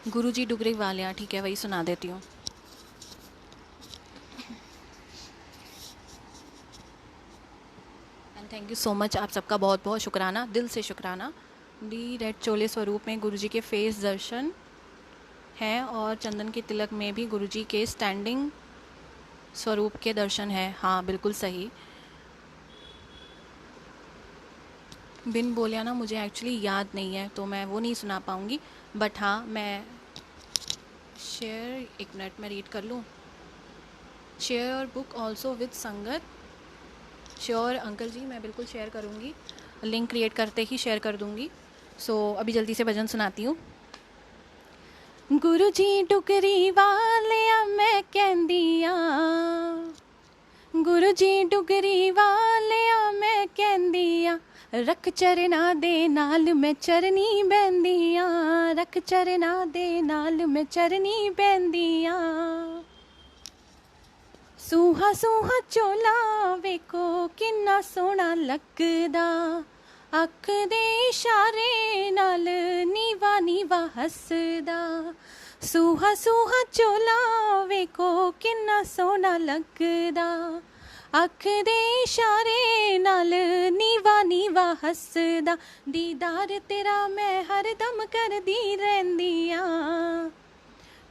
गुरुजी डुगरी वालिया, ठीक है, वही सुना देती हूँ। And thank you so much, आप सबका बहुत बहुत शुक्राना, दिल से शुक्राना। दी रेड चोले स्वरूप में गुरुजी के फेस दर्शन हैं, और चंदन के तिलक में भी गुरुजी के स्टैंडिंग स्वरूप के दर्शन है। हाँ बिल्कुल सही। बिन बोलिया ना मुझे एक्चुअली याद नहीं है, तो मैं वो नहीं सुना पाऊँगी, बट हाँ मैं शेयर, एक मिनट मैं रीड कर लूँ। शेयर और बुक ऑल्सो विद संगत। श्योर अंकल जी, मैं बिल्कुल शेयर करूँगी, लिंक क्रिएट करते ही शेयर कर दूँगी। सो अभी जल्दी से भजन सुनाती हूँ। गुरु जी डुगरी वालिया मैं कहंदिया, गुरु जी डुगरी वालिया मैं कहंदिया, रख चरना दे नाल मैं चरनी बहंदिया, रख चरना दे नाल मैं चरनी बहंदिया। सूहा सूहा चोला वेखो किन्ना सोहना लगदा, अख दे इशारे नाल नीवा नीवा हसदा। सूहा सूहा चोला वेखो किन्ना सोहना लगदा, अख दे इशारे नाल नीवा नीवा हसदा। दीदार तेरा मैं हरदम करदी रहिंदिया,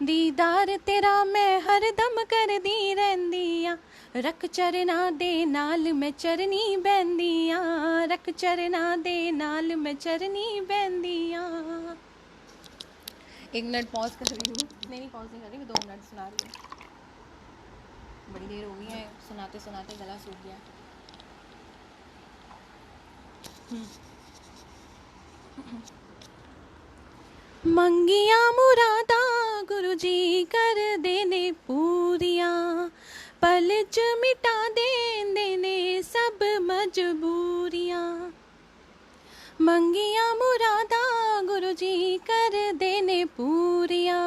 दीदार तेरा मैं हरदम करदी रहिंदिया, रख चरना दे नाल मैं चरनी बहंदिया, रख चरना दे नाल मैं चरनी बहंदिया। 1 मिनट पॉज कर रही हूँ, नहीं पॉज नहीं कर रही, मैं 2 मिनट सुना रही हूँ। बड़ी देर हो गई है, सुनाते सुनाते गला सूख गया। मंगिया मुरादा गुरु जी कर देने पूरिया, पल च मिटा देने सब मजबूरियां। मंगिया मुरादा गुरु जी कर देने पूरिया,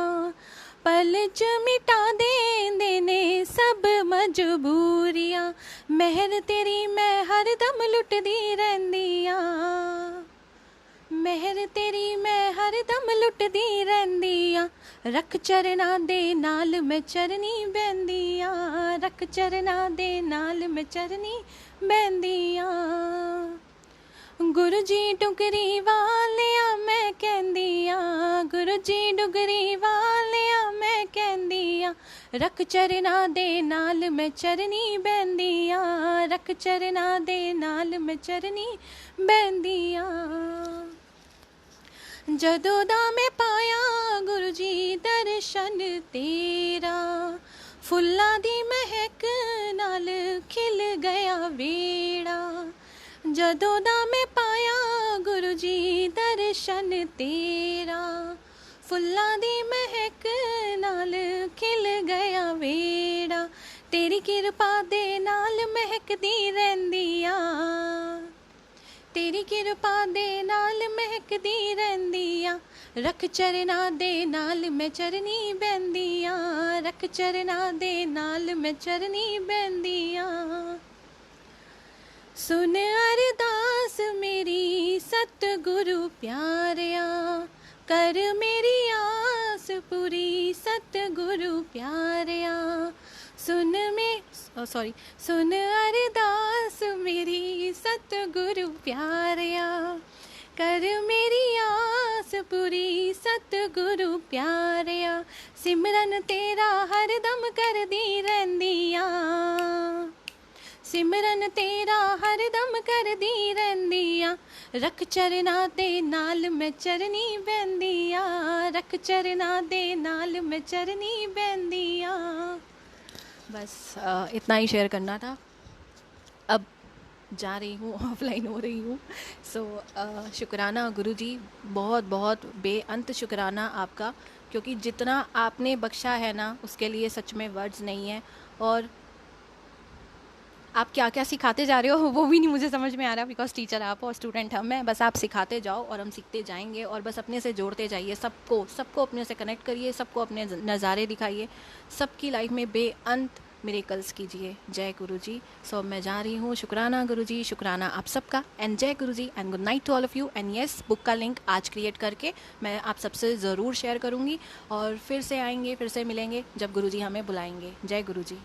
पल च मिटा देने सब मजबूरियां। मेहर तेरी मैं हरदम लुटदी रहिंदिया, मेहर तेरी मैं हरदम लुटदी रहिंदिया, रख चरना दे नाल मैं चरनी बहंदिया, रख चरना दे नाल मैं चरनी बहंदिया। गुरु जी डुगरी वालिया मैं कहंदिया, गुरु जी डुगरी वालिया मैं कहंदिया, रख चरना दे नाल मैं चरनी बहंदिया, रख चरना दे नाल मैं चरनी बहंदिया। जदों दा मैं पाया गुरु जी दर्शन तेरा, फुल्लां दी महक नाल खिल गया वेड़ा। जदों दा मैं पाया गुरु जी दर्शन तेरा, फुल्लां दी महक नाल खिल गया वेड़ा। तेरी किरपा दे नाल महकदी रहिंदिया, तेरी किरपा दे नाल महकदी रहिंदिया, रख चरना दे नाल मैं चरनी बहंदिया, रख चरना दे नाल मैं चरनी बहंदिया। सुन अरदास मेरी सतगुरु प्यारिया, कर मेरी आस पूरी सतगुरु प्यारिया। सुन अरदास मेरी सतगुरु प्यारिया, कर मेरी आस पूरी सतगुरु प्यारिया। सिमरन तेरा हरदम करदी रहिंदिया, सिमरन तेरा हरदम करदी रहिंदिया, रख चरना दे नाल मैं चरनी बहंदिया, रख चरना दे नाल मैं चरनी बहंदिया। बस इतना ही शेयर करना था। अब जा रही हूँ, ऑफलाइन हो रही हूँ। सो शुक्राना गुरु जी, बहुत बहुत बेअंत शुक्राना आपका, क्योंकि जितना आपने बख्शा है ना उसके लिए सच में वर्ड्स नहीं है। और आप क्या क्या सिखाते जा रहे हो वो भी नहीं मुझे समझ में आ रहा, बिकॉज टीचर आप और स्टूडेंट हम हैं। बस आप सिखाते जाओ और हम सीखते जाएंगे, और बस अपने से जोड़ते जाइए, सबको अपने से कनेक्ट करिए, सबको अपने नज़ारे दिखाइए, सबकी लाइफ में बेअंत मिरेकल्स कीजिए। जय गुरु जी। सो मैं जा रही हूँ। शुक्राना गुरु जी, शुक्राना आप सबका, एंड जय Guru ji, and good night to all of you. And yes, book का लिंक आज क्रिएट करके मैं आप सबसे ज़रूर शेयर करूँगी, और फिर से आएंगे, फिर से मिलेंगे जब गुरु जी हमें बुलाएंगे। जय गुरु जी।